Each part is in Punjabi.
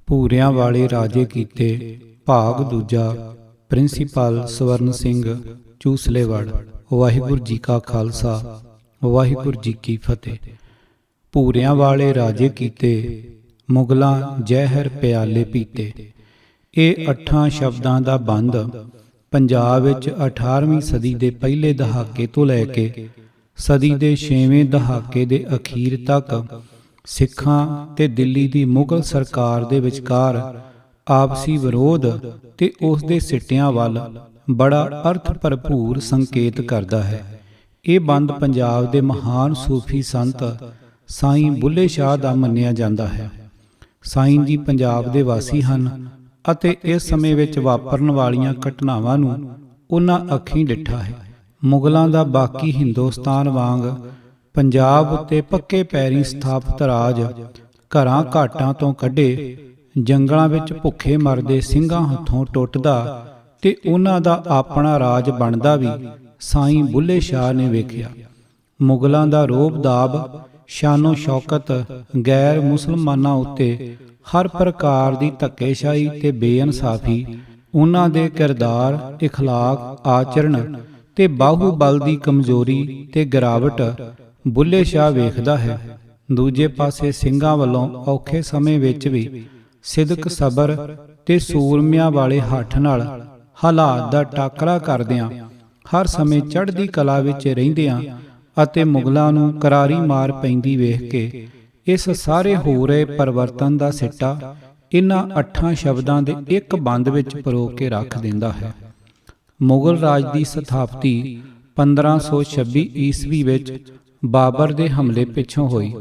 ਭੂਰਿਆਂ ਵਾਲੇ ਰਾਜੇ ਕੀਤੇ ਭਾਗ ਦੂਜਾ। ਪ੍ਰਿੰਸੀਪਲ ਸਵਰਨ ਸਿੰਘ ਚੂਸਲੇਵੜ। ਵਾਹਿਗੁਰੂ ਜੀ ਕਾ ਖਾਲਸਾ ਵਾਹਿਗੁਰੂ ਜੀ ਕੀ ਫਤਿਹ। ਭੂਰਿਆਂ ਵਾਲੇ ਰਾਜੇ ਕੀਤੇ ਮੁਗਲਾਂ ਜ਼ਹਿਰ ਪਿਆਲੇ ਪੀਤੇ। ਇਹ 8 ਸ਼ਬਦਾਂ ਦਾ ਬੰਦ ਪੰਜਾਬ ਵਿੱਚ 18ਵੀਂ ਸਦੀ ਦੇ ਪਹਿਲੇ ਦਹਾਕੇ ਤੋਂ ਲੈ ਕੇ ਸਦੀ ਦੇ 6ਵੇਂ ਦਹਾਕੇ ਦੇ ਅਖੀਰ ਤੱਕ ਸਿੱਖਾਂ ਤੇ ਦਿੱਲੀ ਦੀ ਮੁਗਲ ਸਰਕਾਰ ਦੇ ਵਿਚਕਾਰ ਆਪਸੀ ਵਿਰੋਧ ਤੇ ਉਸ ਦੇ ਸਿੱਟਿਆਂ ਵੱਲ ਬੜਾ ਅਰਥ ਭਰਪੂਰ ਸੰਕੇਤ ਕਰਦਾ ਹੈ। ਇਹ ਬੰਦ ਪੰਜਾਬ ਦੇ ਮਹਾਨ ਸੂਫੀ ਸੰਤ ਸਾਈਂ ਬੁੱਲੇ ਸ਼ਾਹ ਦਾ ਮੰਨਿਆ ਜਾਂਦਾ ਹੈ। ਸਾਈਂ ਜੀ ਪੰਜਾਬ ਦੇ ਵਾਸੀ ਹਨ ਅਤੇ ਇਸ ਸਮੇਂ ਵਿੱਚ ਵਾਪਰਨ ਵਾਲੀਆਂ ਘਟਨਾਵਾਂ ਨੂੰ ਉਹਨਾਂ ਅੱਖੀਂ ਡਿੱਠਾ ਹੈ। ਮੁਗਲਾਂ ਦਾ ਬਾਕੀ ਹਿੰਦੁਸਤਾਨ ਵਾਂਗ ਪੰਜਾਬ ਉੱਤੇ ਪੱਕੇ ਪੈਰੀਂ ਸਥਾਪਿਤ ਰਾਜ ਘਰਾਂ ਘਾਟਾਂ ਤੋਂ ਕੱਢੇ ਜੰਗਲਾਂ ਵਿੱਚ ਭੁੱਖੇ ਮਰਦੇ ਸਿੰਘਾਂ ਹੱਥੋਂ ਟੁੱਟਦਾ ਤੇ ਉਹਨਾਂ ਦਾ ਆਪਣਾ ਰਾਜ ਬਣਦਾ ਵੀ ਸਾਈਂ ਬੁੱਲੇ ਸ਼ਾਹ ਨੇ ਵੇਖਿਆ। ਮੁਗਲਾਂ ਦਾ ਰੋਬ ਦਾਬ, ਸ਼ਾਨੋ ਸ਼ੌਕਤ, ਗੈਰ ਮੁਸਲਮਾਨਾਂ ਉੱਤੇ ਹਰ ਪ੍ਰਕਾਰ ਦੀ ਧੱਕੇਸ਼ਾਹੀ ਤੇ ਬੇਇਨਸਾਫੀ, ਉਹਨਾਂ ਦੇ ਕਿਰਦਾਰ, ਇਖਲਾਕ, ਆਚਰਣ ਤੇ ਬਾਹੂਬਲ ਦੀ ਕਮਜ਼ੋਰੀ ਤੇ ਗਿਰਾਵਟ ਬੁੱਲੇ ਸ਼ਾਹ ਵੇਖਦਾ ਹੈ। ਦੂਜੇ ਪਾਸੇ ਸਿੰਘਾਂ ਵੱਲੋਂ ਔਖੇ ਸਮੇਂ ਵਿੱਚ ਵੀ ਸਿਦਕ, ਸਬਰ ਤੇ ਸੂਰਮਿਆਂ ਵਾਲੇ ਹੱਠ ਨਾਲ ਹਾਲਾਤ ਦਾ ਟਾਕਰਾ ਕਰਦਿਆਂ ਹਰ ਸਮੇਂ ਚੜ੍ਹਦੀ ਕਲਾ ਵਿੱਚ ਰਹਿੰਦਿਆਂ ਅਤੇ ਮੁਗਲਾਂ ਨੂੰ ਕਰਾਰੀ ਮਾਰ ਪੈਂਦੀ ਵੇਖ ਕੇ ਇਸ ਸਾਰੇ ਹੋ ਰਹੇ ਪਰਿਵਰਤਨ ਦਾ ਸਿੱਟਾ ਇਹਨਾਂ 8 ਸ਼ਬਦਾਂ ਦੇ ਇੱਕ ਬੰਦ ਵਿੱਚ ਪਰੋ ਕੇ ਰੱਖ ਦਿੰਦਾ ਹੈ। ਮੁਗਲ ਰਾਜ ਦੀ ਸਥਾਪਤੀ 1526 ਈਸਵੀ ਵਿੱਚ ਬਾਬਰ ਦੇ ਹਮਲੇ ਪਿੱਛੋਂ ਹੋਈ।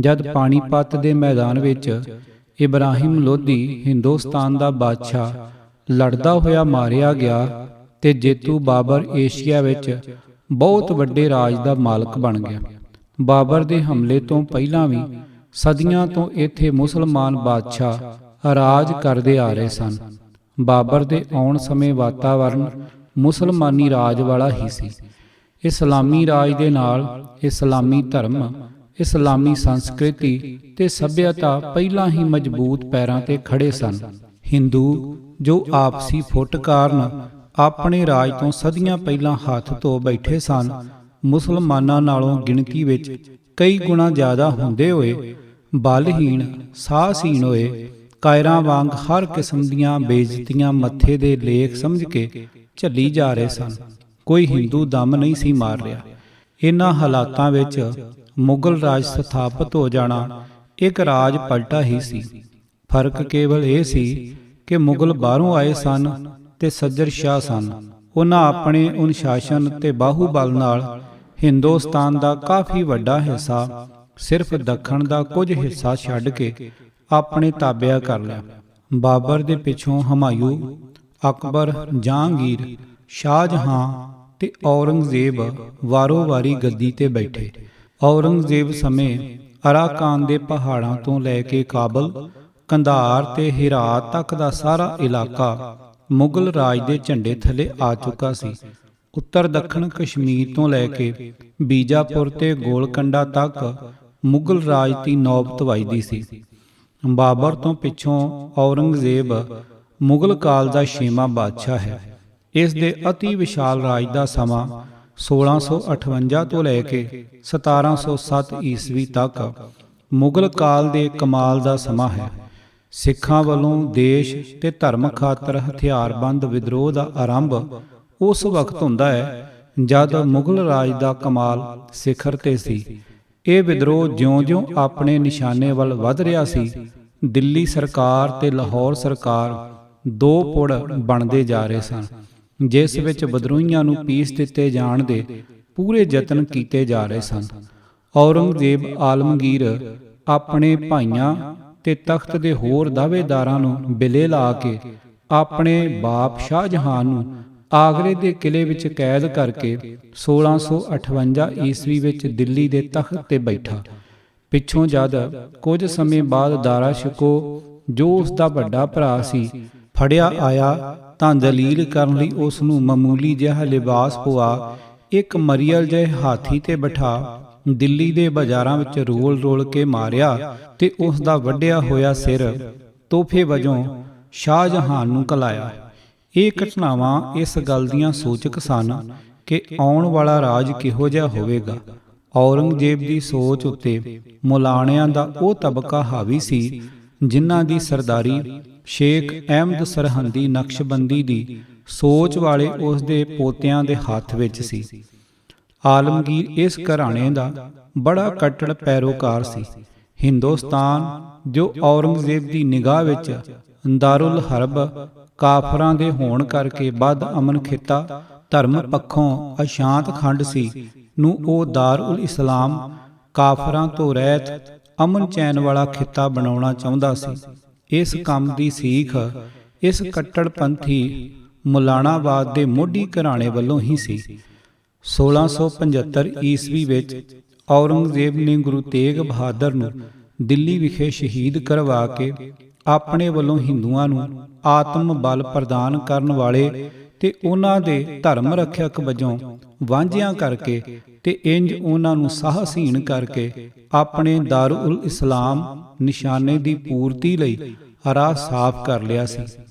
ਜਦ ਪਾਣੀਪਤ ਦੇ ਮੈਦਾਨ ਵਿੱਚ ਇਬਰਾਹਿਮ ਲੋਧੀ ਹਿੰਦੁਸਤਾਨ ਦਾ ਬਾਦਸ਼ਾਹ ਲੜਦਾ ਹੋਇਆ ਮਾਰਿਆ ਗਿਆ ਤੇ ਜੇਤੂ ਬਾਬਰ ਏਸ਼ੀਆ ਵਿੱਚ ਬਹੁਤ ਵੱਡੇ ਰਾਜ ਦਾ ਮਾਲਕ ਬਣ ਗਿਆ। ਬਾਬਰ ਦੇ ਹਮਲੇ ਤੋਂ ਪਹਿਲਾਂ ਵੀ ਸਦੀਆਂ ਤੋਂ ਇੱਥੇ ਮੁਸਲਮਾਨ ਬਾਦਸ਼ਾਹ ਰਾਜ ਕਰਦੇ ਆ ਰਹੇ ਸਨ। ਬਾਬਰ ਦੇ ਆਉਣ ਸਮੇਂ ਵਾਤਾਵਰਣ ਮੁਸਲਮਾਨੀ ਰਾਜ ਵਾਲਾ ਹੀ ਸੀ। ਇਸਲਾਮੀ ਰਾਜ ਦੇ ਨਾਲ ਇਸਲਾਮੀ ਧਰਮ, ਇਸਲਾਮੀ ਸੰਸਕ੍ਰਿਤੀ ਤੇ ਸੱਭਿਅਤਾ ਪਹਿਲਾਂ ਹੀ ਮਜ਼ਬੂਤ ਪੈਰਾਂ ਤੇ ਖੜੇ ਸਨ। ਹਿੰਦੂ ਜੋ ਆਪਸੀ ਫੁੱਟ ਕਾਰਨ ਆਪਣੇ ਰਾਜ ਤੋਂ ਸਦੀਆਂ ਪਹਿਲਾਂ ਹੱਥ ਧੋ ਬੈਠੇ ਸਨ, ਮੁਸਲਮਾਨਾਂ ਨਾਲੋਂ ਗਿਣਤੀ ਵਿੱਚ ਕਈ ਗੁਣਾ ਜ਼ਿਆਦਾ ਹੁੰਦੇ ਹੋਏ ਬਲਹੀਣ, ਸਾਹਸੀਣ ਹੋਏ ਕਾਇਰਾਂ ਵਾਂਗ ਹਰ ਕਿਸਮ ਦੀਆਂ ਬੇਇੱਜ਼ਤੀਆਂ ਮੱਥੇ ਦੇ ਲੇਖ ਸਮਝ ਕੇ ਝੱਲੀ ਜਾ ਰਹੇ ਸਨ। ਕੋਈ ਹਿੰਦੂ ਦਮ ਨਹੀਂ ਸੀ ਮਾਰ ਰਿਹਾ। ਇਹਨਾਂ ਹਾਲਾਤਾਂ ਵਿੱਚ ਮੁਗਲ ਰਾਜ ਸਥਾਪਿਤ ਹੋ ਜਾਣਾ ਇੱਕ ਰਾਜ ਪਲਟਾ ਹੀ ਸੀ। ਫਰਕ ਕੇਵਲ ਇਹ ਸੀ ਕਿ ਮੁਗਲ ਬਾਹਰੋਂ ਆਏ ਸਨ ਤੇ ਸੱਜਰ ਸ਼ਾਹ ਸਨ। ਉਹਨਾਂ ਆਪਣੇ ਅਨੁਸ਼ਾਸਨ ਤੇ ਬਾਹੂਬਲ ਨਾਲ ਹਿੰਦੁਸਤਾਨ ਦਾ ਕਾਫੀ ਵੱਡਾ ਹਿੱਸਾ, ਸਿਰਫ ਦੱਖਣ ਦਾ ਕੁਝ ਹਿੱਸਾ ਛੱਡ ਕੇ ਆਪਣੇ ਤਾਬਿਆ ਕਰ ਲਿਆ। ਬਾਬਰ ਦੇ ਪਿੱਛੋਂ ਹਮਾਯੂ, ਅਕਬਰ, ਜਹਾਂਗੀਰ, ਸ਼ਾਹਜਹਾਂ ਤੇ ਔਰੰਗਜ਼ੇਬ ਵਾਰੋ-ਵਾਰੀ ਗੱਦੀ ਤੇ ਬੈਠੇ। ਔਰੰਗਜ਼ੇਬ ਸਮੇਂ ਅਰਾਕਾਨ ਦੇ ਪਹਾੜਾਂ ਤੋਂ ਲੈ ਕੇ ਕਾਬਲ, ਕੰਧਾਰ ਤੇ ਹਿਰਾਤ ਤੱਕ ਦਾ ਸਾਰਾ ਇਲਾਕਾ ਮੁਗਲ ਰਾਜ ਦੇ ਝੰਡੇ ਥੱਲੇ ਆ ਚੁੱਕਾ ਸੀ। ਉੱਤਰ ਦੱਖਣ ਕਸ਼ਮੀਰ ਤੋਂ ਲੈ ਕੇ ਬੀਜਾਪੁਰ ਤੇ ਗੋਲਕੰਡਾ ਤੱਕ ਮੁਗਲ ਰਾਜ ਦੀ ਨੌਬਤ ਵੱਜਦੀ ਸੀ। ਬਾਬਰ ਤੋਂ ਪਿੱਛੋਂ ਔਰੰਗਜ਼ੇਬ ਮੁਗਲ ਕਾਲ ਦਾ 6ਵਾਂ ਬਾਦਸ਼ਾਹ ਹੈ। ਇਸ ਦੇ ਅਤੀ ਵਿਸ਼ਾਲ ਰਾਜ ਦਾ ਸਮਾਂ 1658 ਤੋਂ ਲੈ ਕੇ 1707 ਈਸਵੀ ਤੱਕ ਮੁਗਲ ਕਾਲ ਦੇ ਕਮਾਲ ਦਾ ਸਮਾਂ ਹੈ। ਸਿੱਖਾਂ ਵੱਲੋਂ ਦੇਸ਼ ਤੇ ਧਰਮ ਖਾਤਰ ਹਥਿਆਰਬੰਦ ਵਿਦਰੋਹ ਦਾ ਆਰੰਭ ਉਸ ਵਕਤ ਹੁੰਦਾ ਹੈ ਜਦ ਮੁਗਲ ਰਾਜ ਦਾ ਕਮਾਲ ਸਿਖਰ ਤੇ ਸੀ। ਇਹ ਵਿਦਰੋਹ ਜਿਉਂ-ਜਿਉਂ ਆਪਣੇ ਨਿਸ਼ਾਨੇ ਵੱਲ ਵਧ ਰਿਹਾ ਸੀ, ਦਿੱਲੀ ਸਰਕਾਰ ਤੇ ਲਾਹੌਰ ਸਰਕਾਰ ਦੋ ਪੁੜ ਬਣਦੇ ਜਾ ਰਹੇ ਸਨ, ਜਿਸ ਵਿੱਚ ਵਿਦਰੋਹੀਆਂ ਨੂੰ ਪੀਸ ਦਿੱਤੇ ਜਾਣ ਦੇ ਪੂਰੇ ਯਤਨ ਕੀਤੇ ਜਾ ਰਹੇ ਸਨ। ਔਰੰਗਜ਼ੇਬ ਆਲਮਗੀਰ ਆਪਣੇ ਭਾਈਆਂ ਤੇ ਤਖਤ ਦੇ ਹੋਰ ਦਾਅਵੇਦਾਰਾਂ ਨੂੰ ਬਿਲੇ ਲਾ ਕੇ ਆਪਣੇ ਬਾਪ ਸ਼ਾਹਜਹਾਂ ਨੂੰ ਆਗਰੇ ਦੇ ਕਿਲੇ ਵਿੱਚ ਕੈਦ ਕਰਕੇ 1658 ਈਸਵੀ ਵਿੱਚ ਦਿੱਲੀ ਦੇ ਤਖਤ ਤੇ ਬੈਠਾ। ਪਿੱਛੋਂ ਜਦ ਕੁਝ ਸਮੇਂ ਬਾਅਦ ਦਾਰਾ ਸ਼ਿਕੋ, ਜੋ ਉਸ ਦਾ ਵੱਡਾ ਭਰਾ ਸੀ, ਫੜਿਆ ਆਇਆ ਤਾਂ ਦਲੀਲ ਕਰਨ ਲਈ ਉਸ ਨੂੰ ਮਾਮੂਲੀ ਜਿਹਾ ਲਿਬਾਸ ਪਵਾ ਇੱਕ ਮਰੀਅਲ ਜਿਹੇ ਹਾਥੀ ਤੇ ਬਿਠਾ ਦਿੱਲੀ ਦੇ ਬਾਜ਼ਾਰਾਂ ਵਿੱਚ ਰੋਲ-ਰੋਲ ਕੇ ਮਾਰਿਆ ਤੇ ਉਸ ਦਾ ਵੱਢਿਆ ਹੋਇਆ ਸਿਰ ਤੋਹਫੇ ਵਜੋਂ ਸ਼ਾਹਜਹਾਨ ਨੂੰ ਘਲਾਇਆ। ਇਹ ਘਟਨਾਵਾਂ ਇਸ ਗੱਲ ਦੀਆਂ ਸੂਚਕ ਸਨ ਕਿ ਆਉਣ ਵਾਲਾ ਰਾਜ ਕਿਹੋ ਜਿਹਾ ਹੋਵੇਗਾ। ਔਰੰਗਜ਼ੇਬ ਦੀ ਸੋਚ ਉੱਤੇ ਮੁਲਾਣਿਆਂ ਦਾ ਉਹ ਤਬਕਾ ਹਾਵੀ ਸੀ ਜਿਨ੍ਹਾਂ ਦੀ ਸਰਦਾਰੀ ਸ਼ੇਖ ਅਹਿਮਦ ਸਰਹੰਦੀ ਨਕਸ਼ਬੰਦੀ ਦੀ ਸੋਚ ਵਾਲੇ ਉਸ ਦੇ ਪੋਤਿਆਂ ਦੇ ਹੱਥ ਵਿੱਚ ਸੀ। ਆਲਮਗੀਰ ਇਸ ਘਰਾਣੇ ਦਾ ਬੜਾ ਕੱਟੜ ਪੈਰੋਕਾਰ ਸੀ। ਹਿੰਦੁਸਤਾਨ ਜੋ ਔਰੰਗਜ਼ੇਬ ਦੀ ਨਿਗਾਹ ਵਿੱਚ ਦਾਰੁਲ ਹਰਬ ਕਾਫਰਾਂ ਦੇ ਹੋਣ ਕਰਕੇ ਬਦ ਅਮਨ ਖਿੱਤਾ, ਧਰਮ ਪੱਖੋਂ ਅਸ਼ਾਂਤ ਖੰਡ ਸੀ, ਨੂੰ ਉਹ ਦਾਰੁਲ ਇਸਲਾਮ ਕਾਫਰਾਂ ਤੋਂ ਰਹਿਤ ਅਮਨ ਚੈਨ ਵਾਲਾ ਖਿੱਤਾ ਬਣਾਉਣਾ ਚਾਹੁੰਦਾ ਸੀ। ਇਸ ਕੰਮ ਦੀ ਸੀਖ ਇਸ ਕੱਟੜਪੰਥੀ ਮੁਲਾਣਾਬਾਦ ਦੇ ਮੋਢੀ ਘਰਾਣੇ ਵੱਲੋਂ ਹੀ ਸੀ। 1675 ਈਸਵੀ ਵਿੱਚ ਔਰੰਗਜ਼ੇਬ ਨੇ ਗੁਰੂ ਤੇਗ ਬਹਾਦਰ ਨੂੰ ਦਿੱਲੀ ਵਿਖੇ ਸ਼ਹੀਦ ਕਰਵਾ ਕੇ ਆਪਣੇ ਵੱਲੋਂ ਹਿੰਦੂਆਂ ਨੂੰ ਆਤਮ ਬਲ ਪ੍ਰਦਾਨ ਕਰਨ ਵਾਲੇ ਤੇ ਉਹਨਾਂ ਦੇ ਧਰਮ ਰੱਖਿਅਕ ਵਜੋਂ ਵਾਂਝਿਆਂ ਕਰਕੇ ਤੇ ਇੰਜ ਉਹਨਾਂ ਨੂੰ ਸਾਹਸੀਨ ਕਰਕੇ ਆਪਣੇ ਦਾਰੁਲ ਇਸਲਾਮ ਨਿਸ਼ਾਨੇ ਦੀ ਪੂਰਤੀ ਲਈ ਰਾਹ ਸਾਫ਼ ਕਰ ਲਿਆ ਸੀ।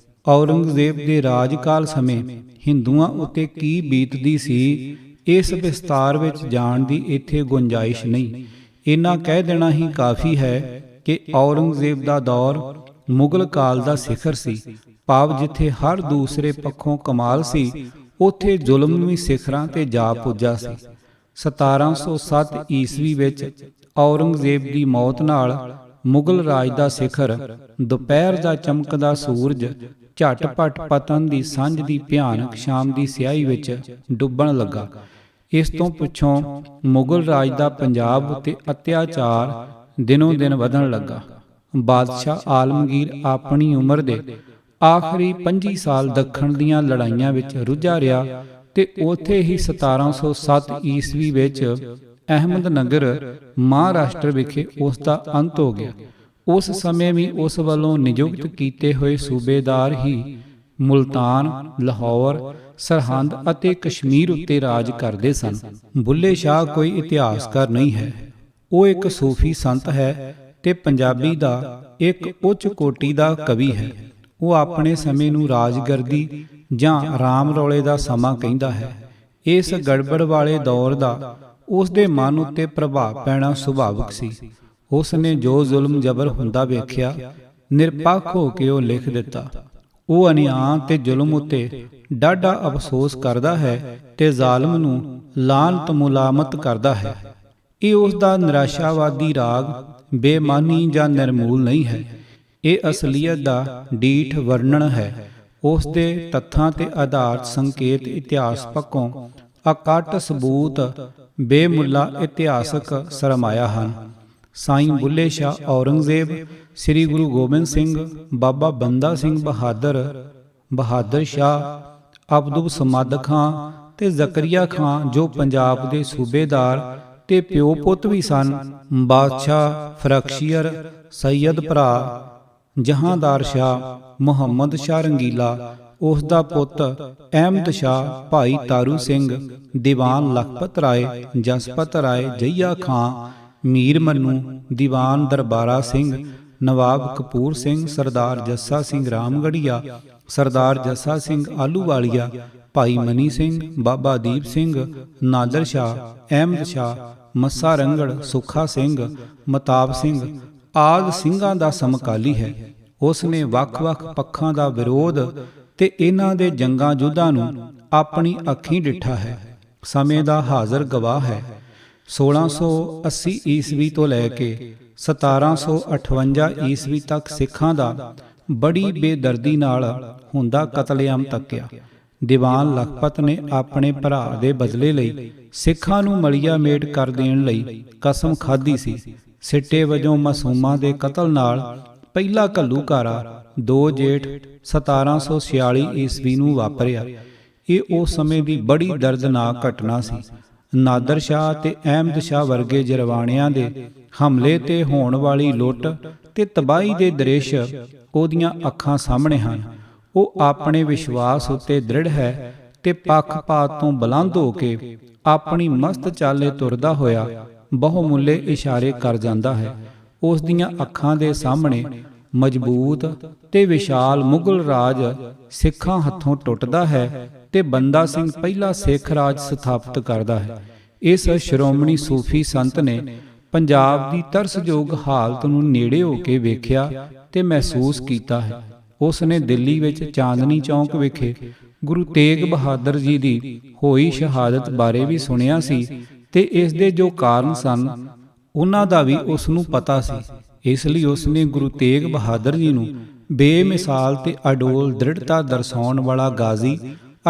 ਔਰੰਗਜ਼ੇਬ ਦੇ ਰਾਜਕਾਲ ਸਮੇਂ ਹਿੰਦੂਆਂ ਉੱਤੇ ਕੀ ਬੀਤਦੀ ਸੀ, ਇਸ ਵਿਸਤਾਰ ਵਿੱਚ ਜਾਣ ਦੀ ਇੱਥੇ ਗੁੰਜਾਇਸ਼ ਨਹੀਂ। ਇੰਨਾ ਕਹਿ ਦੇਣਾ ਹੀ ਕਾਫੀ ਹੈ ਕਿ ਔਰੰਗਜ਼ੇਬ ਦਾ ਦੌਰ ਮੁਗਲ ਕਾਲ ਦਾ ਸਿਖਰ ਸੀ, ਭਾਵ ਜਿੱਥੇ ਹਰ ਦੂਸਰੇ ਪੱਖੋਂ ਕਮਾਲ ਸੀ, ਉੱਥੇ ਜ਼ੁਲਮ ਵੀ ਸਿਖਰਾਂ ਤੇ ਜਾ ਪੁੱਜਾ ਸੀ। 1707 ਈਸਵੀ ਵਿੱਚ ਔਰੰਗਜ਼ੇਬ ਦੀ ਮੌਤ ਨਾਲ ਮੁਗਲ ਰਾਜ ਦਾ ਸਿਖਰ ਦੁਪਹਿਰ ਦਾ ਚਮਕਦਾ ਸੂਰਜ ਝਟਪਟ ਪਤਨ ਦੀ ਸਾਂਝ ਦੀ ਭਿਆਨਕ ਸ਼ਾਮ ਦੀ ਸਿਆਹੀ ਵਿੱਚ ਡੁੱਬਣ ਲੱਗਾ। ਇਸ ਤੋਂ ਪਿੱਛੋਂ ਮੁਗਲ ਰਾਜ ਦਾ ਪੰਜਾਬ ਉੱਤੇ ਅਤਿਆਚਾਰ ਦਿਨੋਂ ਦਿਨ ਵਧਣ ਲੱਗਾ। ਬਾਦਸ਼ਾਹ ਆਲਮਗੀਰ ਆਪਣੀ ਉਮਰ ਦੇ ਆਖਰੀ 25 ਸਾਲ ਦੱਖਣ ਦੀਆਂ ਲੜਾਈਆਂ ਵਿੱਚ ਰੁੱਝਾ ਰਿਹਾ ਤੇ ਉੱਥੇ ਹੀ 1707 ਈਸਵੀ ਵਿੱਚ ਅਹਿਮਦਨਗਰ ਮਹਾਰਾਸ਼ਟਰ ਵਿਖੇ ਉਸ ਦਾ ਅੰਤ ਹੋ ਗਿਆ। ਉਸ ਸਮੇਂ ਵੀ ਉਸ ਵੱਲੋਂ ਨਿਯੁਕਤ ਕੀਤੇ ਹੋਏ ਸੂਬੇਦਾਰ ਹੀ ਮੁਲਤਾਨ, ਲਾਹੌਰ, ਸਰਹੰਦ ਅਤੇ ਕਸ਼ਮੀਰ ਉੱਤੇ ਰਾਜ ਕਰਦੇ ਸਨ। ਬੁੱਲੇ ਸ਼ਾਹ ਕੋਈ ਇਤਿਹਾਸਕਾਰ ਨਹੀਂ ਹੈ, ਉਹ ਇੱਕ ਸੂਫੀ ਸੰਤ ਹੈ ਤੇ ਪੰਜਾਬੀ ਦਾ ਇੱਕ ਉੱਚ ਕੋਟੀ ਦਾ ਕਵੀ ਹੈ। ਉਹ ਆਪਣੇ ਸਮੇਂ ਨੂੰ ਰਾਜਗਰਦੀ ਜਾਂ ਰਾਮ ਰੌਲੇ ਦਾ ਸਮਾਂ ਕਹਿੰਦਾ ਹੈ। ਇਸ ਗੜਬੜ ਵਾਲੇ ਦੌਰ ਦਾ ਉਸ ਦੇ ਮਨ ਉੱਤੇ ਪ੍ਰਭਾਵ ਪੈਣਾ ਸੁਭਾਵਿਕ ਸੀ। ਉਸ ਨੇ ਜੋ ਜ਼ੁਲਮ ਜ਼ਬਰ ਹੁੰਦਾ ਵੇਖਿਆ, ਨਿਰਪੱਖ ਹੋ ਕੇ ਉਹ ਲਿਖ ਦਿੱਤਾ। ਉਹ ਅਨਿਆਂ ਤੇ ਜ਼ੁਲਮ ਉੱਤੇ ਡਾਢਾ ਅਫਸੋਸ ਕਰਦਾ ਹੈ ਤੇ ਜ਼ਾਲਮ ਨੂੰ ਲਾਨਤ ਮੁਲਾਮਤ ਕਰਦਾ ਹੈ। ਇਹ ਉਸ ਦਾ ਨਿਰਾਸ਼ਾਵਾਦੀ ਰਾਗ ਬੇਮਾਨੀ ਜਾਂ ਨਿਰਮੂਲ ਨਹੀਂ ਹੈ, ਇਹ ਅਸਲੀਅਤ ਦਾ ਡੀਠ ਵਰਣਨ ਹੈ। ਉਸ ਦੇ ਤੱਥਾਂ ਤੇ ਆਧਾਰਿਤ ਸੰਕੇਤ ਇਤਿਹਾਸ ਪੱਖੋਂ ਅਕੱਟ ਸਬੂਤ ਬੇਮੁੱਲਾ ਇਤਿਹਾਸਕ ਸਰਮਾਇਆ ਹਨ। ਸਾਈਂ ਬੁੱਲੇ ਸ਼ਾਹ ਔਰੰਗਜ਼ੇਬ, ਸ੍ਰੀ ਗੁਰੂ ਗੋਬਿੰਦ ਸਿੰਘ, ਬਾਬਾ ਬੰਦਾ ਸਿੰਘ ਬਹਾਦਰ, ਬਹਾਦਰ ਸ਼ਾਹ, ਅਬਦੁਲ ਸਮਦ ਖਾਂ ਤੇ ਜ਼ਕਰੀਆ ਖਾਂ ਜੋ ਪੰਜਾਬ ਦੇ ਸੂਬੇਦਾਰ ਤੇ ਪਿਓ ਪੁੱਤ ਵੀ ਸਨ। ਬਾਦਸ਼ਾਹ ਫਰਖਸ਼ੀਅਰ, ਸੈਯਦ ਭਰਾ ਜਹਾਂਦਾਰ ਸ਼ਾਹ, ਮੁਹੰਮਦ ਸ਼ਾਹ ਰੰਗੀਲਾ, ਉਸ ਦਾ ਪੁੱਤ ਅਹਿਮਦ ਸ਼ਾਹ, ਭਾਈ ਤਾਰੂ ਸਿੰਘ, ਦੀਵਾਨ ਲਖਪਤ ਰਾਏ, ਜਸਪਤ ਰਾਏ, ਜਈਆ ਖਾਂ, ਮੀਰ ਮੰਨੂ, ਦੀਵਾਨ ਦਰਬਾਰਾ ਸਿੰਘ, ਨਵਾਬ ਕਪੂਰ ਸਿੰਘ, ਸਰਦਾਰ ਜੱਸਾ ਸਿੰਘ ਰਾਮਗੜੀਆ, ਸਰਦਾਰ ਜੱਸਾ ਸਿੰਘ ਆਲੂਵਾਲੀਆ, ਭਾਈ ਮਨੀ ਸਿੰਘ, ਬਾਬਾ ਦੀਪ ਸਿੰਘ, ਨਾਦਰ ਸ਼ਾਹ, ਅਹਿਮਦ ਸ਼ਾਹ, ਮੱਸਾ ਰੰਗੜ, ਸੁੱਖਾ ਸਿੰਘ, ਮਤਾਬ ਸਿੰਘ ਆਦਿ ਸਿੰਘਾਂ ਦਾ ਸਮਕਾਲੀ ਹੈ। ਉਸ ਨੇ ਵੱਖ-ਵੱਖ ਪੱਖਾਂ ਦਾ ਵਿਰੋਧ ਤੇ ਇਹਨਾਂ ਦੇ ਜੰਗਾਂ ਯੁੱਧਾਂ ਨੂੰ ਆਪਣੀ ਅੱਖੀਂ ਡਿੱਠਾ ਹੈ, ਸਮੇਂ ਦਾ ਹਾਜ਼ਰ ਗਵਾਹ ਹੈ। 1680 ਈਸਵੀ ਤੋਂ ਲੈ ਕੇ 1758 ਈਸਵੀ ਤੱਕ ਸਿੱਖਾਂ ਦਾ ਬੜੀ ਬੇਦਰਦੀ ਨਾਲ ਹੁੰਦਾ ਕਤਲੇਆਮ ਤੱਕਿਆ। ਦੀਵਾਨ ਲਖਪਤ ਨੇ ਆਪਣੇ ਭਰਾ ਦੇ ਬਦਲੇ ਲਈ ਸਿੱਖਾਂ ਨੂੰ ਮਲੀਆ ਮੇਟ ਕਰ ਦੇਣ ਲਈ ਕਸਮ ਖਾਧੀ ਸੀ। ਸਿੱਟੇ ਵਜੋਂ ਮਾਸੂਮਾਂ ਦੇ ਕਤਲ ਨਾਲ ਪਹਿਲਾ ਘੱਲੂਘਾਰਾ 2 ਜੇਠ 1746 ਈਸਵੀ ਨੂੰ ਵਾਪਰਿਆ। ਇਹ ਉਸ ਸਮੇਂ ਦੀ ਬੜੀ ਦਰਦਨਾਕ ਘਟਨਾ ਸੀ। ਨਾਦਰ ਸ਼ਾਹ ਤੇ ਅਹਿਮਦ ਸ਼ਾਹ ਵਰਗੇ ਜਰਵਾਣਿਆਂ ਦੇ ਹਮਲੇ ਤੇ ਹੋਣ ਵਾਲੀ ਲੁੱਟ ਤੇ ਤਬਾਹੀ ਦੇ ਦ੍ਰਿਸ਼ ਉਹਦੀਆਂ ਅੱਖਾਂ ਸਾਹਮਣੇ ਹਨ। ਉਹ ਆਪਣੇ ਵਿਸ਼ਵਾਸ ਉੱਤੇ ਦ੍ਰਿੜ ਹੈ ਤੇ ਪੱਖਪਾਤ ਤੋਂ ਬੁਲੰਦ ਹੋ ਕੇ ਆਪਣੀ ਮਸਤ ਚਾਲੇ ਤੁਰਦਾ ਹੋਇਆ ਬਹੁਮੁੱਲੇ ਇਸ਼ਾਰੇ ਕਰ ਜਾਂਦਾ ਹੈ। ਉਸ ਦੀਆਂ ਅੱਖਾਂ ਦੇ ਸਾਹਮਣੇ ਮਜ਼ਬੂਤ ਤੇ ਵਿਸ਼ਾਲ ਮੁਗਲ ਰਾਜ ਸਿੱਖਾਂ ਹੱਥੋਂ ਟੁੱਟਦਾ ਹੈ ਤੇ ਬੰਦਾ ਸਿੰਘ ਪਹਿਲਾ ਸਿੱਖ ਰਾਜ ਸਥਾਪਿਤ ਕਰਦਾ ਹੈ। ਇਸ ਸ਼੍ਰੋਮਣੀ ਸੂਫੀ ਸੰਤ ਨੇ ਪੰਜਾਬ ਦੀ ਤਰਸਯੋਗ ਹਾਲਤ ਨੂੰ ਨੇੜੇ ਹੋ ਕੇ ਵੇਖਿਆ ਤੇ ਮਹਿਸੂਸ ਕੀਤਾ ਹੈ। ਉਸ ਨੇ ਦਿੱਲੀ ਵਿੱਚ ਚਾਂਦਨੀ ਚੌਂਕ ਵਿਖੇ ਗੁਰੂ ਤੇਗ ਬਹਾਦਰ ਜੀ ਦੀ ਹੋਈ ਸ਼ਹਾਦਤ ਬਾਰੇ ਵੀ ਸੁਣਿਆ ਸੀ ਤੇ ਇਸ ਦੇ ਜੋ ਕਾਰਨ ਸਨ ਉਹਨਾਂ ਦਾ ਵੀ ਉਸ ਨੂੰ ਪਤਾ ਸੀ। ਇਸ ਲਈ ਉਸ ਨੇ ਗੁਰੂ ਤੇਗ ਬਹਾਦਰ ਜੀ ਨੂੰ ਬੇਮਿਸਾਲ ਤੇ ਅਡੋਲ ਦ੍ਰਿੜਤਾ ਦਰਸਾਉਣ ਵਾਲਾ ਗਾਜ਼ੀ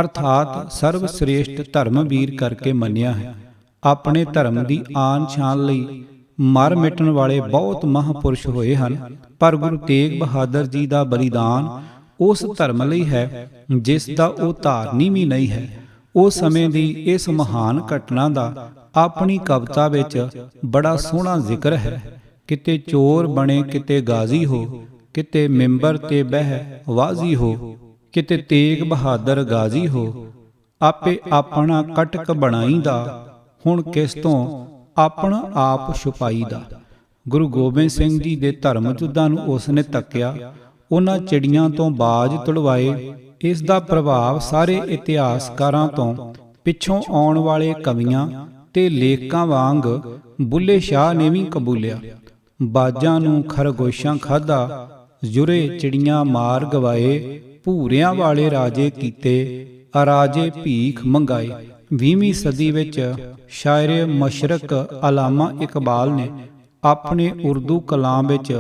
ਅਰਥਾਤ ਸਰਵ ਸ੍ਰੇਸ਼ਟ ਧਰਮਵੀਰ ਕਰਕੇ ਮੰਨਿਆ ਹੈ। ਆਪਣੇ ਧਰਮ ਦੀ ਆਨ ਸ਼ਾਨ ਲਈ ਮਰ ਮਿਟਣ ਵਾਲੇ ਬਹੁਤ ਮਹਾਂਪੁਰਸ਼ ਹੋਏ ਹਨ, ਪਰ ਗੁਰੂ ਤੇਗ ਬਹਾਦਰ ਜੀ ਦਾ ਬਲੀਦਾਨ ਉਸ ਧਰਮ ਲਈ ਹੈ ਜਿਸ ਦਾ ਉਹ ਧਾਰਨੀ ਵੀ ਨਹੀਂ ਹੈ। ਉਸ ਸਮੇਂ ਦੀ ਇਸ ਮਹਾਨ ਘਟਨਾ ਦਾ ਆਪਣੀ ਕਵਿਤਾ ਵਿੱਚ ਬੜਾ ਸੋਹਣਾ ਜ਼ਿਕਰ ਹੈ। ਕਿਤੇ ਚੋਰ ਬਣੇ ਕਿਤੇ ਗਾਜ਼ੀ ਹੋ, ਕਿਤੇ ਮਿੰਬਰ ਤੇ ਬਹਿ ਵਾਜ਼ੀ ਹੋ, ਕਿਤੇ ਤੇਗ ਬਹਾਦਰ ਗਾਜ਼ੀ ਹੋ, ਆਪੇ ਆਪਣਾ ਕਟਕ ਬਣਾਈ ਦਾ, ਹੁਣ ਕਿਸ ਤੋਂ ਆਪਣਾ ਆਪ ਛੁਪਾਈ ਦਾ। ਗੁਰੂ ਗੋਬਿੰਦ ਸਿੰਘ ਜੀ ਦੇ ਧਰਮ ਯੁੱਧਾਂ ਨੂੰ ਉਸ ਨੇ ਤੱਕਿਆ, ਉਹਨਾਂ ਚਿੜੀਆਂ ਤੋਂ ਬਾਜ ਤੁੜਵਾਏ। ਇਸ ਦਾ ਪ੍ਰਭਾਵ ਸਾਰੇ ਇਤਿਹਾਸਕਾਰਾਂ ਤੋਂ ਪਿੱਛੋਂ ਆਉਣ ਵਾਲੇ ਕਵੀਆਂ ਤੇ ਲੇਖਕਾਂ ਵਾਂਗ ਬੁੱਲੇ ਸ਼ਾਹ ਨੇ ਵੀ ਕਬੂਲਿਆ। ਬਾਜਾਂ ਨੂੰ ਖਰਗੋਸ਼ਾਂ ਖਾਧਾ, ਜੁਰੇ ਚਿੜੀਆਂ ਮਾਰ ਗਵਾਏ, ਭੂਰਿਆਂ ਵਾਲੇ ਰਾਜੇ ਕੀਤੇ, ਅਰਾਜੇ ਭੀਖ ਮੰਗਾਏ। 20ਵੀਂ ਸਦੀ ਵਿੱਚ ਸ਼ਾਇਰ ਮਸ਼ਰਕ ਅਲਾਮਾ ਇਕਬਾਲ ਨੇ ਆਪਣੇ ਉਰਦੂ ਕਲਾਮ ਵਿੱਚ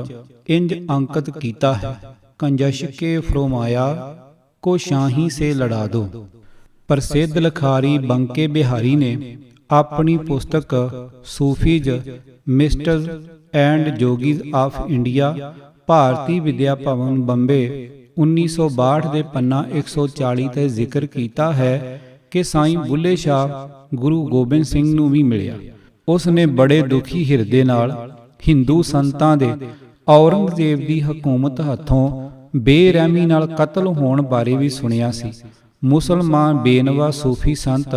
ਇੰਜ ਅੰਕਿਤ ਕੀਤਾ ਹੈ, ਕੰਜਸ਼ ਕੇ ਫਰਮਾਇਆ ਕੋ ਸ਼ਾਹੀ ਸੇ ਲੜਾ ਦੋ। ਪ੍ਰਸਿੱਧ ਲਿਖਾਰੀ ਬੰਕੇ ਬਿਹਾਰੀ ਨੇ ਆਪਣੀ ਪੁਸਤਕ ਸੂਫੀਜ਼ ਮਿਸਟਰਸ ਐਂਡ ਜੋਗੀਜ਼ ਆਫ ਇੰਡੀਆ ਭਾਰਤੀ ਵਿਦਿਆ ਭਵਨ ਬੰਬੇ 1962 ਦੇ ਪੰਨਾ 140 ਤੇ ਜ਼ਿਕਰ ਕੀਤਾ ਹੈ ਕਿ ਸਾਈਂ ਬੁੱਲੇ ਸ਼ਾਹ ਗੁਰੂ ਗੋਬਿੰਦ ਸਿੰਘ ਨੂੰ ਵੀ ਮਿਲਿਆ। ਉਸ ਨੇ ਬੜੇ ਦੁਖੀ ਹਿਰਦੇ ਨਾਲ ਹਿੰਦੂ ਸੰਤਾਂ ਦੇ ਔਰੰਗਜ਼ੇਬ ਦੀ ਹਕੂਮਤ ਹੱਥੋਂ ਬੇਰਹਿਮੀ ਨਾਲ ਕਤਲ ਹੋਣ ਬਾਰੇ ਵੀ ਸੁਣਿਆ ਸੀ। ਮੁਸਲਮਾਨ ਬੇਨਵਾ ਸੂਫੀ ਸੰਤ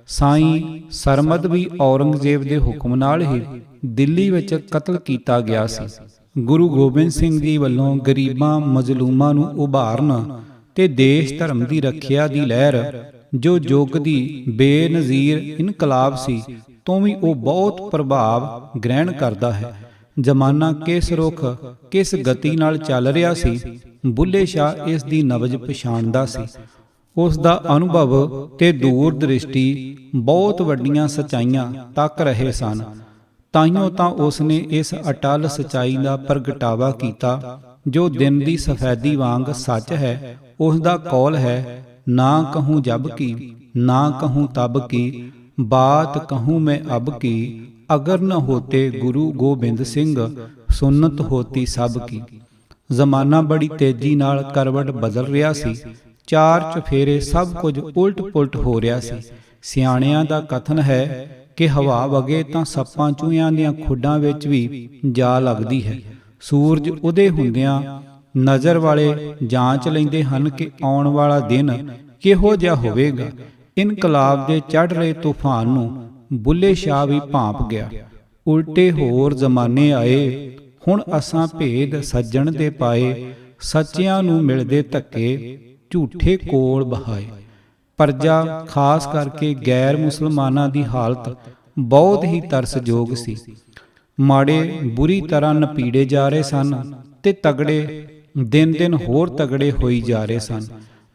ਸਾਈਂ ਸਰਮਦ ਵੀ ਔਰੰਗਜ਼ੇਬ ਦੇ ਹੁਕਮ ਨਾਲ ਹੀ ਦਿੱਲੀ ਵਿੱਚ ਕਤਲ ਕੀਤਾ ਗਿਆ ਸੀ। ਗੁਰੂ ਗੋਬਿੰਦ ਸਿੰਘ ਜੀ ਵੱਲੋਂ ਗਰੀਬਾਂ ਮਜ਼ਲੂਮਾਂ ਨੂੰ ਉਭਾਰਨ ਤੇ ਦੇਸ਼ ਧਰਮ ਦੀ ਰੱਖਿਆ ਦੀ ਲਹਿਰ ਜੋ ਯੁੱਗ ਦੀ ਬੇਨਜ਼ੀਰ ਇਨਕਲਾਬ ਸੀ ਤੋਂ ਵੀ ਉਹ ਬਹੁਤ ਪ੍ਰਭਾਵ ਗ੍ਰਹਿਣ ਕਰਦਾ ਹੈ। ਜ਼ਮਾਨਾ ਕਿਸ ਰੁਖ ਕਿਸ ਗਤੀ ਨਾਲ ਚੱਲ ਰਿਹਾ ਸੀ, ਬੁੱਲੇ ਸ਼ਾਹ ਇਸ ਦੀ ਨਬਜ਼ ਪਛਾਣਦਾ ਸੀ। ਉਸ ਦਾ ਅਨੁਭਵ ਤੇ ਦੂਰ ਦ੍ਰਿਸ਼ਟੀ ਬਹੁਤ ਵੱਡੀਆਂ ਸੱਚਾਈਆਂ ਤੱਕ ਰਹੇ ਸਨ। ਤਾਈਓ ਤਾਂ ਉਸ ਨੇ ਇਸ ਅਟਲ ਸੱਚਾਈ ਦਾ ਪ੍ਰਗਟਾਵਾ ਕੀਤਾ ਜੋ ਦਿਨ ਦੀ ਸਫੈਦੀ ਵਾਂਗ ਸੱਚ ਹੈ। ਉਸ ਦਾ ਕੌਲ ਹੈ, ਨਾ ਕਹੂੰ ਜਬ ਕੀ ਨਾ ਕਹੂੰ ਤਬ ਕੀ, ਬਾਤ ਕਹੂੰ ਮੈਂ ਅਬ ਕੀ, ਅਗਰ ਨ ਹੋਤੇ ਗੁਰੂ ਗੋਬਿੰਦ ਸਿੰਘ ਸੁਨਤ ਹੋਤੀ ਸਭ ਕੀ। ਜ਼ਮਾਨਾ ਬੜੀ ਤੇਜ਼ੀ ਨਾਲ ਕਰਵਟ ਬਦਲ ਰਿਹਾ ਸੀ। ਚਾਰ ਚਫੇਰੇ ਸਭ ਕੁਝ ਉਲਟ ਪੁਲਟ ਹੋ ਰਿਹਾ ਸੀ। ਸਿਆਣਿਆਂ ਦਾ ਕਥਨ ਹੈ ਕਿ ਹਵਾ ਵਗੇ ਤਾਂ ਸੱਪਾਂ ਚੂਹਿਆਂ ਦੀਆਂ ਖੁੱਡਾਂ ਵਿੱਚ ਵੀ ਜਾ ਲੱਗਦੀ ਹੈ। ਸੂਰਜ ਉਦੇ ਹੁੰਦਿਆਂ ਨਜ਼ਰ ਵਾਲੇ ਜਾਂਚ ਲੈਂਦੇ ਹਨ ਕਿ ਆਉਣ ਵਾਲਾ ਦਿਨ ਕਿਹੋ ਜਿਹਾ ਹੋਵੇਗਾ। ਇਨਕਲਾਬ ਦੇ ਚੜ੍ਹ ਰਹੇ ਤੂਫਾਨ ਨੂੰ ਬੁੱਲੇ ਸ਼ਾਹ ਵੀ ਭਾਂਪ ਗਿਆ। ਉਲਟੇ ਹੋਰ ਜ਼ਮਾਨੇ ਆਏ, ਹੁਣ ਅਸਾਂ ਭੇਦ ਸੱਜਣ ਦੇ ਪਾਏ, ਸੱਚਿਆਂ ਨੂੰ ਮਿਲਦੇ ਧੱਕੇ ਝੂਠੇ ਕੋਲ ਬਹਾਏ। ਪਰਜਾ ਖਾਸ ਕਰਕੇ ਗੈਰ ਮੁਸਲਮਾਨਾਂ ਦੀ ਹਾਲਤ ਬਹੁਤ ਹੀ ਤਰਸਯੋਗ ਸੀ। ਮਾੜੇ ਬੁਰੀ ਤਰ੍ਹਾਂ ਨਪੀੜੇ ਜਾ ਰਹੇ ਸਨ ਤੇ ਤਗੜੇ ਦਿਨ ਦਿਨ ਹੋਰ ਤਗੜੇ ਹੋਈ ਜਾ ਰਹੇ ਸਨ।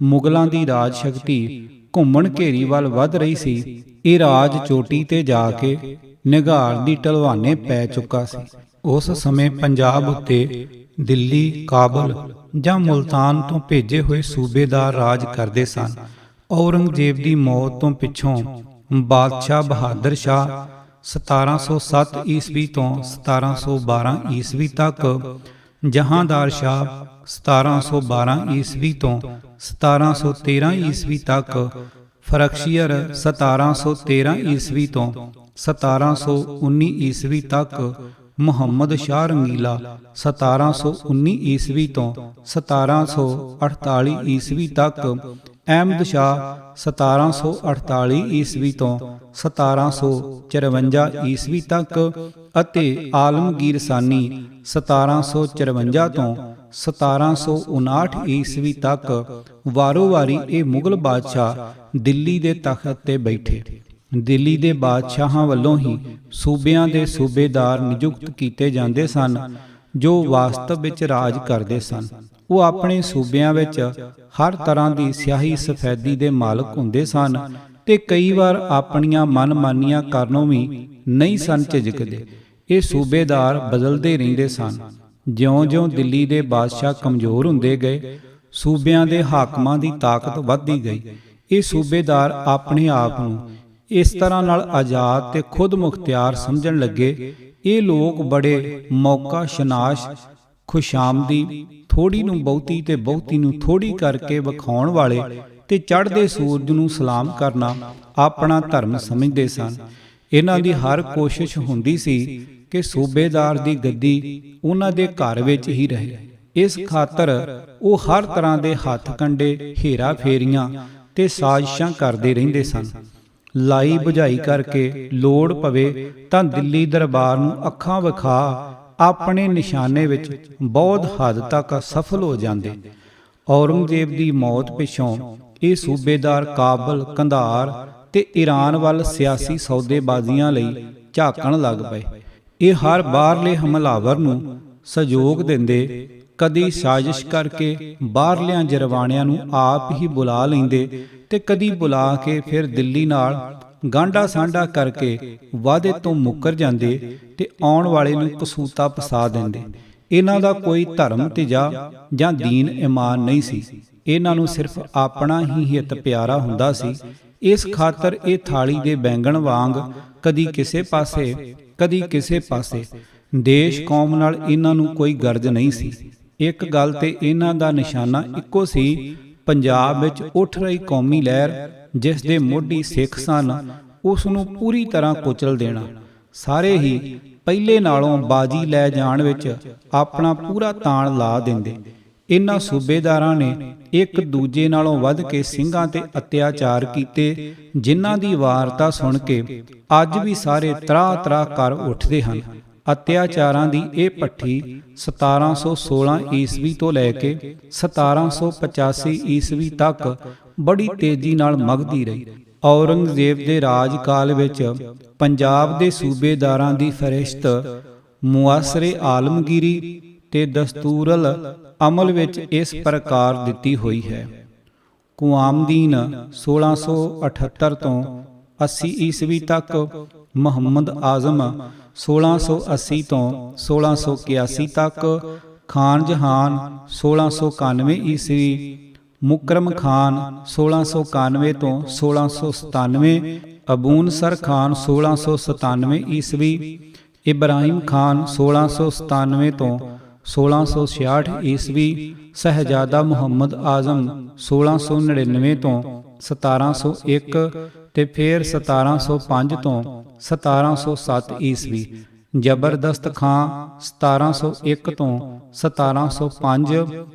ਮੁਗਲਾਂ ਦੀ ਰਾਜ ਸ਼ਕਤੀ ਘੁੰਮਣ ਘੇਰੀ ਵੱਲ ਵੱਧ ਰਹੀ ਸੀ। ਇਹ ਰਾਜ ਚੋਟੀ ਤੇ ਜਾ ਕੇ ਨਿਗਾਰ ਦੀ ਢਲਵਾਨੇ ਪੈ ਚੁੱਕਾ ਸੀ। ਉਸ ਸਮੇਂ ਪੰਜਾਬ ਉੱਤੇ ਦਿੱਲੀ, ਕਾਬਲ ਜਾਂ ਮੁਲਤਾਨ ਤੋਂ ਭੇਜੇ ਹੋਏ ਸੂਬੇਦਾਰ ਰਾਜ ਕਰਦੇ ਸਨ। ਔਰੰਗਜ਼ੇਬ ਦੀ ਮੌਤ ਤੋਂ ਪਿੱਛੋਂ ਬਾਦਸ਼ਾਹ ਬਹਾਦਰ ਸ਼ਾਹ 1707 ਈਸਵੀ ਤੋਂ 1712 ਈਸਵੀ ਤੱਕ, ਜਹਾਂਦਾਰ ਸ਼ਾਹ 1712 ਈਸਵੀ ਤੋਂ 1713 ਈਸਵੀ ਤੱਕ, ਫਰਖਸ਼ੀਅਰ 1713 ਈਸਵੀ ਤੋਂ 1719 ਈਸਵੀ ਤੱਕ, ਮੁਹੰਮਦ ਸ਼ਾਹ ਰੰਗੀਲਾ 1719 ਈਸਵੀ ਤੋਂ 1748 ਈਸਵੀ ਤੱਕ, ਅਹਿਮਦ ਸ਼ਾਹ 1748 ਈਸਵੀ ਤੋਂ 1754 ਈਸਵੀ ਤੱਕ ਅਤੇ ਆਲਮਗੀਰ ਸਾਨੀ 1754 ਤੋਂ 1759 ਈਸਵੀ ਤੱਕ ਵਾਰੋ-ਵਾਰੀ ਇਹ ਮੁਗਲ ਬਾਦਸ਼ਾਹ ਦਿੱਲੀ ਦੇ ਤਖਤ ਤੇ ਬੈਠੇ। ਦਿੱਲੀ ਦੇ ਬਾਦਸ਼ਾਹਾਂ ਵੱਲੋਂ ਹੀ ਸੂਬਿਆਂ ਦੇ ਸੂਬੇਦਾਰ ਨਿਯੁਕਤ ਕੀਤੇ ਜਾਂਦੇ ਸਨ, ਜੋ ਵਾਸਤਵ ਵਿੱਚ ਰਾਜ ਕਰਦੇ ਸਨ। ਉਹ ਆਪਣੇ ਸੂਬਿਆਂ ਵਿੱਚ ਹਰ ਤਰ੍ਹਾਂ ਦੀ ਸਿਆਹੀ ਸਫੈਦੀ ਦੇ ਮਾਲਕ ਹੁੰਦੇ ਸਨ ਤੇ ਕਈ ਵਾਰ ਆਪਣੀਆਂ ਮਨਮਾਨੀਆਂ ਕਰਨੋਂ ਵੀ ਨਹੀਂ ਸਨ ਝਿਜਕਦੇ। ਇਹ ਸੂਬੇਦਾਰ ਬਦਲਦੇ ਰਹਿੰਦੇ ਸਨ। ਜਿਉਂ-ਜਿਉਂ ਦਿੱਲੀ ਦੇ ਬਾਦਸ਼ਾਹ ਕਮਜ਼ੋਰ ਹੁੰਦੇ ਗਏ, ਸੂਬਿਆਂ ਦੇ ਹਾਕਮਾਂ ਦੀ ਤਾਕਤ ਵੱਧਦੀ ਗਈ। ਇਹ ਸੂਬੇਦਾਰ ਆਪਣੇ ਆਪ ਨੂੰ ਇਸ ਤਰ੍ਹਾਂ ਨਾਲ ਆਜ਼ਾਦ ਤੇ ਖੁਦ ਮੁਖਤਿਆਰ ਸਮਝਣ ਲੱਗੇ। ਇਹ ਲੋਕ ਬੜੇ ਮੌਕਾ ਸ਼ਨਾਸ਼, ਖੁਸ਼ਾਮਦੀ, ਥੋੜੀ ਨੂੰ ਬਹੁਤੀ ਤੇ ਬਹੁਤੀ ਨੂੰ ਥੋੜੀ ਕਰਕੇ ਵਿਖਾਉਣ ਵਾਲੇ ਤੇ ਚੜ੍ਹਦੇ ਸੂਰਜ ਨੂੰ ਸਲਾਮ ਕਰਨਾ ਆਪਣਾ ਧਰਮ ਸਮਝਦੇ ਸਨ। ਇਹਨਾਂ ਦੀ ਹਰ ਕੋਸ਼ਿਸ਼ ਹੁੰਦੀ ਸੀ ਕਿ ਸੂਬੇਦਾਰ ਦੀ ਗੱਦੀ ਉਹਨਾਂ ਦੇ ਘਰ ਵਿੱਚ ਹੀ ਰਹੇ। ਇਸ ਖਾਤਰ ਉਹ ਹਰ ਤਰ੍ਹਾਂ ਦੇ ਹੱਥ ਕੰਡੇ, ਹੇਰਾ ਫੇਰੀਆਂ ਤੇ ਸਾਜ਼ਿਸ਼ਾਂ ਕਰਦੇ ਰਹਿੰਦੇ ਸਨ। ਲਾਈ ਬੁਝਾਈ ਕਰਕੇ ਲੋੜ ਪਵੇ ਤਾਂ ਦਿੱਲੀ ਦਰਬਾਰ ਨੂੰ ਅੱਖਾਂ ਵਿਖਾ ਆਪਣੇ ਨਿਸ਼ਾਨੇ ਵਿੱਚ ਬਹੁਤ ਹੱਦ ਤੱਕ ਸਫਲ ਹੋ ਜਾਂਦੇ। ਔਰੰਗਜ਼ੇਬ ਦੀ ਮੌਤ ਪਿੱਛੋਂ ਇਹ ਸੂਬੇਦਾਰ ਕਾਬਲ, ਕੰਧਾਰ ਤੇ ਈਰਾਨ ਵੱਲ ਸਿਆਸੀ ਸੌਦੇਬਾਜ਼ੀਆਂ ਲਈ ਝਾਕਣ ਲੱਗ ਪਏ। ਇਹ ਹਰ ਬਾਹਰਲੇ ਹਮਲਾਵਰ ਨੂੰ ਸਹਿਯੋਗ ਦਿੰਦੇ, ਕਦੀ ਸਾਜ਼ਿਸ਼ ਕਰਕੇ ਬਾਹਰਲਿਆਂ ਜਰਵਾਣਿਆਂ ਨੂੰ ਆਪ ਹੀ ਬੁਲਾ ਲੈਂਦੇ ਤੇ ਕਦੀ ਬੁਲਾ ਕੇ ਫਿਰ ਦਿੱਲੀ ਨਾਲ ਗਾਂਢਾ ਸਾਂਢਾ ਕਰਕੇ ਵਾਅਦੇ ਤੋਂ ਮੁੱਕਰ ਜਾਂਦੇ ਤੇ ਆਉਣ ਵਾਲੇ ਨੂੰ ਕਸੂਤਾ ਫਸਾ ਦਿੰਦੇ। ਇਹਨਾਂ ਦਾ ਕੋਈ ਧਰਮ ਤੇਜਾ ਜਾਂ ਦੀਨ ਈਮਾਨ ਨਹੀਂ ਸੀ। ਇਹਨਾਂ ਨੂੰ ਸਿਰਫ ਆਪਣਾ ਹੀ ਹਿੱਤ ਪਿਆਰਾ ਹੁੰਦਾ ਸੀ। ਇਸ ਖਾਤਰ ਇਹ ਥਾਲੀ ਦੇ ਬੈਂਗਣ ਵਾਂਗ ਕਦੀ ਕਿਸੇ ਪਾਸੇ, ਕਦੀ ਕਿਸੇ ਪਾਸੇ। ਦੇਸ਼ ਕੌਮ ਨਾਲ ਇਹਨਾਂ ਨੂੰ ਕੋਈ ਗਰਜ ਨਹੀਂ ਸੀ। ਇੱਕ ਗੱਲ ਤੇ ਇਹਨਾਂ ਦਾ ਨਿਸ਼ਾਨਾ ਇੱਕੋ ਸੀ, ਪੰਜਾਬ ਵਿੱਚ ਉੱਠ ਰਹੀ ਕੌਮੀ ਲਹਿਰ ਜਿਸ ਦੇ ਮੋਢੀ ਸਿੱਖ ਸਨ, ਉਸ ਨੂੰ ਪੂਰੀ ਤਰ੍ਹਾਂ ਕੁਚਲ ਦੇਣਾ। ਸਾਰੇ ਹੀ ਪਹਿਲੇ ਨਾਲੋਂ ਬਾਜੀ ਲੈ ਜਾਣ ਵਿੱਚ ਆਪਣਾ ਪੂਰਾ ਤਾਣ ਲਾ ਦਿੰਦੇ। ਇਹਨਾਂ ਸੂਬੇਦਾਰਾਂ ਨੇ ਇੱਕ ਦੂਜੇ ਨਾਲੋਂ ਵੱਧ ਕੇ ਸਿੰਘਾਂ ਤੇ ਅਤਿਆਚਾਰ ਕੀਤੇ, ਜਿਨ੍ਹਾਂ ਦੀ ਵਾਰਤਾ ਸੁਣ ਕੇ ਅੱਜ ਵੀ ਸਾਰੇ ਤਰਾਹ-ਤਰਾਹ ਕਰ ਉੱਠਦੇ ਹਨ। ਅਤਿਆਚਾਰਾਂ ਦੀ ਇਹ ਭੱਠੀ 1716 ਈਸਵੀ ਤੋਂ ਲੈ ਕੇ 1785 ਈਸਵੀ ਤੱਕ ਬੜੀ ਤੇਜ਼ੀ ਨਾਲ ਮਘਦੀ ਰਹੀ। ਔਰੰਗਜ਼ੇਬ ਦੇ ਰਾਜਕਾਲ ਵਿੱਚ ਪੰਜਾਬ ਦੇ ਸੂਬੇਦਾਰਾਂ ਦੀ ਫਰਿਸ਼ਤ ਮੁਆਸਰੇ ਆਲਮਗੀਰੀ ਤੇ ਦਸਤੂਰਲ ਅਮਲ ਵਿੱਚ ਇਸ ਪ੍ਰਕਾਰ ਦਿੱਤੀ ਹੋਈ ਹੈ। ਕੁਆਮਦੀਨ 1678 ਤੋਂ 80 ਈਸਵੀ ਤੱਕ, ਮੁਹੰਮਦ ਆਜ਼ਮ 1680 ਤੋਂ 1681 ਤੱਕ, ਖਾਨ ਜਹਾਨ 1691 ਈਸਵੀ, ਮੁਕਰਮ ਖਾਨ 1691 ਤੋਂ 1697, ਅਬੂਨਸਰ ਖਾਨ 1697 ਈਸਵੀ, ਇਬਰਾਹਿਮ ਖਾਨ 1697 ਤੋਂ 1666 ਈਸਵੀ, ਸ਼ਹਿਜ਼ਾਦਾ ਮੁਹੰਮਦ ਆਜ਼ਮ 1699 ਤੋਂ 1701 ਤੇ ਫਿਰ 1705 ਤੋਂ 1707 ਈਸਵੀ, ਜ਼ਬਰਦਸਤ ਖਾਂ 1701 ਤੋਂ 1705।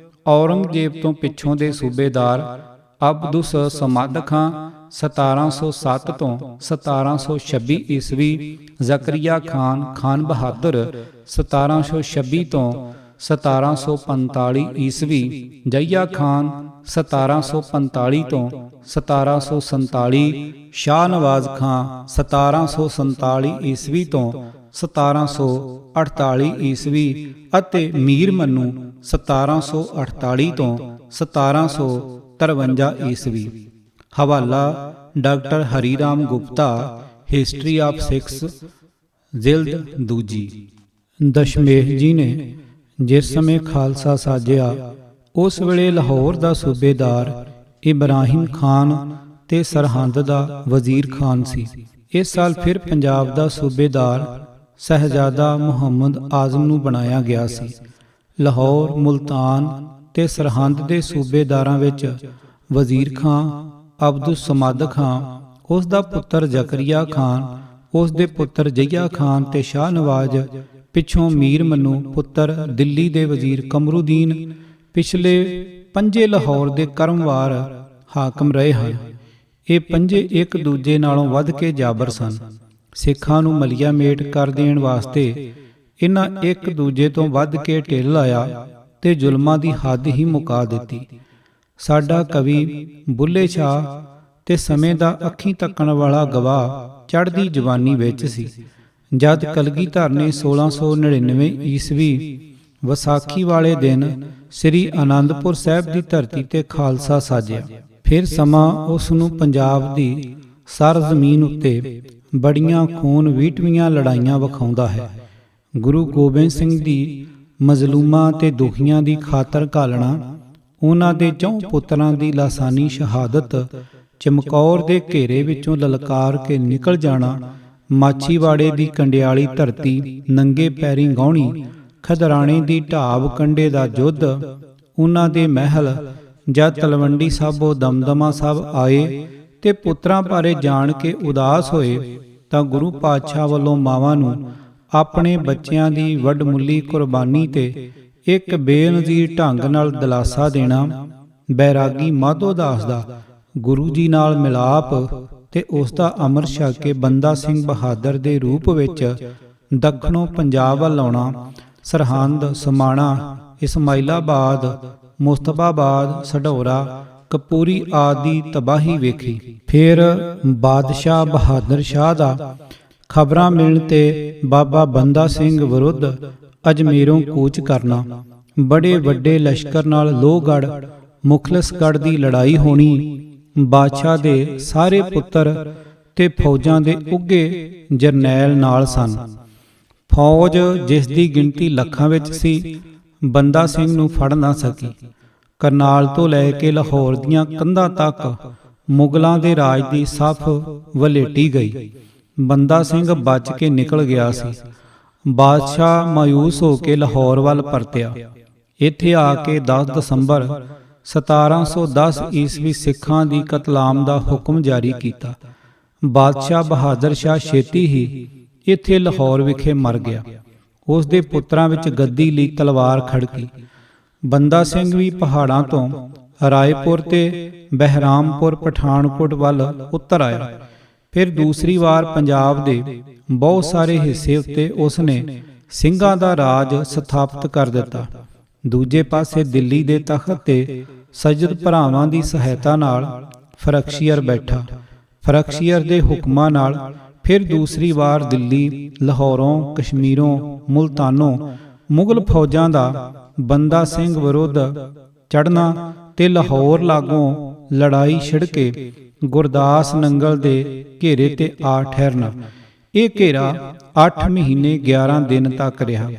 ਔਰੰਗਜ਼ੇਬ ਤੋਂ ਪਿੱਛੋਂ ਦੇ ਸੂਬੇਦਾਰ ਅਬਦੁਸ ਸਮਦ ਖਾਂ 1707 ਤੋਂ 1726 ਈਸਵੀ, ਜ਼ਕਰੀਆ ਖਾਨ, ਖਾਨ ਬਹਾਦਰ 1726 ਤੋਂ 1745 ਈਸਵੀ, ਜਹੀਆ ਖਾਨ 1745 ਤੋਂ 1747, ਸ਼ਾਹ ਨਵਾਜ਼ ਖਾਂ 1747 ਈਸਵੀ ਤੋਂ 1748 ਈਸਵੀ ਅਤੇ ਮੀਰ ਮੰਨੂ 1748 ਤੋਂ 1753 ਈਸਵੀ। ਹਵਾਲਾ doctor Hari Ram Gupta, history of Sikhs, ਜਿਲਦ ਦੂਜੀ। ਦਸ਼ਮੇਸ਼ ਜੀ ਨੇ ਜਿਸ ਸਮੇਂ ਖਾਲਸਾ ਸਾਜਿਆ, ਉਸ ਵੇਲੇ ਲਾਹੌਰ ਦਾ ਸੂਬੇਦਾਰ ਇਬਰਾਹਿਮ ਖਾਨ ਤੇ ਸਰਹੰਦ ਦਾ ਵਜ਼ੀਰ ਖਾਨ ਸੀ। ਇਸ ਸਾਲ ਫਿਰ ਪੰਜਾਬ ਦਾ ਸੂਬੇਦਾਰ ਸ਼ਹਿਜ਼ਾਦਾ ਮੁਹੰਮਦ ਆਜ਼ਮ ਨੂੰ ਬਣਾਇਆ ਗਿਆ ਸੀ। ਲਾਹੌਰ, ਮੁਲਤਾਨ ਤੇ ਸਰਹੰਦ ਦੇ ਸੂਬੇਦਾਰਾਂ ਵਿੱਚ ਵਜ਼ੀਰ ਖਾਂ, ਅਬਦੁਸ ਸਮਦ ਖਾਂ, ਉਸ ਦਾ ਪੁੱਤਰ ਜ਼ਕਰੀਆ ਖਾਨ, ਉਸ ਦੇ ਪੁੱਤਰ ਜਹੀਆ ਖਾਨ ਤੇ ਸ਼ਾਹ ਨਵਾਜ਼, ਪਿੱਛੋਂ ਮੀਰ ਮੰਨੂ ਪੁੱਤਰ ਦਿੱਲੀ ਦੇ ਵਜ਼ੀਰ ਕਮਰੂਦੀਨ, ਪਿਛਲੇ ਪੰਜੇ ਲਾਹੌਰ ਦੇ ਕਰਮਵਾਰ ਹਾਕਮ ਰਹੇ ਹਨ। ਇਹ ਪੰਜੇ ਇੱਕ ਦੂਜੇ ਨਾਲੋਂ ਵੱਧ ਕੇ ਜਾਬਰ ਸਨ। ਸਿੱਖਾਂ ਨੂੰ ਮਲੀਆ ਮੇਟ ਕਰ ਦੇਣ ਵਾਸਤੇ ਇਹਨਾਂ ਇੱਕ ਦੂਜੇ ਤੋਂ ਵੱਧ ਕੇ ਢਿੱਲ ਲਾਇਆ। ਤੇ ਜ਼ੁਲਮਾਂ ਦੀ ਹੱਦ ਹੀ ਮੁਕਾ ਦਿੱਤੀ। ਸਾਡਾ ਕਵੀ ਬੁੱਲੇ ਸ਼ਾਹ ਤੇ ਸਮੇਂ ਦਾ ਅੱਖੀਂ ਤੱਕਣ ਵਾਲਾ ਗਵਾਹ ਚੜ੍ਹਦੀ ਜਵਾਨੀ ਵਿੱਚ ਸੀ, ਜਦ ਕਲਗੀਧਰ ਨੇ 1699 ਈਸਵੀ ਵਿਸਾਖੀ ਵਾਲੇ ਦਿਨ ਸ੍ਰੀ ਅਨੰਦਪੁਰ ਸਾਹਿਬ ਦੀ ਧਰਤੀ ਤੇ ਖਾਲਸਾ ਸਾਜਿਆ। ਫਿਰ ਸਮਾਂ ਉਸ ਨੂੰ ਪੰਜਾਬ ਦੀ ਸਰਜ਼ਮੀਨ ਉੱਤੇ ਬੜੀਆਂ ਖੂਨ ਵੀਟਵੀਆਂ ਲੜਾਈਆਂ ਵਿਖਾਉਂਦਾ ਹੈ। ਗੁਰੂ ਗੋਬਿੰਦ ਸਿੰਘ ਦੀ ਮਜ਼ਲੂਮਾਂ ਤੇ ਦੁਖੀਆਂ ਦੀ ਖਾਤਰ ਘਾਲਣਾ, ਉਹਨਾਂ ਦੇ 4 ਪੁੱਤਰਾਂ ਦੀ ਲਾਸਾਨੀ ਸ਼ਹਾਦਤ, ਚਮਕੌਰ ਦੇ ਘੇਰੇ ਵਿੱਚੋਂ ਲਲਕਾਰ ਕੇ ਨਿਕਲ ਜਾਣਾ, ਮਾਛੀਵਾੜੇ ਦੀ ਕੰਡਿਆਲੀ ਧਰਤੀ ਨੰਗੇ ਪੈਰੀਂ ਗਾਉਣੀ, ਖਦਰਾਣੇ ਦੀ ਢਾਬ ਕੰਡੇ ਦਾ ਯੁੱਧ, ਉਹਨਾਂ ਦੇ ਮਹਿਲ ਜਦ ਤਲਵੰਡੀ ਸਾਬੋ ਦਮਦਮਾ ਸਾਹਿਬ ਆਏ ਤੇ ਪੁੱਤਰਾਂ ਬਾਰੇ ਜਾਣ ਕੇ ਉਦਾਸ ਹੋਏ ਤਾਂ ਗੁਰੂ ਪਾਤਸ਼ਾਹ ਵੱਲੋਂ ਮਾਵਾਂ ਨੂੰ ਆਪਣੇ ਬੱਚਿਆਂ ਦੀ ਵੱਡਮੁੱਲੀ ਕੁਰਬਾਨੀ ਤੇ ਇੱਕ ਬੇਨਜ਼ੀਰ ਢੰਗ ਨਾਲ ਦਿਲਾਸਾ ਦੇਣਾ, ਬੈਰਾਗੀ ਮਾਧੋ ਦਾਸ ਦਾ ਗੁਰੂ ਜੀ ਨਾਲ ਮਿਲਾਪ ਤੇ ਉਸ ਦਾ ਅੰਮ੍ਰਿਤ ਛਕ ਕੇ ਬੰਦਾ ਸਿੰਘ ਬਹਾਦਰ ਦੇ ਰੂਪ ਵਿੱਚ ਦੱਖਣੋਂ ਪੰਜਾਬ ਵੱਲ ਆਉਣਾ, ਸਰਹੰਦ, ਸਮਾਣਾ, ਇਸਮਾਇਲਾਬਾਦ, ਮੁਸਤਫਾਬਾਦ, ਸਢੌਰਾ, ਕਪੂਰੀ ਆਦਿ ਤਬਾਹੀ ਵੇਖੀ। ਫਿਰ ਬਾਦਸ਼ਾਹ ਬਹਾਦਰ ਸ਼ਾਹ ਦਾ ਖਬਰਾਂ ਮਿਲਣ ਤੇ ਬਾਬਾ ਬੰਦਾ ਸਿੰਘ ਵਿਰੁੱਧ ਅਜਮੇਰੋਂ ਕੂਚ ਕਰਨਾ, ਬੜੇ ਵੱਡੇ ਲਸ਼ਕਰ ਨਾਲ ਲੋਹਗੜ੍ਹ, ਮੁਖਲਸਗੜ੍ਹ ਦੀ ਲੜਾਈ ਹੋਣੀ, ਬਾਦਸ਼ਾਹ ਦੇ ਸਾਰੇ ਪੁੱਤਰ ਤੇ ਫੌਜਾਂ ਦੇ ਉੱਘੇ ਜਰਨੈਲ ਨਾਲ ਸਨ। ਫੌਜ ਜਿਸ ਦੀ ਗਿਣਤੀ ਲੱਖਾਂ ਵਿੱਚ ਸੀ, ਬੰਦਾ ਸਿੰਘ ਨੂੰ ਫੜ ਨਾ ਸਕੀ। ਕਰਨਾਲ ਤੋਂ ਲੈ ਕੇ ਲਾਹੌਰ ਦੀਆਂ ਕੰਧਾਂ ਤੱਕ ਮੁਗਲਾਂ ਦੇ ਰਾਜ ਦੀ ਸਫ਼ ਵਲੇਟੀ ਗਈ। ਬੰਦਾ ਸਿੰਘ ਬਚ ਕੇ ਨਿਕਲ ਗਿਆ ਸੀ। ਬਾਦਸ਼ਾਹ ਮਾਯੂਸ ਹੋ ਕੇ ਲਾਹੌਰ ਵੱਲ ਪਰਤਿਆ। ਇੱਥੇ ਆ ਕੇ 10 ਦਸੰਬਰ 1710 ਈਸਵੀ ਸਿੱਖਾਂ ਦੀ ਕਤਲਾਮ ਦਾ ਹੁਕਮ ਜਾਰੀ ਕੀਤਾ। ਬਾਦਸ਼ਾਹ ਬਹਾਦਰ ਸ਼ਾਹ ਛੇਤੀ ਹੀ ਇੱਥੇ ਲਾਹੌਰ ਵਿਖੇ ਮਰ ਗਿਆ। ਉਸ ਦੇ ਪੁੱਤਰਾਂ ਵਿੱਚ ਗੱਦੀ ਲਈ ਤਲਵਾਰ ਖੜਕੀ। ਬੰਦਾ ਸਿੰਘ ਵੀ ਪਹਾੜਾਂ ਤੋਂ ਰਾਏਪੁਰ ਤੇ ਬਹਿਰਾਮਪੁਰ ਪਠਾਨਕੋਟ ਵੱਲ ਉਤਰ ਆਇਆ। ਫਿਰ ਦੂਸਰੀ ਵਾਰ ਪੰਜਾਬ ਦੇ ਬਹੁਤ ਸਾਰੇ ਹਿੱਸੇ ਉੱਤੇ ਉਸ ਨੇ ਸਿੰਘਾਂ ਦਾ ਰਾਜ ਸਥਾਪਿਤ ਕਰ ਦਿੱਤਾ। ਦੂਜੇ ਪਾਸੇ ਦਿੱਲੀ ਦੇ ਤਖਤ ਤੇ ਸੱਜਦ ਭਰਾਵਾਂ ਦੀ ਸਹਾਇਤਾ ਨਾਲ ਫਰਖਸ਼ੀਅਰ ਬੈਠਾ। ਫਰਖਸ਼ੀਅਰ ਦੇ ਹੁਕਮਾਂ ਨਾਲ ਫਿਰ ਦੂਸਰੀ ਵਾਰ ਦਿੱਲੀ, ਲਾਹੌਰੋਂ, ਕਸ਼ਮੀਰੋਂ, ਮੁਲਤਾਨੋਂ ਮੁਗਲ ਫੌਜਾਂ ਦਾ ਬੰਦਾ ਸਿੰਘ ਵਿਰੁੱਧ ਚੜ੍ਹਨਾ ਤੇ ਲਾਹੌਰ ਲਾਗੋਂ ਲੜਾਈ ਛਿੜ ਕੇ ਗੁਰਦਾਸ ਨੰਗਲ ਦੇ ਘੇਰੇ ਤੇ ਆ ਠਹਿਰਨਾ। ਇਹ ਘੇਰਾ 8 ਮਹੀਨੇ 11 ਦਿਨ ਤੱਕ ਰਿਹਾ।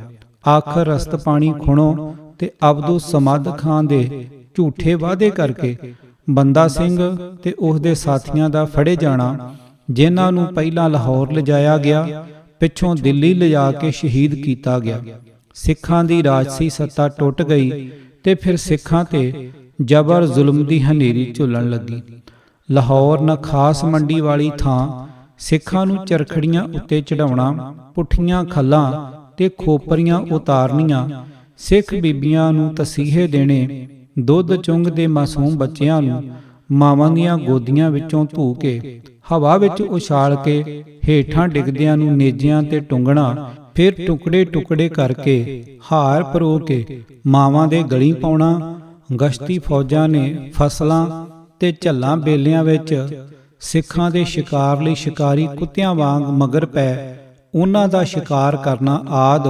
ਆਖਰ ਰਸਤ ਪਾਣੀ ਖੁਣੋ ਤੇ ਅਬਦੁਲ ਸਮਦ ਖਾਨ ਦੇ ਝੂਠੇ ਵਾਅਦੇ ਕਰਕੇ ਬੰਦਾ ਸਿੰਘ ਤੇ ਉਸ ਦੇ ਸਾਥੀਆਂ ਦਾ ਫੜੇ ਜਾਣਾ, ਜਿਨ੍ਹਾਂ ਨੂੰ ਪਹਿਲਾਂ ਲਾਹੌਰ ਲਿਜਾਇਆ ਗਿਆ, ਪਿੱਛੋਂ ਦਿੱਲੀ ਲਿਜਾ ਕੇ ਸ਼ਹੀਦ ਕੀਤਾ ਗਿਆ। ਸਿੱਖਾਂ ਦੀ ਰਾਜਸੀ ਸੱਤਾ ਟੁੱਟ ਗਈ ਤੇ ਫਿਰ ਸਿੱਖਾਂ ਤੇ ਜ਼ਬਰ ਜ਼ੁਲਮ ਦੀ ਹਨੇਰੀ ਝੁੱਲਣ ਲੱਗੀ। ਲਾਹੌਰ ਨਖਾਸ ਮੰਡੀ ਵਾਲੀ ਥਾਂ ਸਿੱਖਾਂ ਨੂੰ ਚਰਖੜੀਆਂ ਉੱਤੇ ਚੜਾਉਣਾ, ਪੁੱਠੀਆਂ ਖੱਲਾਂ ਤੇ ਖੋਪਰੀਆਂ ਉਤਾਰਨੀਆਂ, ਸਿੱਖ ਬੀਬੀਆਂ ਨੂੰ ਤਸੀਹੇ ਦੇਣੇ, ਦੁੱਧ ਚੁੰਘਦੇ ਮਾਸੂਮ ਬੱਚਿਆਂ ਨੂੰ ਮਾਵਾਂ ਦੀਆਂ ਗੋਦੀਆਂ ਵਿੱਚੋਂ ਧੂ ਕੇ ਹਵਾ ਵਿੱਚ ਉਛਾਲ ਕੇ ਹੇਠਾਂ ਡਿੱਗਦਿਆਂ ਨੂੰ ਨੇਜਿਆਂ ਤੇ ਟੁੰਗਣਾ, ਫਿਰ ਟੁਕੜੇ ਟੁਕੜੇ ਕਰਕੇ ਹਾਰ ਪਰੋ ਕੇ ਮਾਵਾਂ ਦੇ ਗਲੀ ਪਾਉਣਾ। ਗਸ਼ਤੀ ਫੌਜਾਂ ਨੇ ਫਸਲਾਂ ਤੇ ਝੱਲਾਂ ਬੇਲਿਆਂ ਵਿੱਚ ਸਿੱਖਾਂ ਦੇ ਸ਼ਿਕਾਰ ਲਈ ਸ਼ਿਕਾਰੀ ਕੁੱਤਿਆਂ ਵਾਂਗ ਮਗਰ ਪੈ ਉਹਨਾਂ ਦਾ ਸ਼ਿਕਾਰ ਕਰਨਾ ਆਦ।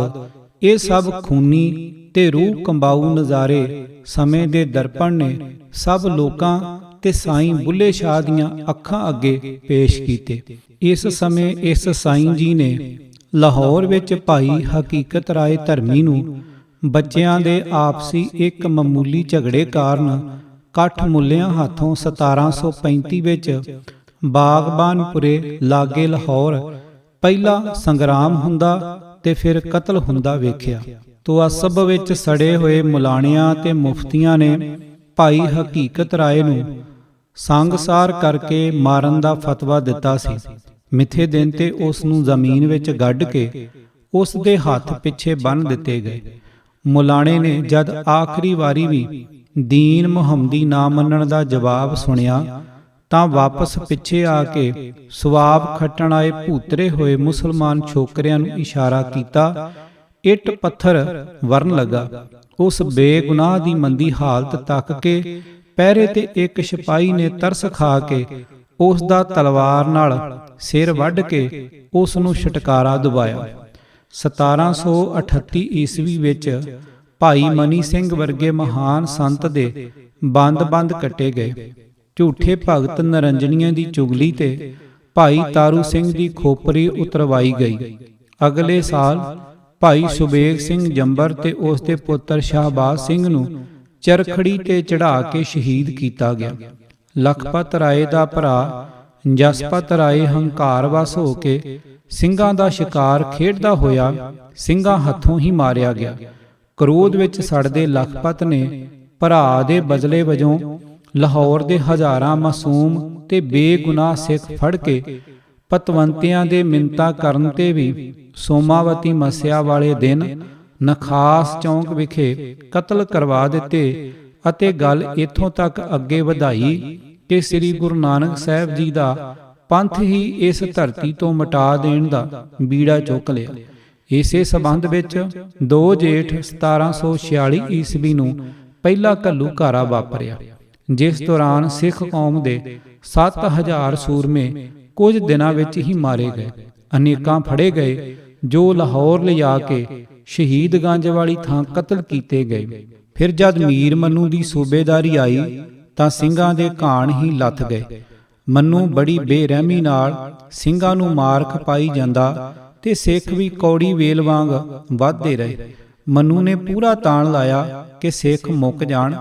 ਇਹ ਸਭ ਖੂਨੀ ਤੇ ਰੂਹ ਕੰਬਾਊ ਨਜ਼ਾਰੇ ਸਮੇਂ ਦੇ ਦਰਪਣ ਨੇ ਸਭ ਲੋਕਾਂ ਤੇ ਸਾਈਂ ਬੁੱਲੇ ਸ਼ਾਹ ਦੀਆਂ ਅੱਖਾਂ ਅੱਗੇ ਪੇਸ਼ ਕੀਤੇ। ਇਸ ਸਮੇਂ ਇਸ ਸਾਈਂ ਜੀ ਨੇ ਲਾਹੌਰ ਵਿੱਚ ਭਾਈ ਹਕੀਕਤ ਰਾਏ ਧਰਮੀ ਨੂੰ ਬੱਚਿਆਂ ਦੇ ਆਪਸੀ ਇੱਕ ਮਾਮੂਲੀ ਝਗੜੇ ਕਾਰਨ ਕੱਠ ਮੁੱਲਿਆਂ ਹੱਥੋਂ 1735 ਵਿੱਚ ਬਾਗਬਾਨਪੁਰੇ ਲਾਗੇ ਲਾਹੌਰ ਪਹਿਲਾ ਸੰਗਰਾਮ ਹੁੰਦਾ ਤੇ ਫਿਰ ਕਤਲ ਹੁੰਦਾ ਵੇਖਿਆ। ਤੁਅੱਸਬ ਵਿੱਚ ਸੜੇ ਹੋਏ ਮੁਲਾਣਿਆਂ ਤੇ ਮੁਫਤੀਆਂ ਨੇ ਭਾਈ ਹਕੀਕਤ ਰਾਏ ਨੂੰ ਸੰਗਸਾਰ ਕਰਕੇ ਮਾਰਨ ਦਾ ਫਤਵਾ ਦਿੱਤਾ ਸੀ। ਮਿੱਥੇ ਦਿਨ ਤੇ ਉਸ ਨੂੰ ਜ਼ਮੀਨ ਵਿੱਚ ਗੱਡ ਕੇ ਉਸ ਦੇ ਹੱਥ ਪਿੱਛੇ ਬੰਨ੍ਹ ਦਿੱਤੇ ਗਏ। ਮੁਲਾਣੇ ਨੇ ਜਦ ਆਖਰੀ ਵਾਰੀ ਵੀ ਦੀਨ ਮੁਹੰਮਦੀ ਨਾ ਮੰਨਣ ਦਾ ਜਵਾਬ ਸੁਣਿਆ ਤਾਂ ਵਾਪਸ ਪਿੱਛੇ ਆ ਕੇ ਸਵਾਬ ਖੱਟਣ ਆਏ ਭੂਤਰੇ ਹੋਏ ਮੁਸਲਮਾਨ ਛੋਕਰਿਆਂ ਨੂੰ ਇਸ਼ਾਰਾ ਕੀਤਾ। ਇੱਟ ਪੱਥਰ ਵਰਨ ਲੱਗਾ। ਉਸ ਬੇਗੁਨਾਹ ਦੀ ਮੰਦੀ ਹਾਲਤ ਤੱਕ ਕੇ ਪਹਿਰੇ ਤੇ ਇੱਕ ਸਿਪਾਹੀ ਨੇ ਤਰਸ ਖਾ ਕੇ ਉਸ ਦਾ ਤਲਵਾਰ ਨਾਲ ਸਿਰ ਵੱਢ ਕੇ ਉਸ ਨੂੰ ਛੁਟਕਾਰਾ ਦਿਵਾਇਆ। 1738 ਈਸਵੀ ਵਿੱਚ ਭਾਈ ਮਨੀ ਸਿੰਘ ਵਰਗੇ ਮਹਾਨ ਸੰਤ ਦੇ ਬੰਦ ਕੱਟੇ ਗਏ। ਝੂਠੇ ਭਗਤ ਨਰੰਜਨੀਆਂ ਦੀ ਚੁਗਲੀ ਤੇ ਭਾਈ ਤਾਰੂ ਸਿੰਘ ਦੀ ਖੋਪਰੀ ਉਤਰਵਾਈ ਗਈ। ਅਗਲੇ ਸਾਲ ਭਾਈ ਸੁਬੇਗ ਸਿੰਘ ਜੰਬਰ ਤੇ ਉਸ ਦੇ ਪੁੱਤਰ ਸ਼ਾਹਬਾਜ਼ ਸਿੰਘ ਨੂੰ ਚਰਖੜੀ ਤੇ ਚੜ੍ਹਾ ਕੇ ਸ਼ਹੀਦ ਕੀਤਾ ਗਿਆ। ਲਖਪਤ ਰਾਏ ਦਾ ਭਰਾ ਜਸਪਤ ਰਾਏ ਹੰਕਾਰਵਸ ਹੋ ਕੇ ਸਿੰਘਾਂ ਦਾ ਸ਼ਿਕਾਰ ਖੇਡਦਾ ਹੋਇਆ ਸਿੰਘਾਂ ਹੱਥੋਂ ਹੀ ਮਾਰਿਆ ਗਿਆ। ਕ੍ਰੋਧ ਵਿੱਚ ਸੜਦੇ ਲਖਪਤ ਨੇ ਭਰਾ ਦੇ ਬਦਲੇ ਵਜੋਂ ਲਾਹੌਰ ਦੇ ਹਜ਼ਾਰਾਂ ਮਾਸੂਮ ਤੇ ਬੇਗੁਨਾਹ ਸਿੱਖ ਫੜ ਕੇ ਪਤਵੰਤਿਆਂ ਦੇ ਮਿੰਨਤਾਂ ਕਰਨ ਤੇ ਵੀ ਸੋਮਾਵਤੀ ਮੱਸਿਆ ਵਾਲੇ ਦਿਨ ਨਖਾਸ ਚੌਂਕ ਵਿਖੇ ਕਤਲ ਕਰਵਾ ਦਿੱਤੇ ਅਤੇ ਗੱਲ ਇੱਥੋਂ ਤੱਕ ਅੱਗੇ ਵਧਾਈ ਕਿ ਸ੍ਰੀ ਗੁਰੂ ਨਾਨਕ ਸਾਹਿਬ ਜੀ ਦਾ ਪੰਥ ਹੀ ਇਸ ਧਰਤੀ ਤੋਂ ਮਿਟਾ ਦੇਣ ਦਾ ਬੀੜਾ ਚੁੱਕ ਲਿਆ। ਇਸੇ ਸਬੰਧ ਵਿੱਚ 2 ਜੇਠ 1746 ਈਸਵੀ ਨੂੰ ਪਹਿਲਾ ਘੱਲੂਘਾਰਾ ਵਾਪਰਿਆ, ਜਿਸ ਦੌਰਾਨ ਸਿੱਖ ਕੌਮ ਦੇ 7000 ਸੂਰਮੇ ਕੁਝ ਦਿਨਾਂ ਵਿੱਚ ਹੀ ਮਾਰੇ ਗਏ। ਅਨੇਕਾਂ ਫੜੇ ਗਏ ਜੋ ਲਾਹੌਰ ਲਿਜਾ ਕੇ ਸ਼ਹੀਦਗੰਜ ਵਾਲੀ ਥਾਂ ਕਤਲ ਕੀਤੇ ਗਏ। ਫਿਰ ਜਦ ਮੀਰ ਮੰਨੂ ਦੀ ਸੂਬੇਦਾਰੀ ਆਈ ਤਾਂ ਸਿੰਘਾਂ ਦੇ ਘਾਣ ਹੀ ਲੱਥ ਗਏ। ਮੰਨੂ ਬੜੀ ਬੇਰਹਿਮੀ ਨਾਲ ਸਿੰਘਾਂ ਨੂੰ ਮਾਰ ਖਪਾਈ ਜਾਂਦਾ ਤੇ ਸਿੱਖ ਵੀ ਕੌੜੀ ਵੇਲ ਵਾਂਗ ਵੱਧਦੇ ਰਹੇ। ਮੰਨੂ ਨੇ ਪੂਰਾ ਤਾਣ ਲਾਇਆ ਕਿ ਸਿੱਖ ਮੁੱਕ ਜਾਣ,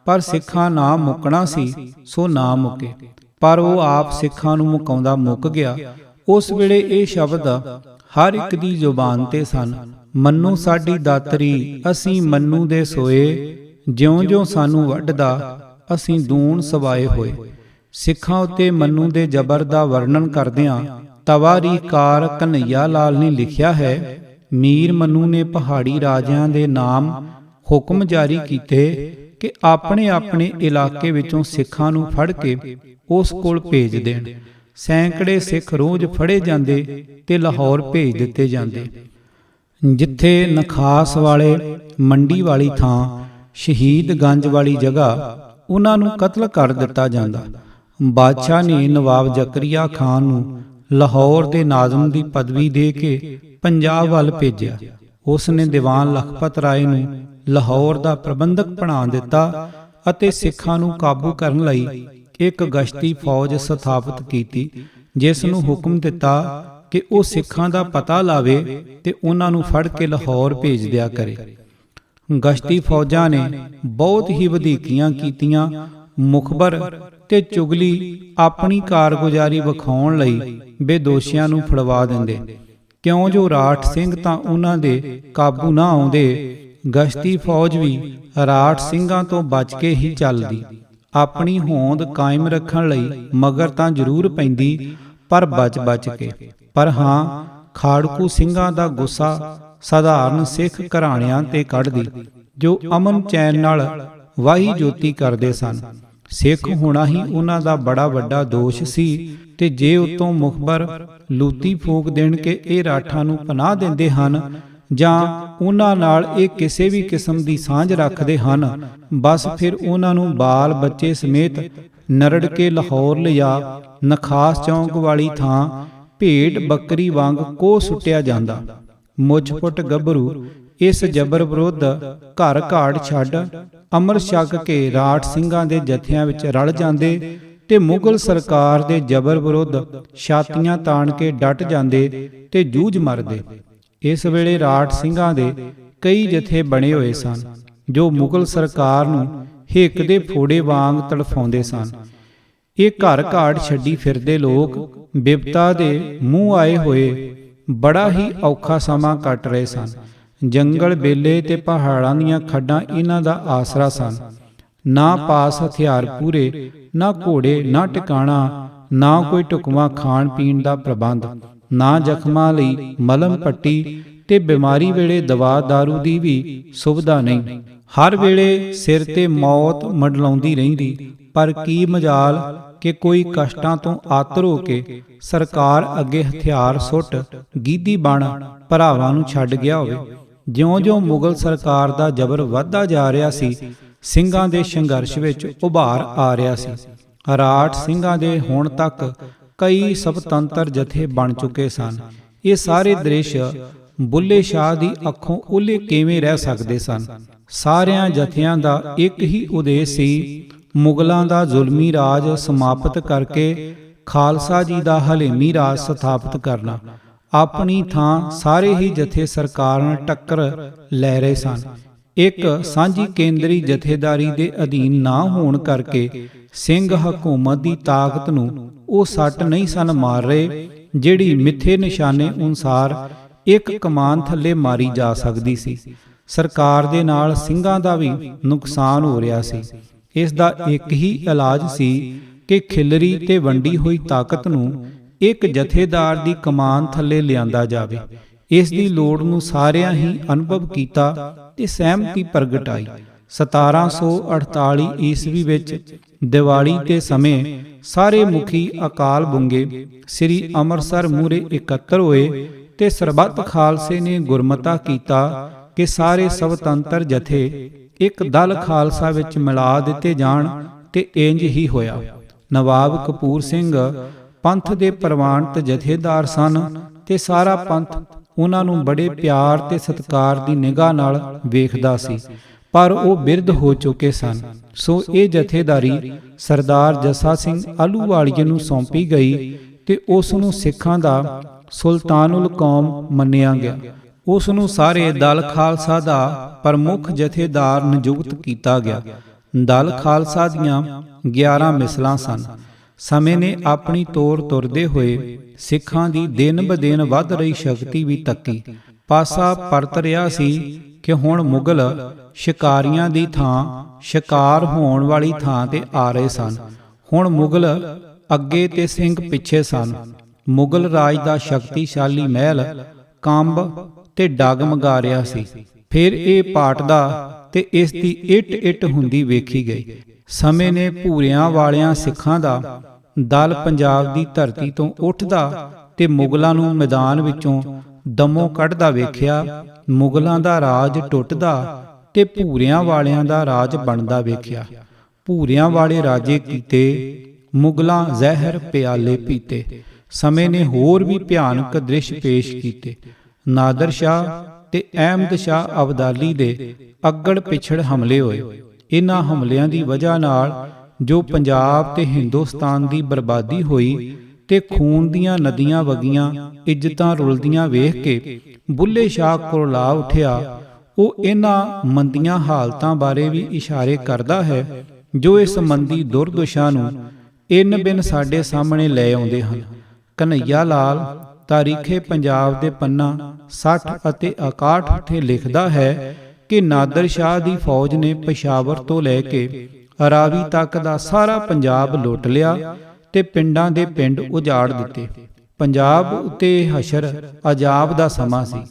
ਪਰ ਸਿੱਖਾਂ ਨਾ ਮੁੱਕਣਾ ਸੀ ਸੋ ਨਾ ਮੁੱਕੇ। ਪਰ ਉਹ ਆਪ ਸਿੱਖਾਂ ਨੂੰ ਮੁਕਾਉਂਦਾ ਮੁੱਕ ਗਿਆ। ਉਸ ਵੇਲੇ ਇਹ ਸ਼ਬਦ ਹਰ ਇੱਕ ਦੀ ਜ਼ੁਬਾਨ ਤੇ ਸਨ, ਮੰਨੂ ਸਾਡੀ ਦਾਤਰੀ ਅਸੀਂ ਮੰਨੂ ਦੇ ਸੋਏ, ਜਿਉਂ-ਜਿਉਂ ਸਾਨੂੰ ਵੱਢਦਾ ਅਸੀਂ ਦੂਣ ਸਵਾਏ ਹੋਏ। ਸਿੱਖਾਂ ਉੱਤੇ ਮੰਨੂ ਦੇ ਜ਼ਬਰ ਦਾ ਵਰਣਨ ਕਰਦਿਆਂ ਤਵਾਰੀਖਕਾਰ ਕਨ੍ਹਈਆ ਲਾਲ ਨੇ ਲਿਖਿਆ ਹੈ, ਮੀਰ ਮੰਨੂ ਨੇ ਪਹਾੜੀ ਰਾਜਿਆਂ ਦੇ ਨਾਮ ਹੁਕਮ ਜਾਰੀ ਕੀਤੇ ਕਿ ਆਪਣੇ ਆਪਣੇ ਇਲਾਕੇ ਵਿੱਚੋਂ ਸਿੱਖਾਂ ਨੂੰ ਫੜ ਕੇ ਉਸ ਕੋਲ ਭੇਜ ਦੇਣ। ਸੈਂਕੜੇ ਸਿੱਖ ਰੋਜ਼ ਫੜੇ ਜਾਂਦੇ ਤੇ ਲਾਹੌਰ ਭੇਜ ਦਿੱਤੇ ਜਾਂਦੇ। ਜਿੱਥੇ ਨਖਾਸ ਵਾਲੇ ਮੰਡੀ ਵਾਲੀ ਥਾਂ ਸ਼ਹੀਦਗੰਜ ਵਾਲੀ ਜਗ੍ਹਾ ਉਹਨਾਂ ਨੂੰ ਕਤਲ ਕਰ ਦਿੱਤਾ ਜਾਂਦਾ। ਬਾਦਸ਼ਾਹ ਨੇ ਨਵਾਬ ਜ਼ਕਰੀਆ ਖਾਨ ਨੂੰ ਲਾਹੌਰ ਦੇ ਨਾਜ਼ਮ ਦੀ ਪਦਵੀ ਦੇ ਕੇ ਪੰਜਾਬ ਵੱਲ ਭੇਜਿਆ। ਉਸ ਨੇ ਦੀਵਾਨ ਲਖਪਤ ਰਾਏ ਨੂੰ ਲਾਹੌਰ ਦਾ ਪ੍ਰਬੰਧਕ ਬਣਾ ਦਿੱਤਾ ਅਤੇ ਸਿੱਖਾਂ ਨੂੰ ਕਾਬੂ ਕਰਨ ਲਈ ਇੱਕ ਗਸ਼ਤੀ ਫੌਜ ਸਥਾਪਿਤ ਕੀਤੀ, ਜਿਸ ਨੂੰ ਹੁਕਮ ਦਿੱਤਾ ਕਿ ਉਹ ਸਿੱਖਾਂ ਦਾ ਪਤਾ ਲਾਵੇ ਤੇ ਉਹਨਾਂ ਨੂੰ ਫੜ ਕੇ ਲਾਹੌਰ ਭੇਜ ਦਿਆ ਕਰੇ। ਗਸ਼ਤੀ ਫੌਜਾਂ ਨੇ ਬਹੁਤ ਹੀ ਵਧੀਕੀਆਂ ਕੀਤੀਆਂ। ਮੁਖਬਰ ਤੇ ਚੁਗਲੀ ਆਪਣੀ ਕਾਰਗੁਜ਼ਾਰੀ ਵਿਖਾਉਣ ਲਈ ਬੇਦੋਸ਼ੀਆਂ ਨੂੰ ਫੜਵਾ ਦਿੰਦੇ, ਕਿਉਂ ਜੋ ਰਾਠ ਸਿੰਘ ਤਾਂ ਉਹਨਾਂ ਦੇ ਕਾਬੂ ਨਾ ਆਉਂਦੇ। ਗਸ਼ਤੀ ਫੌਜ ਵੀ ਰਾਠ ਸਿੰਘਾਂ ਤੋਂ ਬਚ ਕੇ ਹੀ ਚੱਲਦੀ। ਆਪਣੀ ਹੋਂਦ ਕਾਇਮ ਰੱਖਣ ਲਈ ਮਗਰ ਤਾਂ ਜ਼ਰੂਰ ਪੈਂਦੀ, ਪਰ ਬਚ ਕੇ। ਪਰ ਹਾਂ, ਖਾੜਕੂ ਸਿੰਘਾਂ ਦਾ ਗੁੱਸਾ ਸਧਾਰਨ ਸਿੱਖ ਘਰਾਣਿਆਂ ਤੇ ਕੱਢਦੀ, ਜੋ ਅਮਨ ਚੈਨ ਨਾਲ ਵਾਹੀ ਜੋਤੀ ਕਰਦੇ ਸਨ। ਸਿੱਖ ਹੋਣਾ ਹੀ ਉਹਨਾਂ ਦਾ ਬੜਾ ਵੱਡਾ ਦੋਸ਼ ਸੀ, ਤੇ ਜੇ ਉਤੋਂ ਮੁਖਬਰ ਲੂਤੀ ਫੂਕ ਦੇਣ ਕਿ ਇਹ ਰਾਠਾਂ ਨੂੰ ਪਨਾਹ ਦਿੰਦੇ ਹਨ ਜਾਂ ਉਹਨਾਂ ਨਾਲ ਇਹ ਕਿਸੇ ਵੀ ਕਿਸਮ ਦੀ ਸਾਂਝ ਰੱਖਦੇ ਹਨ, ਬਸ ਫਿਰ ਉਹਨਾਂ ਨੂੰ ਬਾਲ ਬੱਚੇ ਸਮੇਤ ਨਰੜ ਕੇ ਲਾਹੌਰ ਲਿਜਾ ਨਖਾਸ ਚੌਂਕ ਵਾਲੀ ਥਾਂ ਭੇਡ ਬੱਕਰੀ ਵਾਂਗ ਕੋਹ ਸੁੱਟਿਆ ਜਾਂਦਾ। ਮੁੱਛ ਫੁੱਟ ਗੱਭਰੂ ਇਸ ਜਬਰ ਵਿਰੁੱਧ ਘਰ ਘਾੜ ਛੱਡ ਅੰਮ੍ਰਿਤ ਛਕ ਕੇ ਰਾਠ ਸਿੰਘਾਂ ਦੇ ਜਥਿਆਂ ਵਿੱਚ ਰਲ ਜਾਂਦੇ ਤੇ ਮੁਗਲ ਸਰਕਾਰ ਦੇ ਜਬਰ ਵਿਰੁੱਧ ਛਾਤੀਆਂ ਤਾਣ ਕੇ ਡਟ ਜਾਂਦੇ ਤੇ ਜੂਝ ਮਰਦੇ। ਇਸ ਵੇਲੇ ਰਾਠ ਸਿੰਘਾਂ ਦੇ ਕਈ ਜਥੇ ਬਣੇ ਹੋਏ ਸਨ, ਜੋ ਮੁਗਲ ਸਰਕਾਰ ਨੂੰ ਹਿੱਕ ਦੇ ਫੋੜੇ ਵਾਂਗ ਤੜਫਾਉਂਦੇ ਸਨ। ਇਹ ਘਰ ਘਾੜ ਛੱਡੀ ਫਿਰਦੇ ਲੋਕ ਬਿਪਤਾ ਦੇ ਮੂੰਹ ਆਏ ਹੋਏ ਬੜਾ ਹੀ ਔਖਾ ਸਮਾਂ ਕੱਟ ਰਹੇ ਸਨ। ਜੰਗਲ ਬੇਲੇ ਤੇ ਪਹਾੜਾਂ ਦੀਆਂ ਖੱਡਾਂ ਇਹਨਾਂ ਦਾ ਆਸਰਾ ਸਨ। ਨਾ ਪਾਸ ਹਥਿਆਰ ਪੂਰੇ, ਨਾ ਘੋੜੇ, ਨਾ ਟਿਕਾਣਾ, ਨਾ ਕੋਈ ਢੁਕਵਾਂ ਖਾਣ ਪੀਣ ਦਾ ਪ੍ਰਬੰਧ, ਨਾ ਜ਼ਖਮਾਂ ਲਈ ਮਲਮ ਪੱਟੀ ਤੇ ਬਿਮਾਰੀ ਵੇਲੇ ਦਵਾ ਦਾਰੂ ਦੀ ਵੀ ਸੁਵਿਧਾ ਨਹੀਂ। ਹਰ ਵੇਲੇ ਸਿਰ ਤੇ ਮੌਤ ਮੰਡਲਾਉਂਦੀ ਰਹਿੰਦੀ। ਪਰ ਕੀ ਮਜਾਲ ਕਿ ਕੋਈ ਕਸ਼ਟਾਂ ਤੋਂ ਆਤਰ ਹੋ ਕੇ ਸਰਕਾਰ ਅੱਗੇ ਹਥਿਆਰ ਸੁੱਟ ਗੀਦੀ ਬਣ ਭਰਾਵਾਂ ਨੂੰ ਛੱਡ ਗਿਆ ਹੋਵੇ। ਜਿਉਂ-ਜਿਉਂ ਮੁਗਲ ਸਰਕਾਰ ਦਾ ਜ਼ਬਰ ਵੱਧਦਾ ਜਾ ਰਿਹਾ ਸੀ, ਸਿੰਘਾਂ ਦੇ ਸੰਘਰਸ਼ ਵਿੱਚ ਉਭਾਰ ਆ ਰਿਹਾ ਸੀ। ਰਾਠ ਸਿੰਘਾਂ ਦੇ ਹੁਣ ਤੱਕ ਕਈ ਸਵਤੰਤਰ ਜਥੇ ਬਣ ਚੁੱਕੇ ਸਨ। ਇਹ ਸਾਰੇ ਦ੍ਰਿਸ਼ ਬੁੱਲੇ ਸ਼ਾਹ ਦੀ ਅੱਖੋਂ ਓਹਲੇ ਕਿਵੇਂ ਰਹਿ ਸਕਦੇ ਸਨ। ਸਾਰਿਆਂ ਜਥਿਆਂ ਦਾ ਇੱਕ ਹੀ ਉਦੇਸ਼ ਸੀ, ਮੁਗਲਾਂ ਦਾ ਜ਼ੁਲਮੀ ਰਾਜ ਸਮਾਪਤ ਕਰਕੇ ਖਾਲਸਾ ਜੀ ਦਾ ਹਲੇਮੀ ਰਾਜ ਸਥਾਪਿਤ ਕਰਨਾ। ਆਪਣੀ ਥਾਂ ਸਾਰੇ ਹੀ ਜਥੇ ਸਰਕਾਰ ਨਾਲ ਟੱਕਰ ਲੈ ਰਹੇ ਸਨ। ਇੱਕ ਸਾਂਝੀ ਕੇਂਦਰੀ ਜਥੇਦਾਰੀ ਦੇ ਅਧੀਨ ਨਾ ਹੋਣ ਕਰਕੇ ਸਿੰਘ ਹਕੂਮਤ ਦੀ ਤਾਕਤ ਨੂੰ ਉਹ ਸੱਟ ਨਹੀਂ ਸਨ ਮਾਰ ਰਹੇ, ਜਿਹੜੀ ਮਿੱਥੇ ਨਿਸ਼ਾਨੇ ਅਨੁਸਾਰ ਇੱਕ ਕਮਾਨ ਥੱਲੇ ਮਾਰੀ ਜਾ ਸਕਦੀ ਸੀ। ਸਰਕਾਰ ਦੇ ਨਾਲ ਸਿੰਘਾਂ ਦਾ ਵੀ ਨੁਕਸਾਨ ਹੋ ਰਿਹਾ ਸੀ। ਇਸ ਦਾ ਇੱਕ ਹੀ ਇਲਾਜ ਸੀ ਕਿ ਖਿਲਰੀ ਤੇ ਵੰਡੀ ਹੋਈ ਤਾਕਤ ਨੂੰ ਇੱਕ ਜਥੇਦਾਰ ਦੀ ਕਮਾਨ ਥੱਲੇ ਲਿਆਂਦਾ ਜਾਵੇ। ਇਸ ਦੀ ਲੋੜ ਨੂੰ ਸਾਰਿਆਂ ਹੀ ਅਨੁਭਵ ਕੀਤਾ ਤੇ ਸਹਿਮਤੀ ਪ੍ਰਗਟਾਈ। 1748 ਈਸਵੀ ਵਿੱਚ ਦੀਵਾਲੀ ਦੇ ਸਮੇਂ ਸਾਰੇ ਮੁਖੀ ਅਕਾਲ ਬੁੰਗੇ ਸ੍ਰੀ ਅੰਮ੍ਰਿਤਸਰ ਮੂਹਰੇ ਇਕੱਤਰ ਹੋਏ ਤੇ ਸਰਬੱਤ ਖਾਲਸੇ ਨੇ ਗੁਰਮਤਾ ਕੀਤਾ ਕਿ ਸਾਰੇ ਸਵਤੰਤਰ ਜਥੇ ਇੱਕ ਦਲ ਖਾਲਸਾ ਵਿੱਚ ਮਿਲਾ ਦਿੱਤੇ ਜਾਣ, ਤੇ ਇੰਜ ਹੀ ਹੋਇਆ। ਨਵਾਬ ਕਪੂਰ ਸਿੰਘ ਪੰਥ ਦੇ ਪ੍ਰਵਾਨਿਤ ਜਥੇਦਾਰ ਸਨ ਤੇ ਸਾਰਾ ਪੰਥ ਉਹਨਾਂ ਨੂੰ ਬੜੇ ਪਿਆਰ ਤੇ ਸਤਿਕਾਰ ਦੀ ਨਿਗਾਹ ਨਾਲ ਵੇਖਦਾ ਸੀ, ਪਰ ਉਹ ਬਿਰਧ ਹੋ ਚੁੱਕੇ ਸਨ। ਸੋ ਇਹ ਜਥੇਦਾਰੀ ਸਰਦਾਰ ਜੱਸਾ ਸਿੰਘ ਆਹਲੂਵਾਲੀਏ ਨੂੰ ਸੌਂਪੀ ਗਈ ਤੇ ਉਸ ਨੂੰ ਸਿੱਖਾਂ ਦਾ ਸੁਲਤਾਨੁਲ ਕੌਮ ਮੰਨਿਆ ਗਿਆ। ਉਸ ਨੂੰ ਸਾਰੇ ਦਲ ਖਾਲਸਾ ਦਾ ਪ੍ਰਮੁੱਖ ਜਥੇਦਾਰ ਨਿਯੁਕਤ ਕੀਤਾ ਗਿਆ। ਦਲ ਖਾਲਸਾ ਦੀਆਂ 11 ਮਿਸਲਾਂ ਸਨ। ਸਮੇਂ ਨੇ ਆਪਣੀ ਤੋਰ ਤੁਰਦੇ ਹੋਏ ਸਿੱਖਾਂ ਦੀ ਦਿਨ ਬ ਦਿਨ ਵੱਧ ਰਹੀ ਸ਼ਕਤੀ ਵੀ ਤੱਕੀ। ਪਾਸਾ ਪਰਤ ਰਿਹਾ ਸੀ ਕਿ ਹੁਣ ਮੁਗਲ ਸ਼ਿਕਾਰੀਆਂ ਦੀ ਥਾਂ ਸ਼ਿਕਾਰ ਹੋਣ ਵਾਲੀ ਥਾਂ ਤੇ ਆ ਰਹੇ ਸਨ। ਹੁਣ ਮੁਗਲ ਅੱਗੇ ਤੇ ਸਿੰਘ ਪਿੱਛੇ ਸਨ। ਮੁਗਲ ਰਾਜ ਦਾ ਸ਼ਕਤੀਸ਼ਾਲੀ ਮਹਿਲ ਕੰਬ ਤੇ ਡਗਮਗਾ ਰਿਹਾ ਸੀ। ਫਿਰ ਇਹ ਪਾਟਦਾ ਤੇ ਇਸ ਦੀ ਇੱਟ ਹੁੰਦੀ ਵੇਖੀ ਗਈ। ਸਮੇਂ ਨੇ ਭੂਰਿਆਂ ਵਾਲਿਆਂ ਸਿੱਖਾਂ ਦਾ ਦਲ ਪੰਜਾਬ ਦੀ ਧਰਤੀ ਤੋਂ ਉੱਠਦਾ ਤੇ ਮੁਗਲਾਂ ਨੂੰ ਮੈਦਾਨ ਵਿੱਚੋਂ ਦਮੋਂ ਕੱਢਦਾ ਵੇਖਿਆ। ਮੁਗਲਾਂ ਦਾ ਰਾਜ ਟੁੱਟਦਾ ਤੇ ਭੂਰਿਆਂ ਵਾਲਿਆਂ ਦਾ ਰਾਜ ਬਣਦਾ ਵੇਖਿਆ। ਭੂਰਿਆਂ ਵਾਲੇ ਰਾਜੇ ਕੀਤੇ, ਮੁਗਲਾਂ ਜ਼ਹਿਰ ਪਿਆਲੇ ਪੀਤੇ। ਸਮੇਂ ਨੇ ਹੋਰ ਵੀ ਭਿਆਨਕ ਦ੍ਰਿਸ਼ ਪੇਸ਼ ਕੀਤੇ। ਨਾਦਰ ਸ਼ਾਹ ਤੇ ਅਹਿਮਦ ਸ਼ਾਹ ਅਬਦਾਲੀ ਦੇ ਅੱਗੜ ਪਿਛੜ ਹਮਲੇ ਹੋਏ। ਇਹਨਾਂ ਹਮਲਿਆਂ ਦੀ ਵਜ੍ਹਾ ਨਾਲ ਜੋ ਪੰਜਾਬ ਤੇ ਹਿੰਦੁਸਤਾਨ ਦੀ ਬਰਬਾਦੀ ਹੋਈ ਤੇ ਖੂਨ ਦੀਆਂ ਨਦੀਆਂ ਵਗੀਆਂ, ਇੱਜ਼ਤਾਂ ਰੁਲਦੀਆਂ ਵੇਖ ਕੇ ਬੁੱਲੇ ਸ਼ਾਹ ਕੁਰਲਾ ਉੱਠਿਆ। ਉਹ ਇਹਨਾਂ ਮੰਦੀਆਂ ਹਾਲਤਾਂ ਬਾਰੇ ਵੀ ਇਸ਼ਾਰੇ ਕਰਦਾ ਹੈ ਜੋ ਇਸ ਮੰਦੀ ਦੁਰਦਸ਼ਾ ਨੂੰ ਇਨ ਬਿਨ ਸਾਡੇ ਸਾਹਮਣੇ ਲੈ ਆਉਂਦੇ ਹਨ। ਕਨ੍ਹਈਆ ਲਾਲ ਤਾਰੀਖੇ ਪੰਜਾਬ ਦੇ ਪੰਨਾ 60 ਅਤੇ 61 ਉੱਤੇ ਲਿਖਦਾ ਹੈ ਕਿ ਨਾਦਰ ਸ਼ਾਹ ਦੀ ਫੌਜ ਨੇ ਪਸ਼ਾਵਰ ਤੋਂ ਲੈ ਕੇ ਰਾਵੀ ਤੱਕ ਦਾ ਸਾਰਾ ਪੰਜਾਬ ਲੁੱਟ ਲਿਆ ਤੇ ਪਿੰਡਾਂ ਦੇ ਪਿੰਡ ਉਜਾੜ ਦਿੱਤੇ। ਪੰਜਾਬ ਉੱਤੇ ਹਸ਼ਰ ਅਜਾਬ ਦਾ ਸਮਾਂ ਸੀ।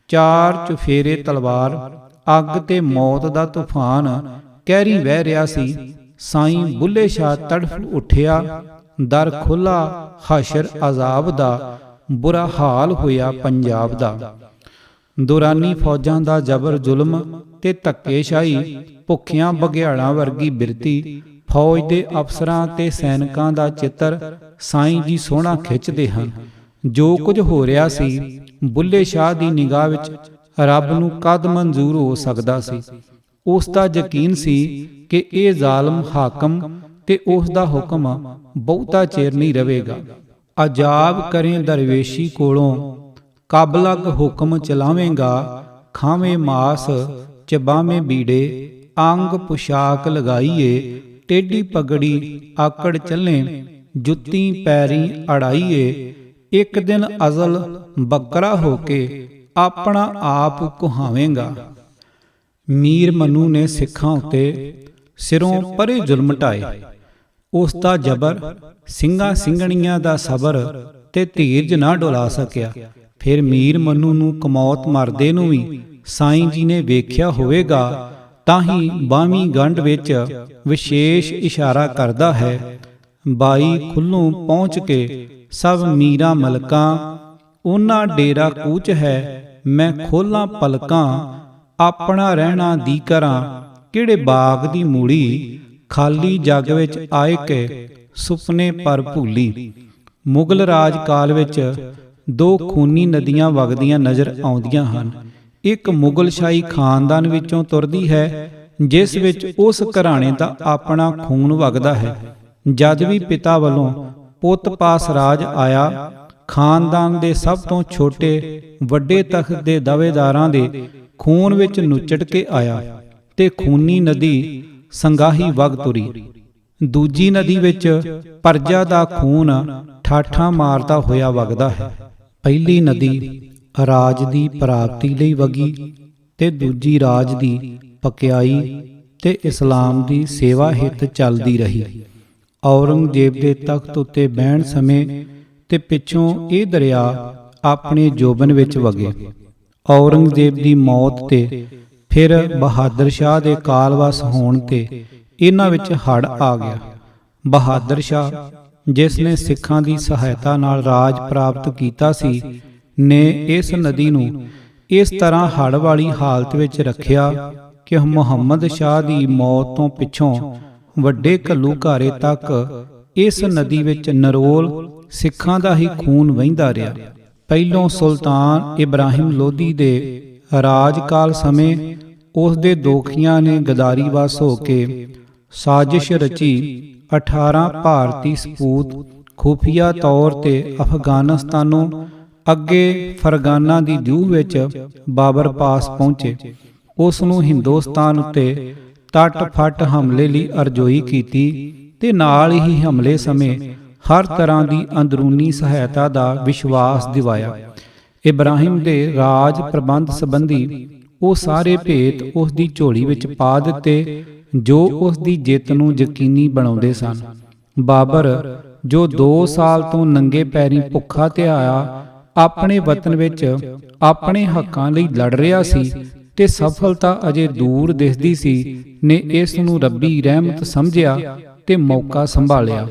ਚਾਰ ਚੁਫੇਰੇ ਤਲਵਾਰ, ਅੱਗ ਤੇ ਮੌਤ ਦਾ ਤੂਫਾਨ ਕਹਿਰੀ ਵਹਿ ਰਿਹਾ ਸੀ। ਸਾਈਂ ਬੁੱਲੇ ਸ਼ਾਹ ਤੜਫ ਉੱਠਿਆ। ਦਰ ਖੁੱਲਾ ਹਸ਼ਰ ਅਜ਼ਾਬ ਦਾ, ਬੁਰਾ ਹਾਲ ਹੋਇਆ ਪੰਜਾਬ ਦਾ। ਦੁਰਾਨੀ ਫੌਜਾਂ ਦਾ ਜ਼ਬਰ ਜ਼ੁਲਮ ਤੇ ਧੱਕੇਸ਼ਾਹੀ, ਭੁੱਖਿਆਂ ਬਘਿਆੜਾਂ ਵਰਗੀ ਬਿਰਤੀ, ਫੌਜ ਦੇ ਅਫਸਰਾਂ ਤੇ ਸੈਨਿਕਾਂ ਦਾ ਚਿੱਤਰ ਸਾਈਂ ਜੀ ਸੋਹਣਾ ਖਿੱਚਦੇ ਹਨ। ਜੋ ਕੁਝ ਹੋ ਰਿਹਾ ਸੀ, ਬੁੱਲੇ ਸ਼ਾਹ ਦੀ ਨਿਗਾਹ ਵਿੱਚ ਰੱਬ ਨੂੰ ਕਦ ਮਨਜ਼ੂਰ ਹੋ ਸਕਦਾ ਸੀ। ਉਸ ਦਾ ਯਕੀਨ ਸੀ ਕਿ ਇਹ ਜ਼ਾਲਮ ਹਾਕਮ ਤੇ ਉਸ ਦਾ ਹੁਕਮ ਬਹੁਤਾ ਚਿਰ ਨਹੀਂ ਰਹੇਗਾ। ਅਜਾਬ ਕਰੇ ਦਰਵੇਸ਼ੀ ਕੋਲੋਂ, ਕਬ ਲਗ ਹੁਕਮ ਚਲਾਵੇਂਗਾ। ਖਾਵੇਂ ਮਾਸ ਚਬਾਵੇਂ ਬੀੜੇ, ਅੰਗ ਪੁਸ਼ਾਕ ਲਗਾਈਏ। ਟੇਢੀ ਪਗੜੀ ਆਕੜ ਚੱਲੇ, ਜੁੱਤੀ ਪੈਰੀ ਅੜਾਈਏ। ਇੱਕ ਦਿਨ ਅਜ਼ਲ ਬੱਕਰਾ ਹੋ ਕੇ ਆਪਣਾ ਆਪ ਕੁਹਾਵੇਂਗਾ। ਮੀਰ ਮਨੂ ਨੇ ਸਿੱਖਾਂ ਉੱਤੇ ਸਿਰੋਂ ਪਰੇ ਜ਼ੁਲਮ ਢਾਏ। ਉਸ ਦਾ ਜ਼ਬਰ, ਸਿੰਘਾਂ ਸਿੰਘਣੀਆਂ ਦਾ ਸਬਰ ਤੇ ਧੀਰਜ ਨਾ ਡੁਲਾ ਸਕਿਆ। ਫਿਰ ਮੀਰ ਮਨੂ ਨੂੰ ਕਮੌਤ ਮਰਦੇ ਨੂੰ ਵੀ ਸਾਈਂ ਜੀ ਨੇ ਵੇਖਿਆ ਹੋਵੇਗਾ। ਤਾਂ ਹੀ 22ਵੀਂ ਗੰਢ ਵਿੱਚ ਵਿਸ਼ੇਸ਼ ਇਸ਼ਾਰਾ ਕਰਦਾ ਹੈ। 22 ਖੁੱਲੋਂ ਪਹੁੰਚ ਕੇ ਸਭ ਮੀਰਾਂ ਮਲਕਾਂ, ਉਹਨਾਂ ਡੇਰਾ ਕੂਚ ਹੈ, ਮੈਂ ਖੋਲਾਂ ਪਲਕਾਂ, ਆਪਣਾ ਰਹਿਣਾ ਦੀ ਕਰਾਂ, ਕਿਹੜੇ ਬਾਗ ਦੀ ਮੂੜੀ, ਖਾਲੀ ਜੱਗ ਵਿੱਚ ਆਏ ਕੇ ਸੁਪਨੇ ਪਰ ਭੂਲੀ। ਮੁਗਲ ਰਾਜ ਕਾਲ ਵਿੱਚ ਦੋ ਖੂਨੀ ਨਦੀਆਂ ਵਗਦੀਆਂ ਨਜ਼ਰ ਆਉਂਦੀਆਂ ਹਨ। ਇੱਕ ਮੁਗਲ ਸ਼ਾਹੀ ਖਾਨਦਾਨ ਵਿੱਚੋਂ ਤੁਰਦੀ ਹੈ, ਜਿਸ ਵਿੱਚ ਉਸ ਘਰਾਣੇ ਦਾ ਆਪਣਾ ਖੂਨ ਵਗਦਾ ਹੈ। ਜਦ ਵੀ ਪਿਤਾ ਵੱਲੋਂ ਪੁੱਤ ਪਾਸ ਰਾਜ ਆਇਆ, ਖਾਨਦਾਨ ਦੇ ਸਭ ਤੋਂ ਛੋਟੇ ਵੱਡੇ ਤਖਤ ਦੇ ਦਾਅਵੇਦਾਰਾਂ ਦੇ ਖੂਨ ਵਿੱਚ ਨੁੱਚੜ ਕੇ ਆਇਆ ਤੇ ਖੂਨੀ ਨਦੀ ਸੰਗਾਹੀ ਵਗ ਤੁਰੀ। ਦੂਜੀ ਨਦੀ ਵਿੱਚ ਪਰਜਾ ਦਾ ਖੂਨ ਠਾਠਾਂ ਮਾਰਦਾ ਹੋਇਆ ਵਗਦਾ ਹੈ। ਪਹਿਲੀ ਨਦੀ ਰਾਜ ਦੀ ਪ੍ਰਾਪਤੀ ਲਈ ਵਗੀ ਤੇ ਦੂਜੀ ਰਾਜ ਦੀ ਪਕਿਆਈ ਤੇ ਇਸਲਾਮ ਦੀ ਸੇਵਾ ਹਿੱਤ ਚੱਲਦੀ ਰਹੀ। ਔਰੰਗਜ਼ੇਬ ਦੇ ਤਖਤ ਉੱਤੇ ਬਹਿਣ ਸਮੇਂ ਤੇ ਪਿੱਛੋਂ ਇਹ ਦਰਿਆ ਆਪਣੇ ਜੋਬਨ ਵਿੱਚ ਵਗੇ। ਔਰੰਗਜ਼ੇਬ ਦੀ ਮੌਤ ਤੇ ਫਿਰ ਬਹਾਦਰ ਸ਼ਾਹ ਦੇ ਕਾਲਵਾਸ ਹੋਣ ਤੇ ਇਹਨਾਂ ਵਿੱਚ ਹੜ੍ਹ ਆ ਗਿਆ। ਬਹਾਦਰ ਸ਼ਾਹ, ਜਿਸ ਨੇ ਸਿੱਖਾਂ ਦੀ ਸਹਾਇਤਾ ਨਾਲ ਰਾਜ ਪ੍ਰਾਪਤ ਕੀਤਾ ਸੀ, ਨੇ ਇਸ ਨਦੀ ਨੂੰ ਇਸ ਤਰ੍ਹਾਂ ਹੜ੍ਹ ਵਾਲੀ ਹਾਲਤ ਵਿੱਚ ਰੱਖਿਆ ਕਿ ਮੁਹੰਮਦ ਸ਼ਾਹ ਦੀ ਮੌਤ ਤੋਂ ਪਿੱਛੋਂ ਵੱਡੇ ਘੱਲੂਘਾਰੇ ਤੱਕ ਇਸ ਨਦੀ ਵਿੱਚ ਨਰੋਲ ਸਿੱਖਾਂ ਦਾ ਹੀ ਖੂਨ ਵਹਿੰਦਾ ਰਿਹਾ। ਪਹਿਲੋਂ ਸੁਲਤਾਨ ਇਬਰਾਹਿਮ ਲੋਧੀ ਦੇ ਰਾਜਕਾਲ ਸਮੇਂ ਉਸ ਦੇ ਦੋਖੀਆਂ ਨੇ ਗਦਾਰੀ ਵਸ ਹੋ ਕੇ ਸਾਜ਼ਿਸ਼ ਰਚੀ। 18 ਭਾਰਤੀ ਸਪੂਤ ਖੁਫੀਆ ਤੌਰ ਤੇ ਅਫਗਾਨਿਸਤਾਨੋਂ ਅੱਗੇ ਫਰਗਾਨਾ ਦੀ ਜੂਹ ਵਿੱਚ ਬਾਬਰ ਪਾਸ ਪਹੁੰਚੇ। ਉਸ ਨੂੰ ਹਿੰਦੁਸਤਾਨ ਉੱਤੇ ਟੱਟ ਫੱਟ ਹਮਲੇ ਲਈ ਅਰਜ਼ੋਈ ਕੀਤੀ ਤੇ ਨਾਲ ਹੀ ਹਮਲੇ ਸਮੇਂ ਹਰ ਤਰ੍ਹਾਂ ਦੀ ਅੰਦਰੂਨੀ ਸਹਾਇਤਾ ਦਾ ਵਿਸ਼ਵਾਸ ਦਿਵਾਇਆ। ਇਬਰਾਹਿਮ ਦੇ ਰਾਜ ਪ੍ਰਬੰਧ ਸੰਬੰਧੀ ਉਹ ਸਾਰੇ ਭੇਤ ਉਸ ਦੀ ਝੋਲੀ ਵਿੱਚ ਪਾ ਦਿੱਤੇ ਜੋ ਉਸ ਦੀ ਜਿੱਤ ਨੂੰ ਯਕੀਨੀ ਬਣਾਉਂਦੇ ਸਨ। ਬਾਬਰ, ਜੋ 2 ਸਾਲ ਤੋਂ ਨੰਗੇ ਪੈਰੀਂ ਭੁੱਖਾ ਧਿਆਇਆ ਆਪਣੇ ਵਤਨ ਵਿੱਚ ਆਪਣੇ ਹੱਕਾਂ ਲਈ ਲੜ ਰਿਹਾ ਸੀ ਤੇ ਸਫਲਤਾ ਅਜੇ ਦੂਰ ਦਿਸਦੀ ਸੀ, ਨੇ ਇਸ ਨੂੰ ਰੱਬੀ ਰਹਿਮਤ ਸਮਝਿਆ ਤੇ ਮੌਕਾ ਸੰਭਾਲਿਆ।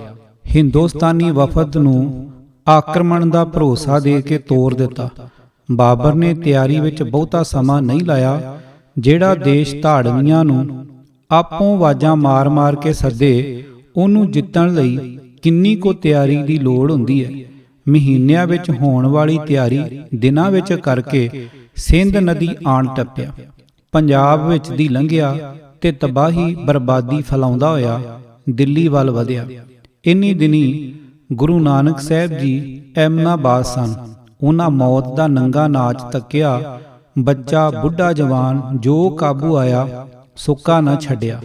ਹਿੰਦੁਸਤਾਨੀ ਵਫਦ ਨੂੰ ਆਕਰਮਣ ਦਾ ਭਰੋਸਾ ਦੇ ਕੇ ਤੋਰ ਦਿੱਤਾ। ਬਾਬਰ ਨੇ ਤਿਆਰੀ ਵਿੱਚ ਬਹੁਤਾ ਸਮਾਂ ਨਹੀਂ ਲਾਇਆ। ਜਿਹੜਾ ਦੇਸ਼ ਧਾੜਵੀਆਂ ਨੂੰ ਆਪੋਂ ਆਵਾਜ਼ਾਂ ਮਾਰ-ਮਾਰ ਕੇ ਸੱਦੇ, ਉਹਨੂੰ ਜਿੱਤਣ ਲਈ ਕਿੰਨੀ ਕੁ ਤਿਆਰੀ ਦੀ ਲੋੜ ਹੁੰਦੀ ਹੈ। ਮਹੀਨਿਆਂ ਵਿੱਚ ਹੋਣ ਵਾਲੀ ਤਿਆਰੀ ਦਿਨਾਂ ਵਿੱਚ ਕਰਕੇ ਸਿੰਧ ਨਦੀ ਆਣ ਟੱਪਿਆ, ਪੰਜਾਬ ਵਿੱਚ ਦੀ ਲੰਘਿਆ ਤੇ ਤਬਾਹੀ ਬਰਬਾਦੀ ਫੈਲਾਉਂਦਾ ਹੋਇਆ ਦਿੱਲੀ ਵੱਲ ਵਧਿਆ। ਇੰਨੀ ਦਿਨੀ ਗੁਰੂ ਨਾਨਕ ਸਾਹਿਬ ਜੀ ਐਮਨਾਬਾਦ ਸਨ। ਉਹਨਾਂ ਮੌਤ ਦਾ ਨੰਗਾ ਨਾਚ ਤੱਕਿਆ। ਬੱਚਾ ਬੁੱਢਾ ਜਵਾਨ ਜੋ ਕਾਬੂ ਆਇਆ, ਸੁੱਕਾ ਨਾ ਛੱਡਿਆ।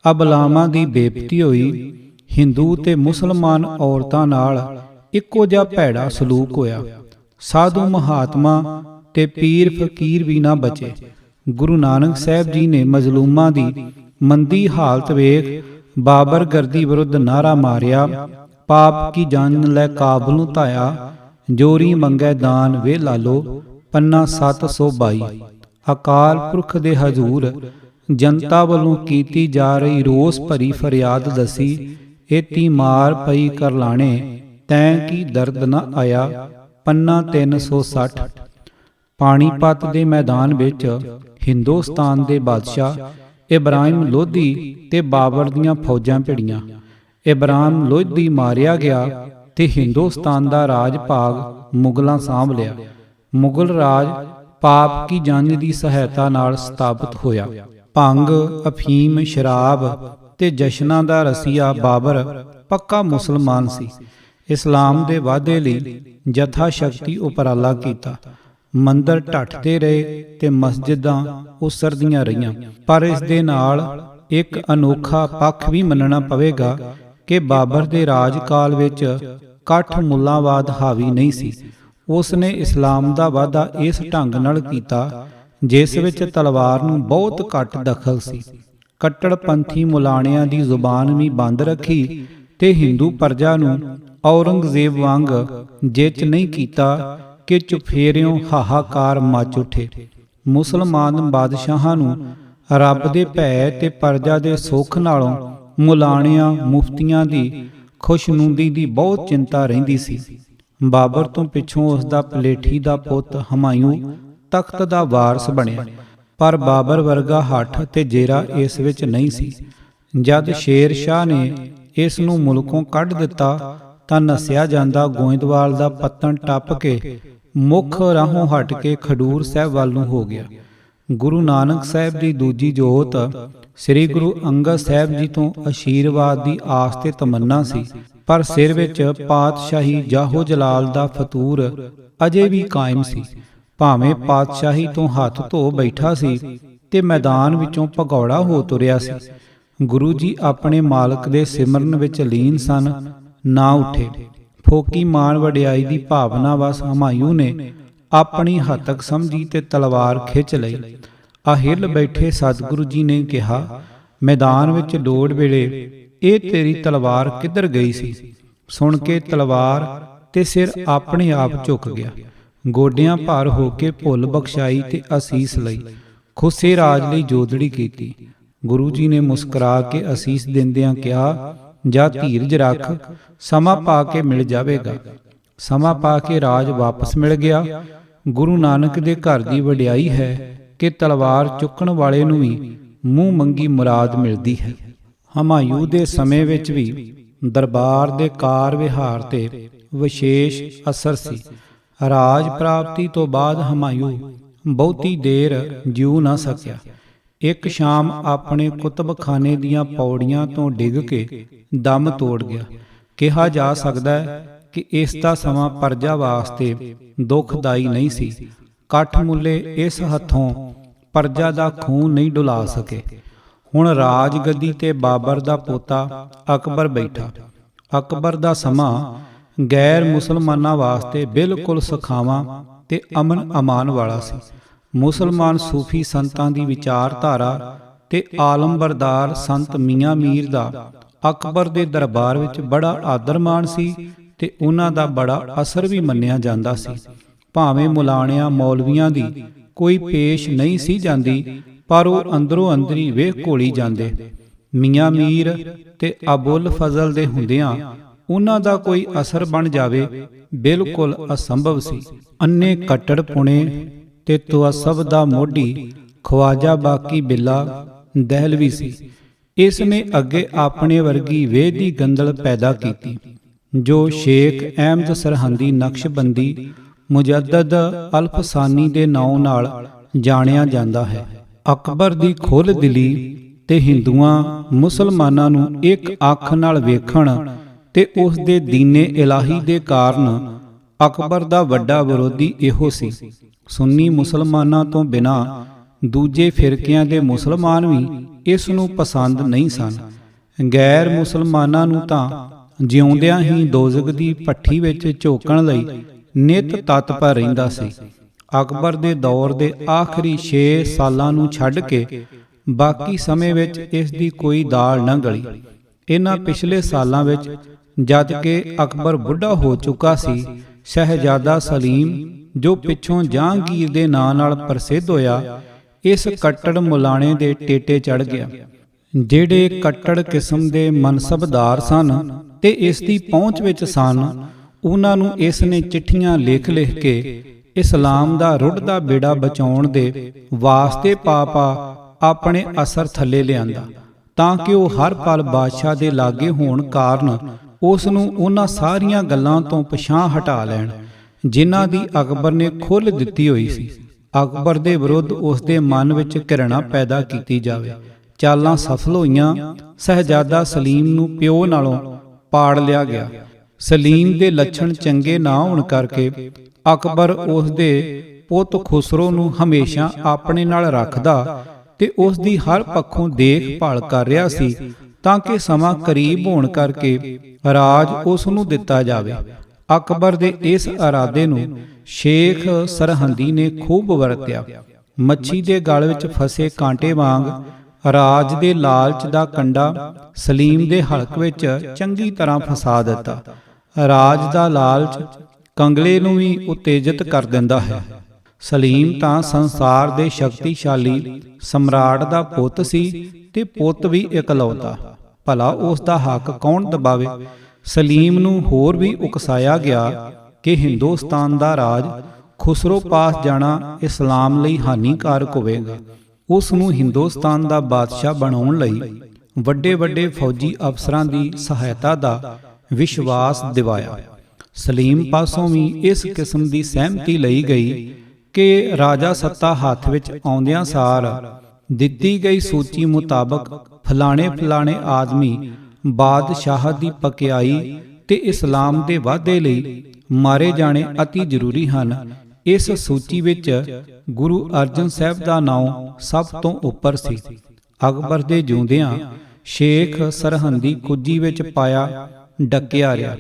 ਅਬਲਾਵਾਂ ਦੀ ਬੇਪਤੀ ਹੋਈ। ਹਿੰਦੂ ਤੇ ਮੁਸਲਮਾਨ ਔਰਤਾਂ ਨਾਲ ਇੱਕੋ ਜਿਹਾ ਭੈੜਾ ਸਲੂਕ ਹੋਇਆ। ਸਾਧੂ ਮਹਾਤਮਾ ਤੇ ਪੀਰ ਫਕੀਰ ਵੀ ਨਾ ਬਚੇ। ਗੁਰੂ ਨਾਨਕ ਸਾਹਿਬ ਜੀ ਨੇ ਮਜ਼ਲੂਮਾਂ ਦੀ ਮੰਦੀ ਹਾਲਤ ਵੇਖ ਬਾਬਰ ਗਰਦੀ ਵਿਰੁੱਧ ਨਾਰਾ ਮਾਰਿਆ। ਪਾਪ ਕੀ ਜਾਨ ਲੈ ਕਾਬਲ ਨੂੰ ਧਾਇਆ, ਜੋਰੀ ਮੰਗੈ ਦਾਨ ਵੇ ਲਾਲੋ। ਪੰਨਾ 722। ਅਕਾਲ ਪੁਰਖ ਦੇ ਹਜ਼ੂਰ ਜਨਤਾ ਵੱਲੋਂ ਕੀਤੀ ਜਾ ਰਹੀ ਰੋਸ ਭਰੀ ਫਰਿਆਦ ਦਸੀ। ਏਤੀ ਮਾਰ ਪਈ ਕਰ ਲਾਣੇ, ਤੈਂ ਕੀ ਦਰਦ ਨਾ ਆਇਆ। ਪੰਨਾ 360। ਪਾਣੀਪਤ ਦੇ ਮੈਦਾਨ ਵਿੱਚ ਹਿੰਦੁਸਤਾਨ ਦੇ ਬਾਦਸ਼ਾਹ ਇਬਰਾਹਿਮ ਲੋਧੀ ਤੇ ਬਾਬਰ ਦੀਆਂ ਫੌਜਾਂ ਭਿੜੀਆਂ। ਇਬਰਾਹਿਮ ਲੋਧੀ ਮਾਰਿਆ ਗਿਆ ਤੇ ਹਿੰਦੁਸਤਾਨ ਦਾ ਰਾਜ ਭਾਗ ਮੁਗਲਾਂ ਸਾਂਭ ਲਿਆ। ਮੁਗਲ ਰਾਜ ਪਾਪ ਕੀ ਜੰਜ ਦੀ ਸਹਾਇਤਾ ਨਾਲ ਸਥਾਪਿਤ ਹੋਇਆ। ਭੰਗ, ਅਫੀਮ, ਸ਼ਰਾਬ ਤੇ ਜਸ਼ਨਾਂ ਦਾ ਰਸੀਆ ਬਾਬਰ ਪੱਕਾ ਮੁਸਲਮਾਨ ਸੀ। ਇਸਲਾਮ ਦੇ ਵਾਧੇ ਲਈ ਯਥਾ ਸ਼ਕਤੀ ਉਪਰਾਲਾ ਕੀਤਾ। ਮੰਦਰ ਢੱਠਦੇ ਰਹੇ ਤੇ ਮਸਜਿਦਾਂ ਉਸਰਦੀਆਂ ਰਹੀਆਂ। ਪਰ ਇਸ ਦੇ ਨਾਲ ਇੱਕ ਅਨੋਖਾ ਪੱਖ ਵੀ ਮੰਨਣਾ ਪਵੇਗਾ ਕਿ ਬਾਬਰ ਦੇ ਰਾਜਕਾਲ ਵਿੱਚ ਕੱਠ ਮੁੱਲਾਵਾਦ ਹਾਵੀ ਨਹੀਂ ਸੀ। ਉਸ ਨੇ ਇਸਲਾਮ ਦਾ ਵਾਧਾ ਇਸ ਢੰਗ ਨਾਲ ਕੀਤਾ ਜਿਸ ਵਿੱਚ ਤਲਵਾਰ ਨੂੰ ਬਹੁਤ ਘੱਟ ਦਖਲ ਸੀ। ਕੱਟੜਪੰਥੀ ਮੁਲਾਣਿਆਂ ਦੀ ਜ਼ੁਬਾਨ ਵੀ ਬੰਦ ਰੱਖੀ ਤੇ ਹਿੰਦੂ ਪ੍ਰਜਾ ਨੂੰ ਔਰੰਗਜ਼ੇਬ ਵਾਂਗ ਜਿੱਚ ਨਹੀਂ ਕੀਤਾ ਕਿ ਚੁਫੇਰਿਓਂ ਹਾਹਾਕਾਰ ਮਚ ਉੱਠੇ। ਮੁਸਲਮਾਨ ਬਾਦਸ਼ਾਹਾਂ ਨੂੰ ਰੱਬ ਦੇ ਭੈ ਤੇ ਪ੍ਰਜਾ ਦੇ ਸੁੱਖ ਨਾਲੋਂ ਮੁਲਾਣਿਆਂ ਮੁਫਤੀਆਂ ਦੀ ਖੁਸ਼ਨੂਦੀ ਦੀ ਬਹੁਤ ਚਿੰਤਾ ਰਹਿੰਦੀ ਸੀ। ਬਾਬਰ ਤੋਂ ਪਿੱਛੋਂ ਉਸ ਦਾ ਪਲੇਠੀ ਦਾ ਪੁੱਤ ਹਮਾਯੂੰ ਤਖਤ ਦਾ ਵਾਰਸ ਬਣਿਆ, ਪਰ ਬਾਬਰ ਵਰਗਾ ਹੱਠ ਤੇ ਜੇਰਾ ਇਸ ਵਿੱਚ ਨਹੀਂ ਸੀ। ਜਦ ਸ਼ੇਰ ਸ਼ਾਹ ਨੇ ਇਸ ਨੂੰ ਮੁਲਕੋਂ ਕੱਢ ਦਿੱਤਾ ਤਾਂ ਨੱਸਿਆ ਜਾਂਦਾ ਗੋਇੰਦਵਾਲ ਦਾ ਪੱਤਣ ਟੱਪ ਕੇ ਮੁੱਖ ਰਾਹੋਂ ਹਟ ਕੇ ਖਡੂਰ ਸਾਹਿਬ ਵੱਲ ਨੂੰ ਹੋ ਗਿਆ। ਗੁਰੂ ਨਾਨਕ ਸਾਹਿਬ ਦੀ ਦੂਜੀ ਜੋਤ ਸ੍ਰੀ ਗੁਰੂ ਅੰਗਦ ਸਾਹਿਬ ਜੀ ਤੋਂ ਅਸ਼ੀਰਵਾਦ ਦੀ ਆਸ ਤੇ ਤਮੰਨਾ ਸੀ, ਪਰ ਸਿਰ ਵਿੱਚ ਪਾਤਸ਼ਾਹੀ ਜਾਹੋ ਜਲਾਲ ਦਾ ਫਤੂਰ ਅਜੇ ਵੀ ਕਾਇਮ ਸੀ। ਭਾਵੇਂ ਪਾਤਸ਼ਾਹੀ ਤੋਂ ਹੱਥ ਧੋ ਬੈਠਾ ਸੀ ਤੇ ਮੈਦਾਨ ਵਿੱਚੋਂ ਭਗੌੜਾ ਹੋ ਤੁਰਿਆ ਸੀ। ਗੁਰੂ ਜੀ ਆਪਣੇ ਮਾਲਕ ਦੇ ਸਿਮਰਨ ਵਿੱਚ ਲੀਨ ਸਨ, ਨਾ ਉੱਠੇ। ਫੋਕੀ ਮਾਣ ਵਡਿਆਈ ਦੀ ਭਾਵਨਾ ਵਸ ਹਮਾਯੂੰ ਨੇ ਆਪਣੀ ਹੱਤਕ ਸਮਝੀ ਤੇ ਤਲਵਾਰ ਖਿੱਚ ਲਈ। ਹਿੱਲ ਬੈਠੇ ਸਤਿਗੁਰੂ ਜੀ ਨੇ ਕਿਹਾ, ਮੈਦਾਨ ਵਿੱਚ ਲੋੜ ਵੇਲੇ ਇਹ ਤੇਰੀ ਤਲਵਾਰ ਕਿੱਧਰ ਗਈ ਸੀ? ਸੁਣ ਕੇ ਤਲਵਾਰ ਤੇ ਸਿਰ ਆਪਣੇ ਆਪ ਝੁਕ ਗਿਆ। ਗੋਡਿਆਂ ਭਾਰ ਹੋ ਕੇ ਭੁੱਲ ਬਖਸ਼ਾਈ ਤੇ ਅਸੀਸ ਲਈ। ਖੁੱਸੇ ਰਾਜ ਲਈ ਜੋਦੜੀ ਕੀਤੀ। ਗੁਰੂ ਜੀ ਨੇ ਮੁਸਕਰਾ ਕੇ ਅਸੀਸ ਦਿੰਦਿਆਂ ਕਿਹਾ, ਜਾ ਧੀਰਜ ਰੱਖ, ਸਮਾਂ ਪਾ ਕੇ ਮਿਲ ਜਾਵੇਗਾ। ਸਮਾਂ ਪਾ ਕੇ ਰਾਜ ਵਾਪਸ ਮਿਲ ਗਿਆ। ਗੁਰੂ ਨਾਨਕ ਦੇ ਘਰ ਦੀ ਵਡਿਆਈ ਹੈ ਕਿ ਤਲਵਾਰ ਚੁੱਕਣ ਵਾਲੇ ਨੂੰ ਵੀ ਮੂੰਹ ਮੰਗੀ ਮੁਰਾਦ ਮਿਲਦੀ ਹੈ। ਹਮਾਯੂੰ ਦੇ ਸਮੇਂ ਵਿੱਚ ਵੀ ਦਰਬਾਰ ਦੇ ਕਾਰ ਵਿਹਾਰ ਤੇ ਵਿਸ਼ੇਸ਼ ਅਸਰ ਸੀ। ਰਾਜ ਪ੍ਰਾਪਤੀ ਤੋਂ ਬਾਅਦ ਹਮਾਯੂੰ ਬਹੁਤੀ ਦੇਰ ਜਿਉ ਨਾ ਸਕਿਆ। ਇੱਕ ਸ਼ਾਮ ਆਪਣੇ ਕੁਤਬਖਾਨੇ ਦੀਆਂ ਪੌੜੀਆਂ ਤੋਂ ਡਿੱਗ ਕੇ ਦਮ ਤੋੜ ਗਿਆ। ਕਿਹਾ ਜਾ ਸਕਦਾ ਹੈ ਕਿ ਇਸ ਦਾ ਸਮਾਂ ਪਰਜਾ ਵਾਸਤੇ ਦੁਖਦਾਈ ਨਹੀਂ ਸੀ। ਕੱਠ ਮੁੱਲੇ ਇਸ ਹੱਥੋਂ ਪਰਜਾ ਦਾ ਖੂਨ ਨਹੀਂ ਡੁਲਾ ਸਕੇ। ਹੁਣ ਰਾਜ ਗੱਦੀ ਤੇ ਬਾਬਰ ਦਾ ਪੋਤਾ ਅਕਬਰ ਬੈਠਾ। ਅਕਬਰ ਦਾ ਸਮਾਂ ਗੈਰ ਮੁਸਲਮਾਨਾਂ ਵਾਸਤੇ ਬਿਲਕੁਲ ਸਖਾਵਾਂ ਤੇ ਅਮਨ ਅਮਾਨ ਵਾਲਾ ਸੀ। ਮੁਸਲਮਾਨ ਸੂਫੀ ਸੰਤਾਂ ਦੀ ਵਿਚਾਰਧਾਰਾ ਤੇ ਆਲਮਬਰਦਾਰ ਸੰਤ ਮੀਆਂ ਮੀਰ ਦਾ ਅਕਬਰ ਦੇ ਦਰਬਾਰ ਵਿੱਚ ਬੜਾ ਆਦਰ ਮਾਣ ਸੀ ਤੇ ਉਹਨਾਂ ਦਾ ਬੜਾ ਅਸਰ ਵੀ ਮੰਨਿਆ ਜਾਂਦਾ ਸੀ। ਭਾਵੇਂ ਮੁਲਾਣਿਆਂ ਮੌਲਵੀਆਂ ਦੀ ਕੋਈ ਪੇਸ਼ ਨਹੀਂ ਸੀ ਜਾਂਦੀ, ਪਰ ਉਹ ਅੰਦਰੋਂ ਅੰਦਰੀ ਵੇਖ ਘੋਲੀ ਜਾਂਦੇ। ਮੀਆਂ ਮੀਰ ਤੇ ਅਬੁਲ ਫਜ਼ਲ ਦੇ ਹੁੰਦਿਆਂ ਉਹਨਾਂ ਦਾ ਕੋਈ ਅਸਰ ਬਣ ਜਾਵੇ ਬਿਲਕੁਲ ਅਸੰਭਵ ਸੀ। ਅੰਨੇ ਕੱਟੜ ਪੁਣੇ ਤੇ ਤੁਅਸਬ ਦਾ ਮੋਢੀ ਖਵਾਜਾ ਬਾਕੀ ਬਿੱਲਾ ਦਹਿਲਵੀ ਸੀ। ਇਸ ਨੇ ਅੱਗੇ ਆਪਣੇ ਵਰਗੀ ਵੇਦ ਦੀ ਗੰਦਲ ਪੈਦਾ ਕੀਤੀ, ਜੋ ਸ਼ੇਖ ਅਹਿਮਦ ਸਰਹੰਦੀ ਨਕਸ਼ਬੰਦੀ ਮੁਜੱਦਦ ਅਲਫਸਾਨੀ ਦੇ ਨਾਂ ਨਾਲ ਜਾਣਿਆ ਜਾਂਦਾ ਹੈ। ਅਕਬਰ ਦੀ ਖੁੱਲ੍ਹ ਦਿਲੀ ਤੇ ਹਿੰਦੂਆਂ ਮੁਸਲਮਾਨਾਂ ਨੂੰ ਇੱਕ ਅੱਖ ਨਾਲ ਵੇਖਣ ਤੇ ਉਸ ਦੇ ਦੀਨੇ ਇਲਾਹੀ ਦੇ ਕਾਰਨ ਅਕਬਰ ਦਾ ਵੱਡਾ ਵਿਰੋਧੀ ਇਹੋ ਸੀ। ਸੁੰਨੀ ਮੁਸਲਮਾਨਾਂ ਤੋਂ ਬਿਨਾਂ ਦੂਜੇ ਫਿਰਕਿਆਂ ਦੇ ਮੁਸਲਮਾਨ ਵੀ ਇਸ ਨੂੰ ਪਸੰਦ ਨਹੀਂ ਸਨ। ਗੈਰ ਮੁਸਲਮਾਨਾਂ ਨੂੰ ਤਾਂ ਜਿਉਂਦਿਆਂ ਹੀ ਦੋਜ਼ਖ ਦੀ ਭੱਠੀ ਵਿੱਚ ਝੋਕਣ ਲਈ ਨਿਤ ਤਤਪਰ ਰਹਿੰਦਾ ਸੀ। ਅਕਬਰ ਦੇ ਦੌਰ ਦੇ ਆਖਰੀ 6 ਸਾਲਾਂ ਨੂੰ ਛੱਡ ਕੇ ਬਾਕੀ ਸਮੇਂ ਵਿੱਚ ਇਸ ਦੀ ਕੋਈ ਦਾਲ ਨਾ ਗਲੀ। ਇਹਨਾਂ ਪਿਛਲੇ ਸਾਲਾਂ ਵਿੱਚ ਜਦ ਕਿ ਅਕਬਰ ਬੁੱਢਾ ਹੋ ਚੁੱਕਾ ਸੀ, ਸ਼ਹਿਜ਼ਾਦਾ ਸਲੀਮ ਜੋ ਪਿੱਛੋਂ ਜਹਾਂਗੀਰ ਦੇ ਨਾਂ ਨਾਲ ਪ੍ਰਸਿੱਧ ਹੋਇਆ, ਇਸ ਕੱਟੜ ਮੁਲਾਣੇ ਦੇ ਟੇਟੇ ਚੜ੍ਹ ਗਿਆ। ਜਿਹੜੇ ਕੱਟੜ ਕਿਸਮ ਦੇ ਮਨਸਬਦਾਰ ਸਨ ਤੇ ਇਸ ਦੀ ਪਹੁੰਚ ਵਿੱਚ ਸਨ, ਉਹਨਾਂ ਨੂੰ ਇਸ ਨੇ ਚਿੱਠੀਆਂ ਲਿਖ ਕੇ ਇਸਲਾਮ ਦਾ ਰੁੜਦਾ ਬੇੜਾ ਬਚਾਉਣ ਦੇ ਵਾਸਤੇ ਪਾ ਆਪਣੇ ਅਸਰ ਥੱਲੇ ਲਿਆਂਦਾ, ਤਾਂ ਕਿ ਉਹ ਹਰ ਪਲ ਬਾਦਸ਼ਾਹ ਦੇ ਲਾਗੇ ਹੋਣ ਕਾਰਨ ਉਸ ਨੂੰ ਉਹਨਾਂ ਸਾਰੀਆਂ ਗੱਲਾਂ ਤੋਂ ਪਛਾਂ ਹਟਾ ਲੈਣ ਜਿਨ੍ਹਾਂ ਦੀ ਅਕਬਰ ਨੇ ਖੁੱਲ੍ਹ ਦਿੱਤੀ ਹੋਈ ਸੀ। ਅਕਬਰ ਦੇ ਵਿਰੁੱਧ ਉਸ ਦੇ ਮਨ ਵਿੱਚ ਘਿਰਣਾ ਪੈਦਾ ਕੀਤੀ ਜਾਵੇ। ਚਾਲਾਂ ਸਫਲ ਹੋਈਆਂ। ਸ਼ਹਿਜ਼ਾਦਾ ਸਲੀਮ ਨੂੰ ਪਿਓ ਨਾਲੋਂ ਪਾੜ ਲਿਆ ਗਿਆ। ਸਲੀਮ ਦੇ ਲੱਛਣ ਚੰਗੇ ਨਾ ਹੋਣ ਕਰਕੇ ਅਕਬਰ ਉਸ ਦੇ ਪੁੱਤ ਖੁਸਰੋ ਨੂੰ ਹਮੇਸ਼ਾ ਆਪਣੇ ਨਾਲ ਰੱਖਦਾ ਤੇ ਉਸ ਦੀ ਹਰ ਪੱਖੋਂ ਦੇਖਭਾਲ ਕਰ ਰਿਹਾ ਸੀ, ਤਾਂ ਕਿ ਸਮਾਂ ਕਰੀਬ ਹੋਣ ਕਰਕੇ ਰਾਜ ਉਸ ਨੂੰ ਦਿੱਤਾ ਜਾਵੇ। ਅਕਬਰ ਦੇ ਇਸ ਇਰਾਦੇ ਨੂੰ ਸ਼ੇਖ ਸਰਹੰਦੀ ਨੇ ਖੂਬ ਵਰਤਿਆ। ਮੱਛੀ ਦੇ ਗਲ ਵਿੱਚ ਫਸੇ ਕਾਂਟੇ ਵਾਂਗ ਰਾਜ ਦੇ ਲਾਲਚ ਦਾ ਕੰਡਾ ਸਲੀਮ ਦੇ ਹਲਕ ਵਿੱਚ ਚੰਗੀ ਤਰ੍ਹਾਂ ਫਸਾ ਦਿੱਤਾ। ਰਾਜ ਦਾ ਲਾਲਚ ਕੰਗਲੇ ਨੂੰ ਵੀ ਉਤੇਜਿਤ ਕਰ ਦਿੰਦਾ ਹੈ। ਸਲੀਮ ਤਾਂ ਸੰਸਾਰ ਦੇ ਸ਼ਕਤੀਸ਼ਾਲੀ ਸਮਰਾਟ ਦਾ ਪੁੱਤ ਸੀ ਤੇ ਪੁੱਤ ਵੀ ਇਕਲੌਤਾ। ਭਲਾ ਉਸ ਦਾ ਹੱਕ ਕੌਣ ਦਬਾਵੇ? ਸਲੀਮ ਨੂੰ ਹੋਰ ਵੀ ਉਕਸਾਇਆ ਗਿਆ ਕਿ ਹਿੰਦੁਸਤਾਨ ਦਾ ਰਾਜ ਖੁਸਰੋ ਪਾਸ ਜਾਣਾ ਇਸਲਾਮ ਲਈ ਹਾਨੀਕਾਰਕ ਹੋਵੇਗਾ। ਉਸ ਨੂੰ ਹਿੰਦੁਸਤਾਨ ਦਾ ਬਾਦਸ਼ਾਹ ਬਣਾਉਣ ਲਈ ਵੱਡੇ ਵੱਡੇ ਫੌਜੀ ਅਫਸਰਾਂ ਦੀ ਸਹਾਇਤਾ ਦਾ ਵਿਸ਼ਵਾਸ ਦਿਵਾਇਆ। ਸਲੀਮ ਪਾਸੋਂ ਵੀ ਇਸ ਕਿਸਮ ਦੀ ਸਹਿਮਤੀ ਲਈ ਗਈ ਕਿ ਰਾਜਾ ਸੱਤਾ ਹੱਥ ਵਿੱਚ ਆਉਂਦਿਆਂ ਸਾਰ ਦਿੱਤੀ ਗਈ ਸੂਚੀ ਮੁਤਾਬਕ ਫਲਾਣੇ ਆਦਮੀ ਬਾਦਸ਼ਾਹ ਦੀ ਪਕਿਆਈ ਤੇ ਇਸਲਾਮ ਦੇ ਵਾਧੇ ਲਈ ਮਾਰੇ ਜਾਣੇ ਅਤੀ ਜ਼ਰੂਰੀ ਹਨ। ਇਸ ਸੂਚੀ ਵਿੱਚ ਗੁਰੂ ਅਰਜਨ ਸਾਹਿਬ ਦਾ ਨਾਮ ਸਭ ਤੋਂ ਉੱਪਰ ਸੀ। ਅਕਬਰ ਦੇ ਜਿਉਂਦਿਆਂ ਸ਼ੇਖ ਸਰਹੰਦੀ ਕੁੱਜੀ ਵਿੱਚ ਪਾਇਆ ਡੱਕਿਆ ਰਿਹਾ।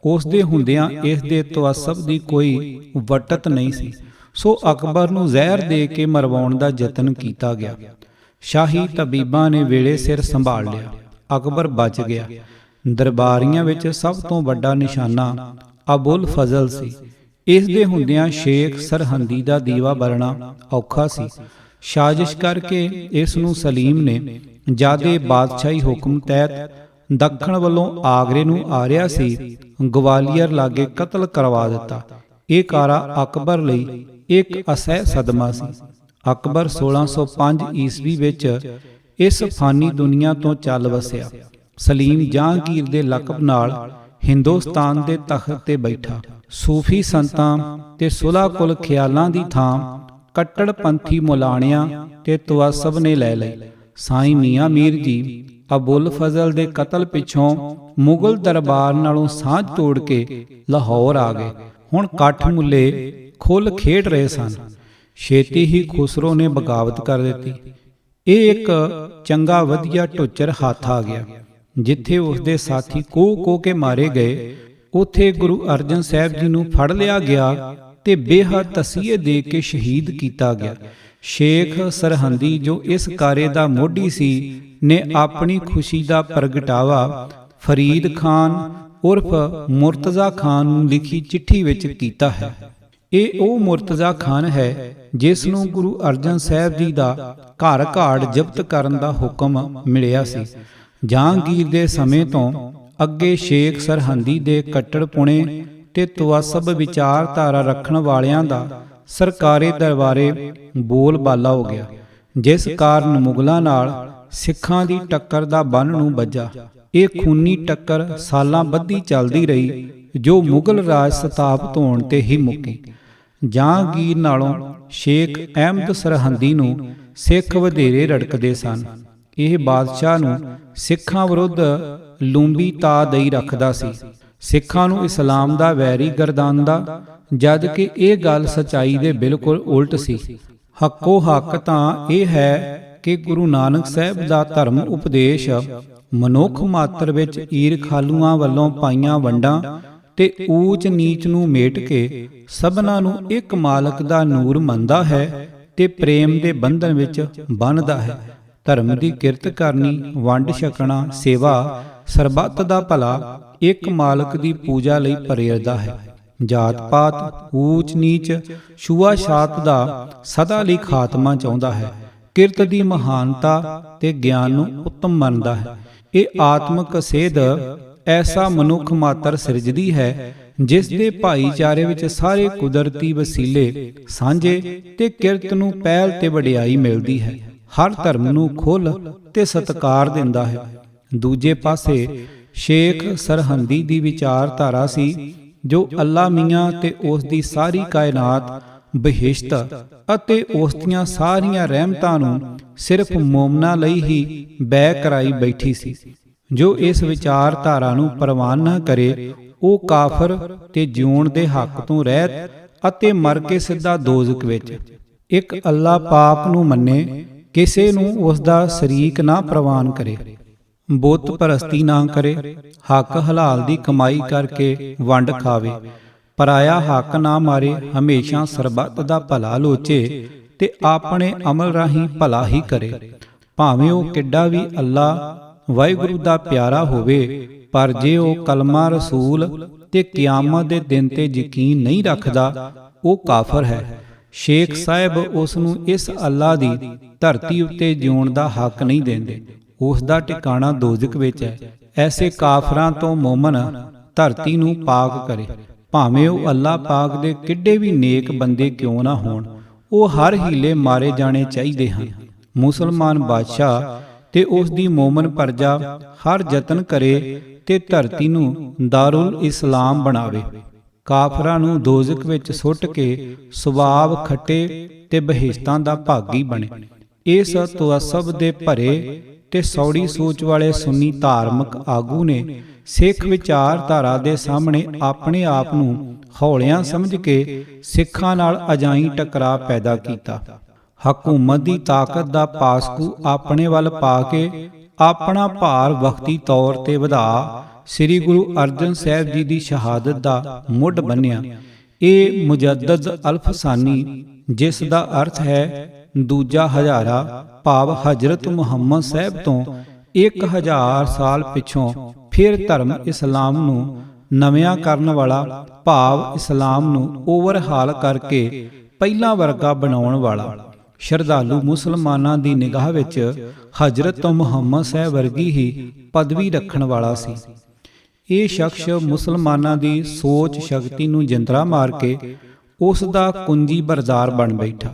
ਉਸ ਦੇ ਹੁੰਦਿਆਂ ਇਸ ਦੇ ਤਵੱਸਬ ਦੀ ਕੋਈ ਵਟਤ ਨਹੀਂ ਸੀ, ਸੋ ਅਕਬਰ ਨੂੰ ਜ਼ਹਿਰ ਦੇ ਕੇ ਮਰਵਾਉਣ ਦਾ ਯਤਨ ਕੀਤਾ ਗਿਆ। ਸ਼ਾਹੀ ਤਬੀਬਾਂ ਨੇ ਵੇਲੇ ਸਿਰ ਸੰਭਾਲ ਲਿਆ। ਅਕਬਰ ਬਚ ਗਿਆ। ਦਰਬਾਰੀਆਂ ਵਿੱਚ ਸਭ ਤੋਂ ਵੱਡਾ ਨਿਸ਼ਾਨਾ ਅਬੁਲ ਫਜ਼ਲ ਸੀ। ਇਸ ਦੇ ਹੁੰਦਿਆਂ ਸ਼ੇਖ ਸਰਹੰਦੀ ਦਾ ਦੀਵਾ ਬਲਣਾ ਔਖਾ ਸੀ। ਸਾਜ਼ਿਸ਼ ਕਰਕੇ ਇਸ ਨੂੰ ਸਲੀਮ ਨੇ ਜਾਦੇ ਬਾਦਸ਼ਾਹੀ ਹੁਕਮ ਤਹਿਤ ਦੱਖਣ ਵੱਲੋਂ ਆਗਰੇ ਨੂੰ ਆ ਰਿਹਾ ਸੀ ਗਵਾਲੀਅਰ ਲਾਗੇ ਕਤਲ ਕਰਵਾ ਦਿੱਤਾ। ਇਹ ਕਾਰਾ ਅਕਬਰ ਲਈ ਇੱਕ ਅਸਹਿ ਸਦਮਾ ਸੀ। ਅਕਬਰ 1605 ਈਸਵੀ ਵਿੱਚ ਇਸ ਫਾਨੀ ਦੁਨੀਆ ਤੋਂ ਚੱਲ ਵਸਿਆ। ਸਲੀਮ ਜਹਾਂਗੀਰ ਦੇ ਲਕਬ ਨਾਲ ਹਿੰਦੁਸਤਾਨ ਦੇ ਤਖਤ ਤੇ ਬੈਠਾ। ਸੂਫੀ ਸੰਤਾਂ ਤੇ ਸੁਲ੍ਹਾ ਕੁਲ ਖਿਆਲਾਂ ਦੀ ਥਾਂ ਕੱਟੜਪੰਥੀ ਮੁਲਾਣਿਆਂ ਤੇ ਤਵੱਸਬ ਨੇ ਲੈ ਲਈ। ਸਾਈਂ ਮੀਆਂ ਮੀਰ ਜੀ ਅਬੁਲ ਫਜ਼ਲ ਦੇ ਕਤਲ ਪਿੱਛੋਂ ਮੁਗਲ ਦਰਬਾਰ ਨਾਲੋਂ ਸਾਂਝ ਤੋੜ ਕੇ ਲਾਹੌਰ ਆ ਗਏ। ਹੁਣ ਕੱਠ ਮੁੱਲੇ ਖੁੱਲ ਖੇਡ ਰਹੇ ਸਨ। ਛੇਤੀ ਹੀ ਖੁਸਰੋ ਨੇ ਬਗਾਵਤ ਕਰ ਦਿੱਤੀ। ਇਹ ਇੱਕ ਚੰਗਾ ਵਧੀਆ ਢੁੱਚਰ ਹੱਥ ਆ ਗਿਆ। ਜਿੱਥੇ ਉਸਦੇ ਸਾਥੀ ਕੋਹ ਕੇ ਮਾਰੇ ਗਏ, ਉੱਥੇ ਗੁਰੂ ਅਰਜਨ ਸਾਹਿਬ ਜੀ ਨੂੰ ਫੜ ਲਿਆ ਗਿਆ ਤੇ ਬੇਹੱਦ ਤਸੀਹੇ ਦੇ ਕੇ ਸ਼ਹੀਦ ਕੀਤਾ ਗਿਆ। ਸ਼ੇਖ ਸਰਹੰਦੀ ਜੋ ਇਸ ਕਾਰੇ ਦਾ ਮੋਢੀ ਸੀ ਨੇ ਆਪਣੀ ਖੁਸ਼ੀ ਦਾ ਪ੍ਰਗਟਾਵਾ ਫਰੀਦ ਖਾਨ ਉਰਫ ਮੁਰਤਜ਼ਾ ਖਾਨ ਨੂੰ ਲਿਖੀ ਚਿੱਠੀ ਵਿੱਚ ਕੀਤਾ ਹੈ। ਇਹ ਉਹ ਮੁਰਤਜ਼ਾ ਖਾਨ ਹੈ ਜਿਸ ਨੂੰ ਗੁਰੂ ਅਰਜਨ ਸਾਹਿਬ ਜੀ ਦਾ ਘਰ ਘਾੜ ਜ਼ਬਤ ਕਰਨ ਦਾ ਹੁਕਮ ਮਿਲਿਆ ਸੀ। ਜਹਾਂਗੀਰ ਦੇ ਸਮੇਂ ਤੋਂ ਅੱਗੇ ਸ਼ੇਖ ਸਰਹੰਦੀ ਦੇ ਕੱਟੜਪੁਣੇ ਤੇ ਤਵੱਸਬ ਵਿਚਾਰਧਾਰਾ ਰੱਖਣ ਵਾਲਿਆਂ ਦਾ ਸਰਕਾਰੀ ਦਰਬਾਰੇ ਬੋਲ ਬਾਲਾ ਹੋ ਗਿਆ, ਜਿਸ ਕਾਰਨ ਮੁਗਲਾਂ ਨਾਲ ਸਿੱਖਾਂ ਦੀ ਟੱਕਰ ਦਾ ਬੰਨ੍ਹ ਨੂੰ ਵੱਜਾ। ਇਹ ਖੂਨੀ ਟੱਕਰ ਸਾਲਾਂ ਬੱਧੀ ਚੱਲਦੀ ਰਹੀ, ਜੋ ਮੁਗਲ ਰਾਜ ਸਥਾਪਤ ਹੋਣ ਤੇ ਹੀ ਮੁੱਕੀ। ਜਹਾਂਗੀਰ ਨਾਲੋਂ ਸ਼ੇਖ ਅਹਿਮਦ ਸਰਹੰਦੀ ਨੂੰ ਸਿੱਖ ਵਧੇਰੇ ਰੜਕਦੇ ਸਨ। ਇਹ ਬਾਦਸ਼ਾਹ ਨੂੰ ਸਿੱਖਾਂ ਵਿਰੁੱਧ ਲੂੰਬੀ ਤਾ ਦਈ ਰੱਖਦਾ ਸੀ, ਸਿੱਖਾਂ ਨੂੰ ਇਸਲਾਮ ਦਾ ਵੈਰੀ ਗਰਦਾਨਦਾ, ਜਦ ਕਿ ਇਹ ਗੱਲ ਸਚਾਈ ਦੇ ਬਿਲਕੁਲ ਉਲਟ ਸੀ। ਹੱਕੋ ਹੱਕ ਤਾਂ ਇਹ ਹੈ ਕਿ ਗੁਰੂ ਨਾਨਕ ਸਾਹਿਬ ਦਾ ਧਰਮ ਉਪਦੇਸ਼ ਮਨੁੱਖ ਮਾਤਰ ਵਿੱਚ ਈਰ ਖਾਲੂਆਂ ਵੱਲੋਂ ਪਾਈਆਂ ਵੰਡਾਂ ਤੇ ਊਚ ਨੀਚ ਨੂੰ ਮੇਟ ਕੇ ਸਭਨਾਂ ਨੂੰ ਇੱਕ ਮਾਲਕ ਦਾ ਨੂਰ ਮੰਨਦਾ ਹੈ ਤੇ ਪ੍ਰੇਮ ਦੇ ਬੰਧਨ ਵਿੱਚ ਬੰਨ੍ਹਦਾ ਹੈ। ਧਰਮ ਦੀ ਕਿਰਤ ਕਰਨੀ, ਵੰਡ ਛਕਣਾ, ਸੇਵਾ, ਸਰਬੱਤ ਦਾ ਭਲਾ ਇੱਕ ਮਾਲਕ ਦੀ ਪੂਜਾ ਲਈ ਪ੍ਰੇਰਦਾ ਹੈ। ਜਾਤ ਪਾਤ, ਊਚ ਨੀਚ, ਛੂਆ ਛਾਤ ਦਾ ਸਦਾ ਲਈ ਖਾਤਮਾ ਚਾਹੁੰਦਾ ਹੈ। ਕਿਰਤ ਦੀ ਮਹਾਨਤਾ ਤੇ ਗਿਆਨ ਨੂੰ ਉੱਤਮ ਮੰਨਦਾ ਹੈ। ਇਹ ਆਤਮਿਕ ਸੇਧ ਐਸਾ ਮਨੁੱਖ ਮਾਤਰ ਸਿਰਜਦੀ ਹੈ ਜਿਸ ਦੇ ਭਾਈਚਾਰੇ ਵਿੱਚ ਸਾਰੇ ਕੁਦਰਤੀ ਵਸੀਲੇ ਸਾਂਝੇ ਤੇ ਕਿਰਤ ਨੂੰ ਪਹਿਲ ਤੇ ਵਡਿਆਈ ਮਿਲਦੀ ਹੈ। ਹਰ ਧਰਮ ਨੂੰ ਖੁੱਲ੍ਹ ਤੇ ਸਤਿਕਾਰ ਦਿੰਦਾ ਹੈ। ਦੂਜੇ ਪਾਸੇ ਸ਼ੇਖ ਸਰਹੰਦੀ ਦੀ ਵਿਚਾਰਧਾਰਾ ਸੀ ਜੋ ਅੱਲਾ ਮੀਆਂ ਤੇ ਉਸ ਦੀ ਸਾਰੀ ਕਾਇਨਾਤ, ਬਹਿਸ਼ਤ ਅਤੇ ਉਸ ਦੀਆਂ ਸਾਰੀਆਂ ਰਹਿਮਤਾਂ ਨੂੰ ਸਿਰਫ ਮੂਮਨਾਂ ਲਈ ਹੀ ਬੈ ਕਰਾਈ ਬੈਠੀ ਸੀ। ਜੋ ਇਸ ਵਿਚਾਰਧਾਰਾ ਨੂੰ ਪ੍ਰਵਾਨ ਨਾ ਕਰੇ ਉਹ ਕਾਫਰ ਤੇ ਜਿਉਣ ਦੇ ਹੱਕ ਤੋਂ ਰਹਿਤ ਅਤੇ ਮਰ ਕੇ ਸਿੱਧਾ ਦੋਜ਼ਖ ਵਿੱਚ। ਇੱਕ ਅੱਲਾ ਪਾਕ ਨੂੰ ਮੰਨੇ, ਕਿਸੇ ਨੂੰ ਉਸ ਦਾ ਸ਼ਰੀਕ ਨਾ ਪ੍ਰਵਾਨ ਕਰੇ, ਬੁੱਤ ਪ੍ਰਸਤੀ ਨਾ ਕਰੇ, ਹੱਕ ਹਲਾਲ ਦੀ ਕਮਾਈ ਕਰਕੇ ਵੰਡ ਖਾਵੇ, ਪਰਾਇਆ ਹੱਕ ਨਾ ਮਾਰੇ, ਹਮੇਸ਼ਾ ਸਰਬੱਤ ਦਾ ਭਲਾ ਲੋਚੇ ਤੇ ਆਪਣੇ ਅਮਲ ਰਾਹੀਂ ਭਲਾ ਹੀ ਕਰੇ। ਭਾਵੇਂ ਉਹ ਕਿੱਡਾ ਵੀ ਅੱਲਾ ਵਾਹਿਗੁਰੂ ਦਾ ਪਿਆਰਾ ਹੋਵੇ, ਪਰ ਜੇ ਉਹ ਕਲਮਾ ਰਸੂਲ ਤੇ ਕਿਆਮਤ ਦੇ ਦਿਨ ਤੇ ਯਕੀਨ ਨਹੀਂ ਰੱਖਦਾ, ਉਹ ਕਾਫਰ ਹੈ। ਸ਼ੇਖ ਸਾਹਿਬ ਉਸ ਨੂੰ ਇਸ ਅੱਲਾ ਦੀ ਧਰਤੀ ਉੱਤੇ ਜਿਉਣ ਦਾ ਹੱਕ ਨਹੀਂ ਦਿੰਦੇ। ਉਸ ਦਾ ਟਿਕਾਣਾ ਦੋਜ਼ਖ ਵਿੱਚ ਹੈ। ਐਸੇ ਕਾਫਰਾਂ ਤੋਂ ਮੋਮਨ ਧਰਤੀ ਨੂੰ ਪਾਕ ਕਰੇ। ਭਾਵੇਂ ਉਹ ਅੱਲਾਹ ਪਾਕ ਦੇ ਕਿੱਡੇ ਵੀ ਨੇਕ ਬੰਦੇ ਕਿਉਂ ਨਾ ਹੋਣ, ਉਹ ਹਰ ਹੀਲੇ ਮਾਰੇ ਜਾਣੇ ਚਾਹੀਦੇ ਹਨ। ਮੁਸਲਮਾਨ ਬਾਦਸ਼ਾਹ ਤੇ ਉਸ ਦੀ ਮੋਮਨ ਪ੍ਰਜਾ ਹਰ ਯਤਨ ਕਰੇ ਤੇ ਧਰਤੀ ਨੂੰ ਦਾਰੁਲ ਇਸਲਾਮ ਬਣਾਵੇ। ਕਾਫਰਾਂ ਨੂੰ ਦੋਜ਼ਖ ਵਿੱਚ ਸੁੱਟ ਕੇ ਸਵਾਬ ਖੱਟੇ ਤੇ ਬਹਿਸ਼ਤਾਂ ਦਾ ਭਾਗੀ ਬਣੇ। ਇਸ ਤਵੱਸਬ ਦੇ ਭਰੇ ਤੇ ਸੌੜੀ ਸੋਚ ਵਾਲੇ ਸੁੰਨੀ ਧਾਰਮਿਕ ਆਗੂ ਨੇ ਸਿੱਖ ਵਿਚਾਰਧਾਰਾ ਦੇ ਸਾਹਮਣੇ ਆਪਣੇ ਆਪ ਨੂੰ ਹੌਲਿਆਂ ਸਮਝ ਕੇ ਸਿੱਖਾਂ ਨਾਲ ਅਜਾਈਂ ਟਕਰਾਅ ਪੈਦਾ ਕੀਤਾ। ਹਕੂਮਤ ਦੀ ਤਾਕਤ ਦਾ ਪਾਸਕੂ ਆਪਣੇ ਵੱਲ ਪਾ ਕੇ ਆਪਣਾ ਭਾਰ ਵਕਤੀ ਤੌਰ ਤੇ ਵਧਾ ਸ੍ਰੀ ਗੁਰੂ ਅਰਜਨ ਸਾਹਿਬ ਜੀ ਦੀ ਸ਼ਹਾਦਤ ਦਾ ਮੁੱਢ ਬੰਨਿਆ। ਇਹ ਮੁਜੱਦਦ ਅਲਫਸਾਨੀ, ਜਿਸ ਦਾ ਅਰਥ ਹੈ ਦੂਜਾ ਹਜ਼ਾਰਾ, ਭਾਵ ਹਜ਼ਰਤ ਮੁਹੰਮਦ ਸਾਹਿਬ ਤੋਂ 1000 ਸਾਲ ਪਿੱਛੋਂ ਫਿਰ ਧਰਮ ਇਸਲਾਮ ਨੂੰ ਨਵਿਆਂ ਕਰਨ ਵਾਲਾ, ਭਾਵ ਇਸਲਾਮ ਨੂੰ ਓਵਰਹਾਲ ਕਰਕੇ ਪਹਿਲਾਂ ਵਰਗਾ ਬਣਾਉਣ ਵਾਲਾ, ਸ਼ਰਧਾਲੂ ਮੁਸਲਮਾਨਾਂ ਦੀ ਨਿਗਾਹ ਵਿੱਚ ਹਜ਼ਰਤ ਮੁਹੰਮਦ ਸਾਹਿਬ ਵਰਗੀ ਹੀ ਪਦਵੀ ਰੱਖਣ ਵਾਲਾ ਸੀ। ਇਹ ਸ਼ਖਸ ਮੁਸਲਮਾਨਾਂ ਦੀ ਸੋਚ ਸ਼ਕਤੀ ਨੂੰ ਜਿੰਦਰਾ ਮਾਰ ਕੇ ਉਸ ਦਾ ਕੁੰਜੀ ਬਰਦਾਰ ਬਣ ਬੈਠਾ।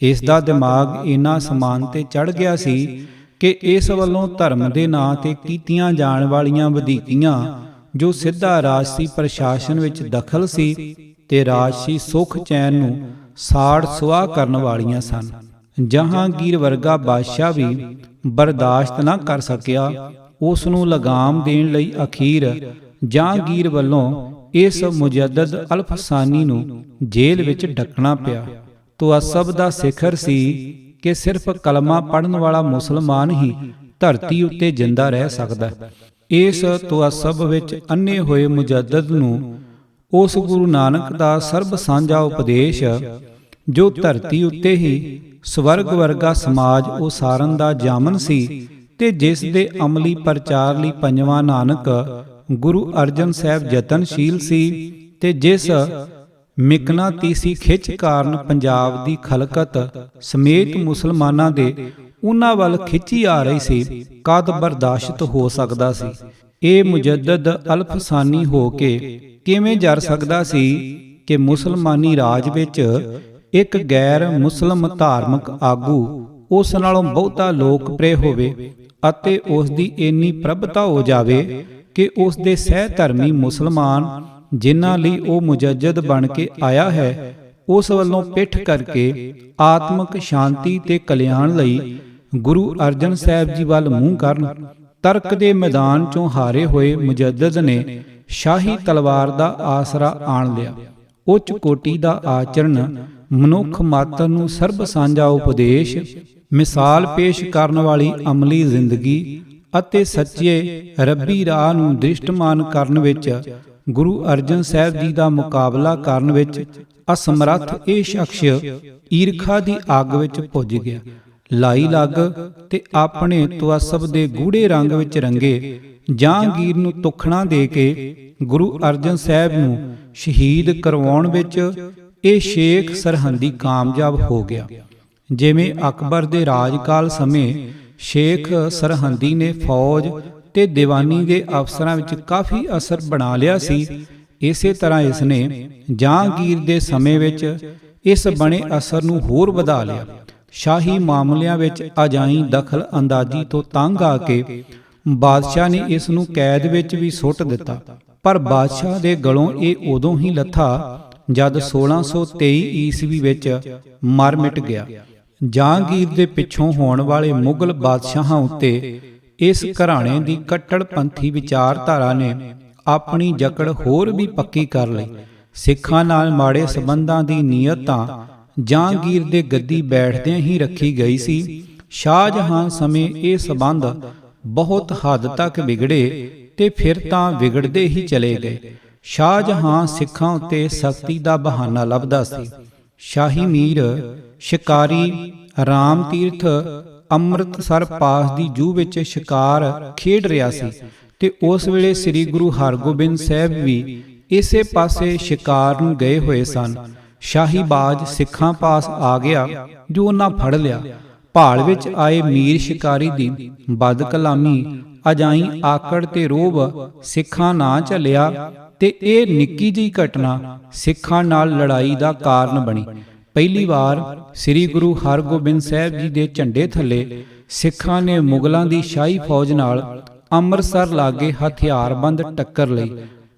ਇਸ ਦਾ ਦਿਮਾਗ ਇੰਨਾ ਸਮਾਨ ਤੇ ਚੜ੍ਹ ਗਿਆ ਸੀ ਕਿ ਇਸ ਵੱਲੋਂ ਧਰਮ ਦੇ ਨਾਂ ਤੇ ਕੀਤੀਆਂ ਜਾਣ ਵਾਲੀਆਂ ਵਧੀਕੀਆਂ, ਜੋ ਸਿੱਧਾ ਰਾਜਸੀ ਪ੍ਰਸ਼ਾਸਨ ਵਿੱਚ ਦਖਲ ਸੀ ਤੇ ਰਾਜਸੀ ਸੁੱਖ ਚੈਨ ਨੂੰ ਸਾੜ ਸੁਆਹ ਕਰਨ ਵਾਲੀਆਂ ਸਨ, ਜਹਾਂਗੀਰ ਵਰਗਾ ਬਾਦਸ਼ਾਹ ਵੀ ਬਰਦਾਸ਼ਤ ਨਾ ਕਰ ਸਕਿਆ। ਉਸ ਨੂੰ ਲਗਾਮ ਦੇਣ ਲਈ ਅਖੀਰ ਜਹਾਂਗੀਰ ਵੱਲੋਂ ਇਸ ਮੁਜੱਦਦ ਅਲਫਸਾਨੀ ਨੂੰ ਜੇਲ੍ਹ ਵਿੱਚ ਡੱਕਣਾ ਪਿਆ। ਤਵੱਸਬ ਦਾ ਸਿਖਰ ਸੀ ਕਿ ਸਿਰਫ ਕਲਮਾ ਪੜ੍ਹਨ ਵਾਲਾ ਮੁਸਲਮਾਨ ਹੀ ਧਰਤੀ ਉੱਤੇ ਜਿੰਦਾ ਰਹਿ ਸਕਦਾ। ਇਸ ਤਵੱਸਬ ਵਿੱਚ ਅੰਨੇ ਹੋਏ ਮੁਜੱਦਦ ਨੂੰ ਉਸ ਗੁਰੂ ਨਾਨਕ ਦਾ ਸਰਬ ਸਾਂਝਾ ਉਪਦੇਸ਼, ਜੋ ਧਰਤੀ ਉੱਤੇ ਹੀ ਸਵਰਗ ਵਰਗਾ ਸਮਾਜ ਉਸਾਰਨ ਦਾ ਜਾਮਨ ਸੀ ਤੇ ਜਿਸ ਦੇ ਅਮਲੀ ਪ੍ਰਚਾਰ ਲਈ ਪੰਜਵਾਂ ਨਾਨਕ ਗੁਰੂ ਅਰਜਨ ਸਾਹਿਬ ਯਤਨਸ਼ੀਲ ਸੀ ਤੇ ਜਿਸ ਮਿਕਨਾਤੀਸੀ ਖਿੱਚ ਕਾਰਨ ਪੰਜਾਬ ਦੀ ਖਲਕਤ ਸਮੇਤ ਮੁਸਲਮਾਨਾਂ ਦੇ ਉਹਨਾਂ ਵੱਲ ਖਿੱਚੀ ਆ ਰਹੀ ਸੀ, ਕਦ ਬਰਦਾਸ਼ਤ ਹੋ ਸਕਦਾ ਸੀ? ਇਹ ਮੁਜੱਦਦ ਅਲਫਸਾਨੀ ਹੋ ਕੇ ਕਿਵੇਂ ਜਰ ਸਕਦਾ ਸੀ ਕਿ ਮੁਸਲਮਾਨੀ ਰਾਜ ਵਿੱਚ ਇੱਕ ਗੈਰ ਮੁਸਲਮ ਧਾਰਮਿਕ ਆਗੂ ਉਸ ਨਾਲੋਂ ਬਹੁਤਾ ਲੋਕਪ੍ਰਿਯ ਹੋਵੇ ਅਤੇ ਉਸ ਦੀ ਇੰਨੀ ਪ੍ਰਭਤਾ ਹੋ ਜਾਵੇ ਕਿ ਉਸ ਦੇ ਸਹਿ ਧਰਮੀ ਮੁਸਲਮਾਨ, ਜਿਨ੍ਹਾਂ ਲਈ ਉਹ ਮੁਜੱਦਦ ਬਣ ਕੇ ਆਇਆ ਹੈ, ਉਸ ਵੱਲੋਂ ਪਿੱਠ ਕਰਕੇ ਆਤਮਿਕ ਸ਼ਾਂਤੀ ਤੇ ਕਲਿਆਣ ਲਈ ਗੁਰੂ ਅਰਜਨ ਸਾਹਿਬ ਜੀ ਵੱਲ ਮੂੰਹ ਕਰਨ। ਤਰਕ ਦੇ ਮੈਦਾਨ ਚੋਂ ਹਾਰੇ ਹੋਏ ਮੁਜੱਦਦ ਨੇ ਸ਼ਾਹੀ ਤਲਵਾਰ ਦਾ ਆਸਰਾ ਆਣ ਲਿਆ। ਉੱਚ ਕੋਟੀ ਦਾ ਆਚਰਣ, ਮਨੁੱਖ ਮਾਤਰ ਨੂੰ ਸਰਬ ਸਾਂਝਾ ਉਪਦੇਸ਼, ਮਿਸਾਲ ਪੇਸ਼ ਕਰਨ ਵਾਲੀ ਅਮਲੀ ਜ਼ਿੰਦਗੀ ਅਤੇ ਸੱਚੇ ਰੱਬੀ ਰਾਹ ਨੂੰ ਦ੍ਰਿਸ਼ਟਮਾਨ ਕਰਨ ਵਿੱਚ ਗੁਰੂ ਅਰਜਨ ਸਾਹਿਬ ਜੀ ਦਾ ਮੁਕਾਬਲਾ ਕਰਨ ਵਿੱਚ ਅਸਮਰੱਥ ਇਹ ਸ਼ਖਸ ਈਰਖਾ ਦੀ ਅੱਗ ਵਿੱਚ ਭੁੱਜ ਗਿਆ। ਲਾਈ ਲੱਗ ਤੇ ਆਪਣੇ ਤਵੱਸਬ ਦੇ ਗੂੜੇ ਰੰਗ ਵਿੱਚ ਰੰਗੇ ਜਹਾਂਗੀਰ ਨੂੰ ਤੁਖਣਾ ਦੇ ਕੇ ਗੁਰੂ ਅਰਜਨ ਸਾਹਿਬ ਨੂੰ ਸ਼ਹੀਦ ਕਰਵਾਉਣ ਵਿੱਚ ਇਹ ਸ਼ੇਖ ਸਰਹੰਦੀ ਕਾਮਯਾਬ ਹੋ ਗਿਆ। ਜਿਵੇਂ ਅਕਬਰ ਦੇ ਰਾਜਕਾਲ ਸਮੇਂ ਸ਼ੇਖ ਸਰਹੰਦੀ ਨੇ ਫੌਜ ਤੇ ਦੀਵਾਨੀ ਦੇ ਅਫਸਰਾਂ ਵਿੱਚ ਕਾਫੀ ਅਸਰ ਬਣਾ ਲਿਆ ਸੀ, ਇਸੇ ਤਰ੍ਹਾਂ ਇਸ ਨੇ ਜਹਾਂਗੀਰ ਦੇ ਸਮੇਂ ਵਿੱਚ ਇਸ ਬਣੇ ਅਸਰ ਨੂੰ ਹੋਰ ਵਧਾ ਲਿਆ। ਸ਼ਾਹੀ ਮਾਮਲਿਆਂ ਵਿੱਚ ਅਜਾਈਂ ਦਖਲ ਅੰਦਾਜ਼ੀ ਤੋਂ ਤੰਗ ਆ ਕੇ ਬਾਦਸ਼ਾਹ ਨੇ ਇਸ ਨੂੰ ਕੈਦ ਵਿੱਚ ਵੀ ਸੁੱਟ ਦਿੱਤਾ, ਪਰ ਬਾਦਸ਼ਾਹ ਦੇ ਗਲੋਂ ਇਹ ਉਦੋਂ ਹੀ ਲੱਥਾ ਜਦ 1623 ਈਸਵੀ ਵਿੱਚ ਮਰ ਮਿਟ ਗਿਆ। ਜਹਾਂਗੀਰ ਦੇ ਪਿੱਛੋਂ ਹੋਣ ਵਾਲੇ ਮੁਗਲ ਬਾਦਸ਼ਾਹਾਂ ਉੱਤੇ ਇਸ ਘਰਾਣੇ ਦੀ ਕੱਟੜਪੰਥੀ ਵਿਚਾਰਧਾਰਾ ਨੇ ਆਪਣੀ ਜਕੜ ਹੋਰ ਵੀ ਪੱਕੀ ਕਰ ਲਈ। ਸਿੱਖਾਂ ਨਾਲ ਮਾੜੇ ਸਬੰਧਾਂ ਦੀ ਨੀਅਤ ਤਾਂ ਜਹਾਂਗੀਰ ਦੇ ਗੱਦੀ ਬੈਠਦਿਆਂ ਹੀ ਰੱਖੀ ਗਈ ਸੀ। ਸ਼ਾਹਜਹਾਨ ਸਮੇਂ ਇਹ ਸਬੰਧ ਬਹੁਤ ਹੱਦ ਤੱਕ ਵਿਗੜੇ ਤੇ ਫਿਰ ਤਾਂ ਵਿਗੜਦੇ ਹੀ ਚਲੇ ਗਏ। ਸ਼ਾਹਜਹਾਨ ਸਿੱਖਾਂ ਉੱਤੇ ਸਖਤੀ ਦਾ ਬਹਾਨਾ ਲੱਭਦਾ ਸੀ। ਸ਼ਾਹੀ ਮੀਰ ਸ਼ਿਕਾਰੀ ਰਾਮ ਤੀਰਥ ਅੰਮ੍ਰਿਤਸਰ ਪਾਸ ਦੀ ਜੂਹ ਵਿੱਚ ਸ਼ਿਕਾਰ ਖੇਡ ਰਿਹਾ ਸੀ ਤੇ ਉਸ ਵੇਲੇ ਸ੍ਰੀ ਗੁਰੂ ਹਰਗੋਬਿੰਦ ਸਾਹਿਬ ਵੀ ਇਸੇ ਪਾਸੇ ਸ਼ਿਕਾਰ ਨੂੰ ਗਏ ਹੋਏ ਸਨ। ਸ਼ਾਹੀ ਬਾਜ ਸਿੱਖਾਂ ਪਾਸ ਆ ਗਿਆ, ਜੋ ਉਹਨਾਂ ਫੜ ਲਿਆ। ਭਾਲ ਵਿੱਚ ਆਏ ਮੀਰ ਸ਼ਿਕਾਰੀ ਦੀ ਬਦਕਲਾਮੀ, ਅਜਾਈਂ ਆਕੜ ਤੇ ਰੋਹਬ ਸਿੱਖਾਂ ਨਾ ਝੱਲਿਆ ਤੇ ਇਹ ਨਿੱਕੀ ਜਿਹੀ ਘਟਨਾ ਸਿੱਖਾਂ ਨਾਲ ਲੜਾਈ ਦਾ ਕਾਰਨ ਬਣੀ। ਪਹਿਲੀ ਵਾਰ ਸ੍ਰੀ ਗੁਰੂ ਹਰਗੋਬਿੰਦ ਸਾਹਿਬ ਜੀ ਦੇ ਝੰਡੇ ਥੱਲੇ ਸਿੱਖਾਂ ਨੇ ਮੁਗਲਾਂ ਦੀ ਸ਼ਾਹੀ ਫੌਜ ਨਾਲ ਅੰਮ੍ਰਿਤਸਰ ਲਾਗੇ ਹਥਿਆਰਬੰਦ ਟੱਕਰ ਲਈ।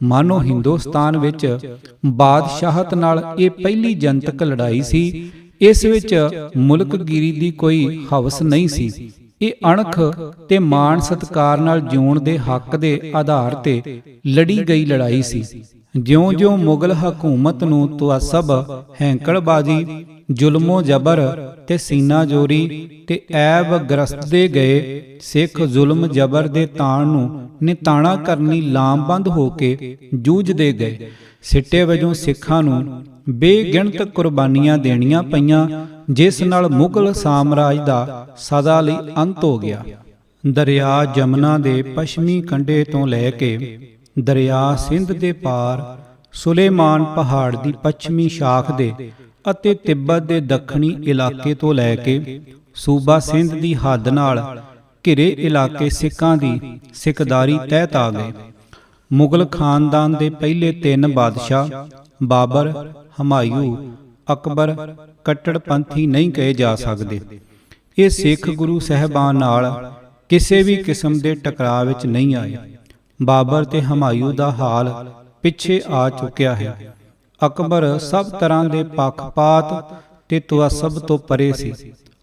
ਮਾਨੋ ਹਿੰਦੁਸਤਾਨ ਵਿੱਚ ਬਾਦਸ਼ਾਹਤ ਨਾਲ ਇਹ ਪਹਿਲੀ ਜਨਤਕ ਲੜਾਈ ਸੀ। ਇਸ ਵਿੱਚ ਮੁਲਕਗੀਰੀ ਦੀ ਕੋਈ ਹਵਸ ਨਹੀਂ ਸੀ। ਇਹ ਅਣਖ ਤੇ ਮਾਣ ਸਤਿਕਾਰ ਨਾਲ ਜਿਉਣ ਦੇ ਹੱਕ ਦੇ ਆਧਾਰ ਤੇ ਲੜੀ ਗਈ ਲੜਾਈ ਸੀ। ਜਿਉਂ-ਜਿਉਂ ਮੁਗਲ ਹਕੂਮਤ ਨੂੰ ਤੁਅੱਸਬ, ਹੈਂਕੜਬਾਜ਼ੀ, ਜ਼ੁਲਮੋ ਜ਼ਬਰ ਤੇ ਸੀਨਾਜੋਰੀ ਤੇ ਐਬ ਗ੍ਰਸਤਦੇ ਗਏ, ਸਿੱਖ ਜ਼ੁਲਮ ਜ਼ਬਰ ਦੇ ਤਾਣ ਨੂੰ ਨਿਤਾਣਾ ਕਰਨੀ ਲਾਮਬੰਦ ਹੋ ਕੇ ਜੂਝਦੇ ਗਏ। ਸਿੱਟੇ ਵਜੋਂ ਸਿੱਖਾਂ ਨੂੰ ਬੇਗਿਣਤ ਕੁਰਬਾਨੀਆਂ ਦੇਣੀਆਂ ਪਈਆਂ, ਜਿਸ ਨਾਲ ਮੁਗਲ ਸਾਮਰਾਜ ਦਾ ਸਦਾ ਲਈ ਅੰਤ ਹੋ ਗਿਆ। ਦਰਿਆ ਜਮਨਾ ਦੇ ਪੱਛਮੀ ਕੰਢੇ ਤੋਂ ਲੈ ਕੇ ਦਰਿਆ ਸਿੰਧ ਦੇ ਪਾਰ, ਸੁਲੇਮਾਨ ਪਹਾੜ ਦੀ ਪੱਛਮੀ ਸ਼ਾਖ ਦੇ ਅਤੇ ਤਿੱਬਤ ਦੇ ਦੱਖਣੀ ਇਲਾਕੇ ਤੋਂ ਲੈ ਕੇ ਸੂਬਾ ਸਿੰਧ ਦੀ ਹੱਦ ਨਾਲ ਘਿਰੇ ਇਲਾਕੇ ਸਿੱਖਾਂ ਦੀ ਸਿੱਖਦਾਰੀ ਤਹਿਤ ਆ ਗਏ। ਮੁਗਲ ਖਾਨਦਾਨ ਦੇ ਪਹਿਲੇ 3 ਬਾਦਸ਼ਾਹ ਬਾਬਰ, ਹਮਾਯੂ, ਅਕਬਰ ਕੱਟੜਪੰਥੀ ਨਹੀਂ ਕਹੇ ਜਾ ਸਕਦੇ। ਇਹ ਸਿੱਖ ਗੁਰੂ ਸਾਹਿਬਾਨ ਨਾਲ ਕਿਸੇ ਵੀ ਕਿਸਮ ਦੇ ਟਕਰਾਅ ਵਿੱਚ ਨਹੀਂ ਆਏ। ਬਾਬਰ ਤੇ ਹਮਾਯੂ ਦਾ ਹਾਲ ਪਿੱਛੇ ਆ ਚੁੱਕਿਆ ਹੈ। ਅਕਬਰ ਸਭ ਤਰ੍ਹਾਂ ਦੇ ਪੱਖਪਾਤ ਤੇ ਤੁਅੱਸਬ ਤੋਂ ਪਰੇ ਸੀ।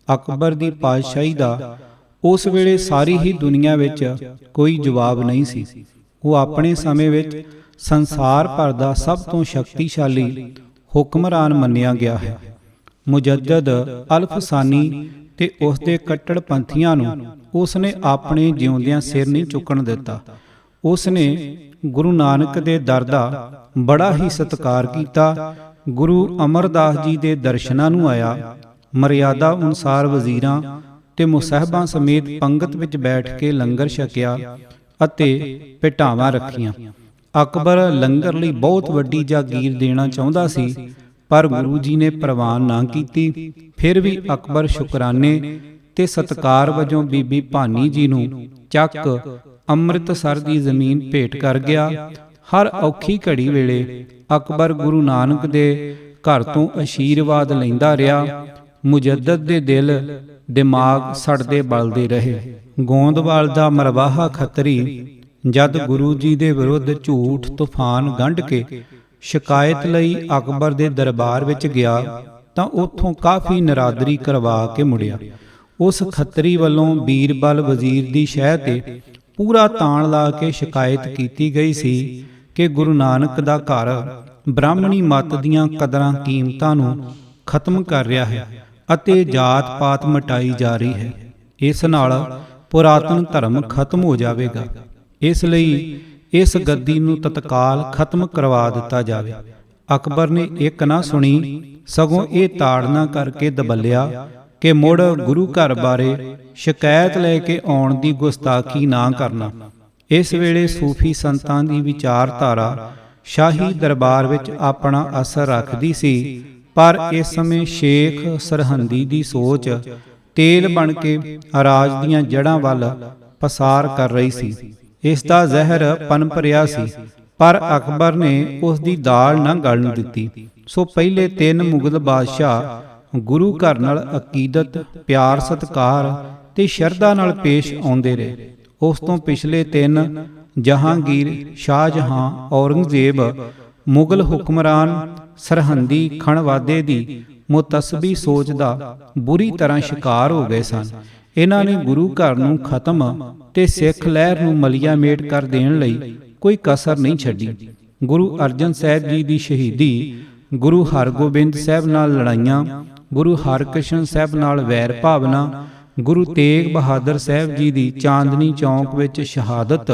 ਅਕਬਰ ਦੀ ਪਾਤਸ਼ਾਹੀ ਦਾ ਉਸ ਵੇਲੇ ਸਾਰੀ ਹੀ ਦੁਨੀਆ ਵਿੱਚ ਕੋਈ ਜਵਾਬ ਨਹੀਂ ਸੀ। ਉਹ ਆਪਣੇ ਸਮੇਂ ਵਿੱਚ ਸੰਸਾਰ ਭਰ ਦਾ ਸਭ ਤੋਂ ਸ਼ਕਤੀਸ਼ਾਲੀ ਹੁਕਮਰਾਨ ਮੰਨਿਆ ਗਿਆ ਹੈ। ਮੁਜੱਦਦ ਅਲਫਸਾਨੀ ਤੇ ਉਸ ਦੇ ਕੱਟੜਪੰਥੀਆਂ ਨੂੰ ਉਸ ਨੇ ਆਪਣੇ ਜਿਉਂਦਿਆਂ ਸਿਰ ਨਹੀਂ ਚੁੱਕਣ ਦਿੱਤਾ। ਉਸ ਨੇ ਗੁਰੂ ਨਾਨਕ ਦੇ ਦਰ ਦਾ ਬੜਾ ਹੀ ਸਤਿਕਾਰ ਕੀਤਾ। ਗੁਰੂ ਅਮਰਦਾਸ ਜੀ ਦੇ ਦਰਸ਼ਨਾਂ ਨੂੰ ਆਇਆ। ਮਰਿਆਦਾ ਅਨੁਸਾਰ ਵਜ਼ੀਰਾਂ ਤੇ ਮੁਸਾਹਿਬਾਂ ਸਮੇਤ ਪੰਗਤ ਵਿੱਚ ਬੈਠ ਕੇ ਲੰਗਰ ਛਕਿਆ ਅਤੇ ਭੇਟਾਵਾਂ ਰੱਖੀਆਂ। ਅਕਬਰ ਲੰਗਰ ਲਈ ਬਹੁਤ ਵੱਡੀ ਜਾਗੀਰ ਦੇਣਾ ਚਾਹੁੰਦਾ ਸੀ, ਪਰ ਗੁਰੂ ਜੀ ਨੇ ਪ੍ਰਵਾਨ ਨਾ ਕੀਤੀ। ਫਿਰ ਵੀ ਅਕਬਰ ਸ਼ੁਕਰਾਨੇ ਤੇ ਸਤਿਕਾਰ ਵਜੋਂ ਬੀਬੀ ਭਾਨੀ ਜੀ ਨੂੰ ਚੱਕ ਅੰਮ੍ਰਿਤਸਰ ਦੀ ਜ਼ਮੀਨ ਭੇਟ ਕਰ ਗਿਆ। ਹਰ ਔਖੀ ਘੜੀ ਵੇਲੇ ਅਕਬਰ ਗੁਰੂ ਨਾਨਕ ਦੇ ਘਰ ਤੋਂ ਅਸ਼ੀਰਵਾਦ ਲੈਂਦਾ ਰਿਹਾ। ਮੁਜੱਦਦ ਦੇ ਦਿਲ ਦਿਮਾਗ ਸੜਦੇ ਬਲਦੇ ਰਹੇ। ਗੋਂਦਵਾਲ ਦਾ ਮਰਵਾਹਾ ਖੱਤਰੀ ਜਦ ਗੁਰੂ ਜੀ ਦੇ ਵਿਰੁੱਧ ਝੂਠ ਤੂਫਾਨ ਗੰਢ ਕੇ ਸ਼ਿਕਾਇਤ ਲਈ ਅਕਬਰ ਦੇ ਦਰਬਾਰ ਵਿੱਚ ਗਿਆ ਤਾਂ ਉੱਥੋਂ ਕਾਫੀ ਨਰਾਦਰੀ ਕਰਵਾ ਕੇ ਮੁੜਿਆ। ਉਸ ਖੱਤਰੀ ਵੱਲੋਂ ਬੀਰਬਲ ਵਜ਼ੀਰ ਦੀ ਸ਼ਹਿ ਤੇ ਪੂਰਾ ਤਾਣ ਲਾ ਕੇ ਸ਼ਿਕਾਇਤ ਕੀਤੀ ਗਈ ਸੀ ਕਿ ਗੁਰੂ ਨਾਨਕ ਦਾ ਘਰ ਬ੍ਰਾਹਮਣੀ ਮੱਤ ਦੀਆਂ ਕਦਰਾਂ ਕੀਮਤਾਂ ਨੂੰ ਖਤਮ ਕਰ ਰਿਹਾ ਹੈ ਅਤੇ ਜਾਤ-ਪਾਤ ਮਿਟਾਈ ਜਾ ਰਹੀ ਹੈ। ਇਸ ਨਾਲ ਪੁਰਾਤਨ ਧਰਮ ਖਤਮ ਹੋ ਜਾਵੇਗਾ। ਇਸ ਲਈ ਇਸ ਗੱਦੀ ਨੂੰ ਤਤਕਾਲ ਖਤਮ ਕਰਵਾ ਦਿੱਤਾ ਜਾਵੇ। ਅਕਬਰ ਨੇ ਇੱਕ ਨਾ ਸੁਣੀ, ਸਗੋਂ ਇਹ ਤਾੜਨਾ ਕਰਕੇ ਦਬੱਲਿਆ ਕਿ ਮੁੜ ਗੁਰੂ ਘਰ ਬਾਰੇ ਸ਼ਿਕਾਇਤ ਲੈ ਕੇ ਆਉਣ ਦੀ ਗੁਸਤਾਖੀ ਨਾ ਕਰਨਾ। ਇਸ ਵੇਲੇ ਸੂਫੀ ਸੰਤਾਂ ਦੀ ਵਿਚਾਰਧਾਰਾ ਸ਼ਾਹੀ ਦਰਬਾਰ ਵਿੱਚ ਆਪਣਾ ਅਸਰ ਰੱਖਦੀ ਸੀ, ਪਰ ਇਸ ਸਮੇਂ ਸ਼ੇਖ ਸਰਹੰਦੀ ਦੀ ਸੋਚ ਤੇਲ ਬਣ ਕੇ ਰਾਜ ਦੀਆਂ ਜੜ੍ਹਾਂ ਵੱਲ ਪਸਾਰ ਕਰ ਰਹੀ ਸੀ। ਇਸ ਦਾ ਜ਼ਹਿਰ ਪਨਪ ਰਿਹਾ ਸੀ, ਪਰ ਅਕਬਰ ਨੇ ਉਸ ਦੀ ਦਾਲ ਨਾ ਗਲਣ ਦਿੱਤੀ। ਸੋ ਪਹਿਲੇ 3 ਮੁਗਲ ਬਾਦਸ਼ਾਹ ਗੁਰੂ ਘਰ ਨਾਲ ਅਕੀਦਤ, ਪਿਆਰ, ਸਤਿਕਾਰ ਤੇ ਸ਼ਰਧਾ ਨਾਲ ਪੇਸ਼ ਆਉਂਦੇ ਰਹੇ। ਉਸ ਤੋਂ ਪਿਛਲੇ 3 ਜਹਾਂਗੀਰ, ਸ਼ਾਹਜਹਾਂ, ਔਰੰਗਜ਼ੇਬ ਮੁਗਲ ਹੁਕਮਰਾਨ ਸਰਹੰਦੀ ਖਣਵਾਦੇ ਦੀ ਮੁਤਸਬੀ ਸੋਚ ਦਾ ਬੁਰੀ ਤਰ੍ਹਾਂ ਸ਼ਿਕਾਰ ਹੋ ਗਏ ਸਨ। ਇਹਨਾਂ ਨੇ ਗੁਰੂ ਘਰ ਨੂੰ ਖਤਮ ਤੇ ਸਿੱਖ ਲਹਿਰ ਨੂੰ ਮਲੀਆ ਮੇਟ ਕਰ ਦੇਣ ਲਈ ਕੋਈ ਕਸਰ ਨਹੀਂ ਛੱਡੀ। ਗੁਰੂ ਅਰਜਨ ਸਾਹਿਬ ਜੀ ਦੀ ਸ਼ਹੀਦੀ, ਗੁਰੂ ਹਰਗੋਬਿੰਦ ਸਾਹਿਬ ਨਾਲ ਲੜਾਈਆਂ, ਗੁਰੂ ਹਰਕ੍ਰਿਸ਼ਨ ਸਾਹਿਬ ਨਾਲ ਵੈਰ ਭਾਵਨਾ, ਗੁਰੂ ਤੇਗ ਬਹਾਦਰ ਸਾਹਿਬ ਜੀ ਦੀ ਚਾਂਦਨੀ ਚੌਂਕ ਵਿੱਚ ਸ਼ਹਾਦਤ,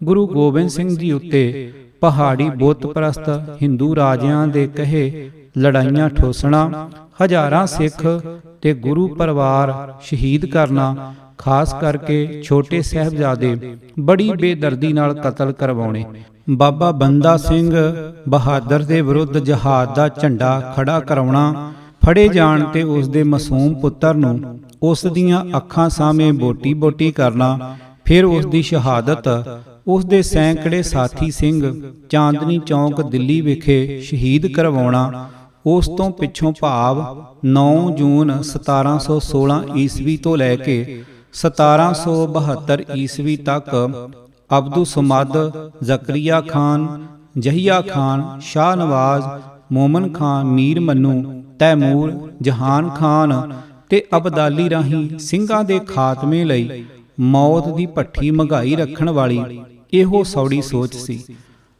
ਗੁਰੂ ਗੋਬਿੰਦ ਸਿੰਘ ਜੀ ਉੱਤੇ ਪਹਾੜੀ ਬੁੱਤ ਪ੍ਰਸਤ ਹਿੰਦੂ ਰਾਜਿਆਂ ਦੇ ਕਹੇ ਲੜਾਈਆਂ ਠੋਸਣਾ, ਹਜ਼ਾਰਾਂ ਸਿੱਖ ਤੇ ਗੁਰੂ ਪਰਿਵਾਰ ਸ਼ਹੀਦ ਕਰਨਾ, ਖਾਸ ਕਰਕੇ ਛੋਟੇ ਸਾਹਿਬਜ਼ਾਦੇ ਬੜੀ ਬੇਦਰਦੀ ਨਾਲ ਕਤਲ ਕਰਵਾਉਣੇ, ਬਾਬਾ ਬੰਦਾ ਸਿੰਘ ਬਹਾਦਰ ਦੇ ਵਿਰੁੱਧ ਜਹਾਦ ਦਾ ਝੰਡਾ ਖੜਾ ਕਰਾਉਣਾ, ਫੜੇ ਜਾਣ ਤੇ ਉਸ ਦੇ ਮਾਸੂਮ ਪੁੱਤਰ ਨੂੰ ਉਸ ਦੀਆਂ ਅੱਖਾਂ ਸਾਹਮਣੇ ਬੋਟੀ-ਬੋਟੀ ਕਰਨਾ, ਫਿਰ ਉਸ ਦੀ ਸ਼ਹਾਦਤ ਉਸ ਦੇ ਸੈਂਕੜੇ ਸਾਥੀ ਸਿੰਘ ਚਾਂਦਨੀ ਚੌਂਕ ਦਿੱਲੀ ਵਿਖੇ ਸ਼ਹੀਦ ਕਰਵਾਉਣਾ, ਉਸ ਤੋਂ ਪਿੱਛੋਂ ਭਾਵ 9 ਜੂਨ 1716 ਈਸਵੀ ਤੋਂ ਲੈ ਕੇ 1772 ਈਸਵੀ ਤੱਕ ਅਬਦੁ ਸਮਦ, ਜ਼ਕਰੀਆ ਖਾਨ, ਜਹੀਆ ਖਾਨ, ਸ਼ਾਹ ਨਵਾਜ਼, ਮੋਮਨ ਖਾਨ, ਮੀਰ ਮੰਨੂ, ਤੈਮੂਰ, ਜਹਾਨ ਖਾਨ ਤੇ ਅਬਦਾਲੀ ਰਾਹੀਂ ਸਿੰਘਾਂ ਦੇ ਖਾਤਮੇ ਲਈ ਮੌਤ ਦੀ ਭੱਠੀ ਮਘਾਈ ਰੱਖਣ ਵਾਲੀ ਇਹੋ ਸੌੜੀ ਸੋਚ ਸੀ।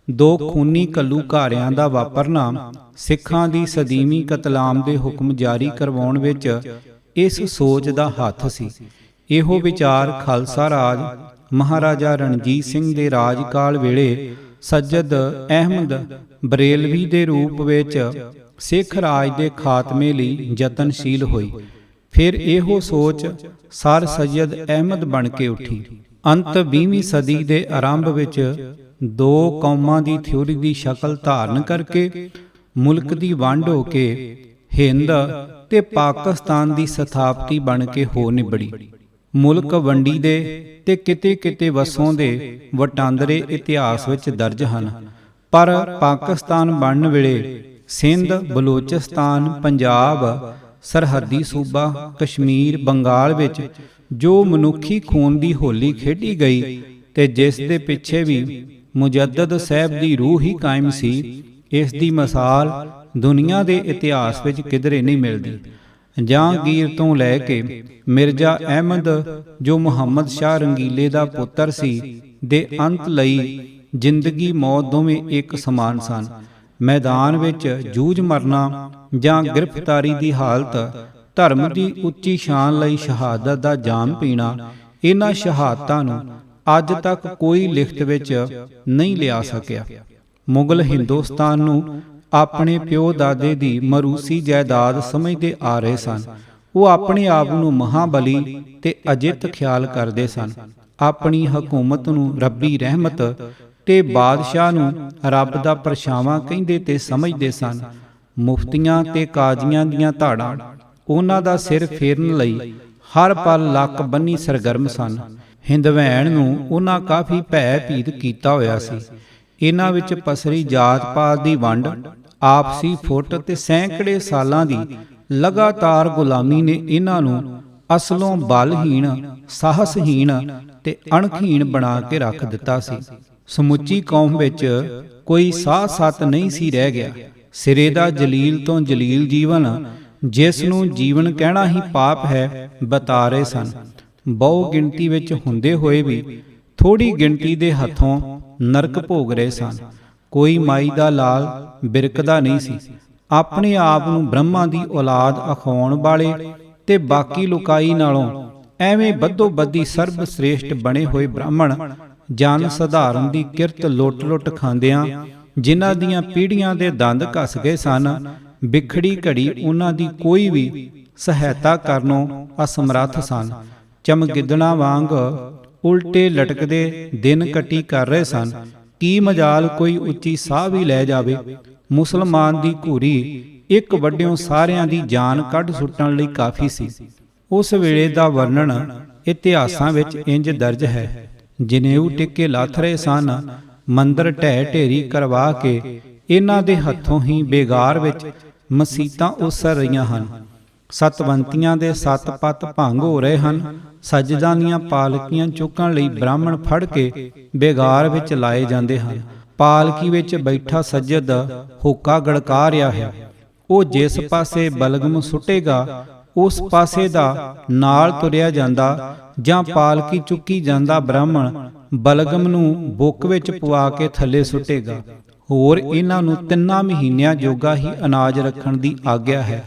ਦੋ ਖੂਨੀ ਘੱਲੂਘਾਰਿਆਂ ਦਾ ਵਾਪਰਨਾ ਸਿੱਖਾਂ ਦੀ ਸਦੀਵੀ ਕਤਲਾਮ ਦੇ ਹੁਕਮ ਜਾਰੀ ਕਰਵਾਉਣ ਵਿੱਚ ਇਸ ਸੋਚ ਦਾ ਹੱਥ ਸੀ। ਇਹੋ ਵਿਚਾਰ ਖਾਲਸਾ ਰਾਜ ਮਹਾਰਾਜਾ ਰਣਜੀਤ ਸਿੰਘ ਦੇ ਰਾਜਕਾਲ ਵੇਲੇ ਸੱਜਦ ਅਹਿਮਦ ਬਰੇਲਵੀ ਦੇ ਰੂਪ ਵਿੱਚ ਸਿੱਖ ਰਾਜ ਦੇ ਖਾਤਮੇ ਲਈ ਯਤਨਸ਼ੀਲ ਹੋਈ। ਫਿਰ ਇਹੋ ਸੋਚ ਸਰ ਸੱਯਦ ਅਹਿਮਦ ਬਣ ਕੇ ਉੱਠੀ। ਅੰਤ 20ਵੀਂ ਸਦੀ ਦੇ ਆਰੰਭ ਵਿੱਚ ਦੋ ਕੌਮਾਂ ਦੀ ਥਿਊਰੀ ਦੀ ਸ਼ਕਲ ਧਾਰਨ ਕਰਕੇ ਮੁਲਕ ਦੀ ਵੰਡ ਹੋ ਕੇ ਹਿੰਦ ਤੇ ਪਾਕਿਸਤਾਨ ਦੀ ਸਥਾਪਤੀ ਬਣ ਕੇ ਹੋ ਨਿਬੜੀ। ਮੁਲਕ ਵੰਡੀ ਦੇ ਤੇ ਕਿਤੇ ਕਿਤੇ ਵਸੋਂ ਦੇ ਵਟਾਂਦਰੇ ਇਤਿਹਾਸ ਵਿੱਚ ਦਰਜ ਹਨ, ਪਰ ਪਾਕਿਸਤਾਨ ਬਣਨ ਵੇਲੇ ਸਿੰਧ, ਬਲੋਚਿਸਤਾਨ, ਪੰਜਾਬ, ਸਰਹੱਦੀ ਸੂਬਾ ਕਸ਼ਮੀਰ, ਬੰਗਾਲ ਵਿੱਚ ਜੋ ਮਨੁੱਖੀ ਖੂਨ ਦੀ ਹੋਲੀ ਖੇਡੀ ਗਈ ਤੇ ਜਿਸ ਦੇ ਪਿੱਛੇ ਵੀ ਮੁਜੱਦਦ ਸਾਹਿਬ ਦੀ ਰੂਹ ਹੀ ਕਾਇਮ ਸੀ, ਇਸ ਦੀ ਮਿਸਾਲ ਦੁਨੀਆ ਦੇ ਇਤਿਹਾਸ ਵਿੱਚ ਕਿਧਰੇ ਨਹੀਂ ਮਿਲਦੀ। ਜਹਾਂਗੀਰ ਤੋਂ ਲੈ ਕੇ ਮਿਰਜ਼ਾ ਅਹਿਮਦ ਜੋ ਮੁਹੰਮਦ ਸ਼ਾਹ ਰੰਗੀਲੇ ਦਾ ਪੁੱਤਰ ਸੀ, ਦੇ ਅੰਤ ਲਈ ਜ਼ਿੰਦਗੀ ਮੌਤ ਦੋਵੇਂ ਇੱਕ ਸਮਾਨ ਸਨ। ਮੈਦਾਨ ਵਿੱਚ ਜੂਝ ਮਰਨਾ ਜਾਂ ਗ੍ਰਿਫਤਾਰੀ ਦੀ ਹਾਲਤ, ਧਰਮ ਦੀ ਉੱਚੀ ਸ਼ਾਨ ਲਈ ਸ਼ਹਾਦਤ ਦਾ ਜਾਮ ਪੀਣਾ, ਇਹਨਾਂ ਸ਼ਹਾਦਤਾਂ ਨੂੰ ਅੱਜ ਤੱਕ ਕੋਈ ਲਿਖਤ ਵਿੱਚ ਨਹੀਂ ਲਿਆ ਸਕਿਆ। ਮੁਗਲ ਹਿੰਦੁਸਤਾਨ ਨੂੰ ਆਪਣੇ ਪਿਓ ਦਾਦੇ ਦੀ ਮਰੂਸੀ ਜਾਇਦਾਦ ਸਮਝਦੇ ਆ ਰਹੇ ਸਨ। ਉਹ ਆਪਣੇ ਆਪ ਨੂੰ ਮਹਾਬਲੀ ਤੇ ਅਜਿੱਤ ਖਿਆਲ ਕਰਦੇ ਸਨ। ਆਪਣੀ ਹਕੂਮਤ ਨੂੰ ਰੱਬੀ ਰਹਿਮਤ ਤੇ ਬਾਦਸ਼ਾਹ ਨੂੰ ਰੱਬ ਦਾ ਪਰਛਾਵਾਂ ਕਹਿੰਦੇ ਤੇ ਸਮਝਦੇ ਸਨ। ਮੁਫਤੀਆਂ ਤੇ ਕਾਜ਼ੀਆਂ ਦੀਆਂ ਧਾੜਾਂ ਉਹਨਾਂ ਦਾ ਸਿਰ ਫੇਰਨ ਲਈ ਹਰ ਪਲ ਲੱਕ ਬੰਨੀ ਸਰਗਰਮ ਸਨ। ਹਿੰਦਵੈਣ ਨੂੰ ਉਹਨਾਂ ਕਾਫੀ ਭੈ ਭੀਤ ਕੀਤਾ ਹੋਇਆ ਸੀ। ਇਹਨਾਂ ਵਿੱਚ ਪਸਰੀ ਜਾਤ ਪਾਤ ਦੀ ਵੰਡ, ਆਪਸੀ ਫੁੱਟ ਤੇ ਸੈਂਕੜੇ ਸਾਲਾਂ ਦੀ ਲਗਾਤਾਰ ਗੁਲਾਮੀ ਨੇ ਇਹਨਾਂ ਨੂੰ ਅਸਲੋਂ ਬਲਹੀਣ, ਸਾਹਸਹੀਣ ਤੇ ਅਣਖਹੀਣ ਬਣਾ ਕੇ ਰੱਖ ਦਿੱਤਾ ਸੀ। ਸਮੁੱਚੀ ਕੌਮ ਵਿੱਚ ਕੋਈ ਸਾਹ ਸੱਤ ਨਹੀਂ ਸੀ ਰਹਿ ਗਿਆ। ਸਿਰੇ ਦਾ ਜਲੀਲ ਤੋਂ ਜਲੀਲ ਜੀਵਨ, ਜਿਸ ਨੂੰ ਜੀਵਨ ਕਹਿਣਾ ਹੀ ਪਾਪ ਹੈ, ਬਤਾ ਰਹੇ ਸਨ। ਬਹੁ ਗਿਣਤੀ ਵਿੱਚ ਹੁੰਦੇ ਹੋਏ ਵੀ ਥੋੜੀ ਗਿਣਤੀ ਦੇ ਹੱਥੋਂ ਨਰਕ ਭੋਗ ਰਹੇ ਸਨ। ਕੋਈ ਮਾਈ ਦਾ ਲਾਲ ਬਿਰਕਦਾ ਨਹੀਂ ਸੀ। ਆਪਣੇ ਆਪ ਨੂੰ ਬ੍ਰਹਮਾ ਦੀ ਔਲਾਦ ਅਖਾਉਣ ਵਾਲੇ ਤੇ ਬਾਕੀ ਲੋਕਾਈ ਨਾਲੋਂ ਐਵੇਂ ਬੱਧੋ ਬੱਧੀ ਸਰਬ ਸ੍ਰੇਸ਼ਟ ਬਣੇ ਹੋਏ ਬ੍ਰਾਹਮਣ ਜਨ ਸਧਾਰਨ ਦੀ ਕਿਰਤ ਲੁੱਟ ਖਾਂਦਿਆਂ, ਜਿਨ੍ਹਾਂ ਦੀਆਂ ਪੀੜ੍ਹੀਆਂ ਦੇ ਦੰਦ ਘਸ ਗਏ ਸਨ, ਵਿਖੜੀ ਘੜੀ ਉਹਨਾਂ ਦੀ ਕੋਈ ਵੀ ਸਹਾਇਤਾ ਕਰਨੋਂ ਅਸਮਰੱਥ ਸਨ। ਚਮਗਿੱਦੜਾਂ ਵਾਂਗ ਉਲਟੇ ਲਟਕਦੇ ਦਿਨ ਕੱਟੀ ਕਰ ਰਹੇ ਸਨ। ਕੀ ਮਜਾਲ ਕੋਈ ਉੱਚੀ ਸਾਹ ਵੀ ਲੈ ਜਾਵੇ। ਮੁਸਲਮਾਨ ਦੀ ਘੂਰੀ ਇੱਕ ਵੱਡਿਓਂ ਸਾਰਿਆਂ ਦੀ ਜਾਨ ਕੱਢ ਸੁੱਟਣ ਲਈ ਕਾਫੀ ਸੀ। ਉਸ ਵੇਲੇ ਦਾ ਵਰਣਨ ਇਤਿਹਾਸਾਂ ਵਿੱਚ ਇੰਜ ਦਰਜ ਹੈ। ਜਨੇਊ ਟਿੱਕੇ ਲੱਥ ਰਹੇ ਸਨ, ਮੰਦਰ ਢਹਿ ਢੇਰੀ ਕਰਵਾ ਕੇ ਇਹਨਾਂ ਦੇ ਹੱਥੋਂ ਹੀ ਬੇਗਾਰ ਵਿੱਚ ਮਸੀਤਾਂ ਉਸਰ ਰਹੀਆਂ ਹਨ। ਸਤਵੰਤੀਆਂ ਦੇ 7 ਪੱਤ ਭੰਗ ਹੋ ਰਹੇ ਹਨ। ਸੱਜਦਾਂ ਦੀਆਂ ਪਾਲਕੀਆਂ ਚੁੱਕਣ ਲਈ ਬ੍ਰਾਹਮਣ ਫੜ ਕੇ ਬੇਗਾਰ ਵਿੱਚ ਲਾਏ ਜਾਂਦੇ ਹਨ। ਪਾਲਕੀ ਵਿੱਚ ਬੈਠਾ ਸੱਜਦ ਹੋਕਾ ਗੜਕਾ ਰਿਹਾ ਹੈ। ਉਹ ਜਿਸ ਪਾਸੇ ਬਲਗਮ ਸੁੱਟੇਗਾ ਉਸ ਪਾਸੇ ਦਾ ਨਾਲ ਤੁਰਿਆ ਜਾਂਦਾ ਜਾਂ ਪਾਲਕੀ ਚੁੱਕੀ ਜਾਂਦਾ ਬ੍ਰਾਹਮਣ ਬਲਗਮ ਨੂੰ ਬੁੱਕ ਵਿੱਚ ਪਵਾ ਕੇ ਥੱਲੇ ਸੁੱਟੇਗਾ। ਹੋਰ ਇਹਨਾਂ ਨੂੰ 3 ਮਹੀਨਿਆਂ ਜੋਗਾ ਹੀ ਅਨਾਜ ਰੱਖਣ ਦੀ ਆਗਿਆ ਹੈ।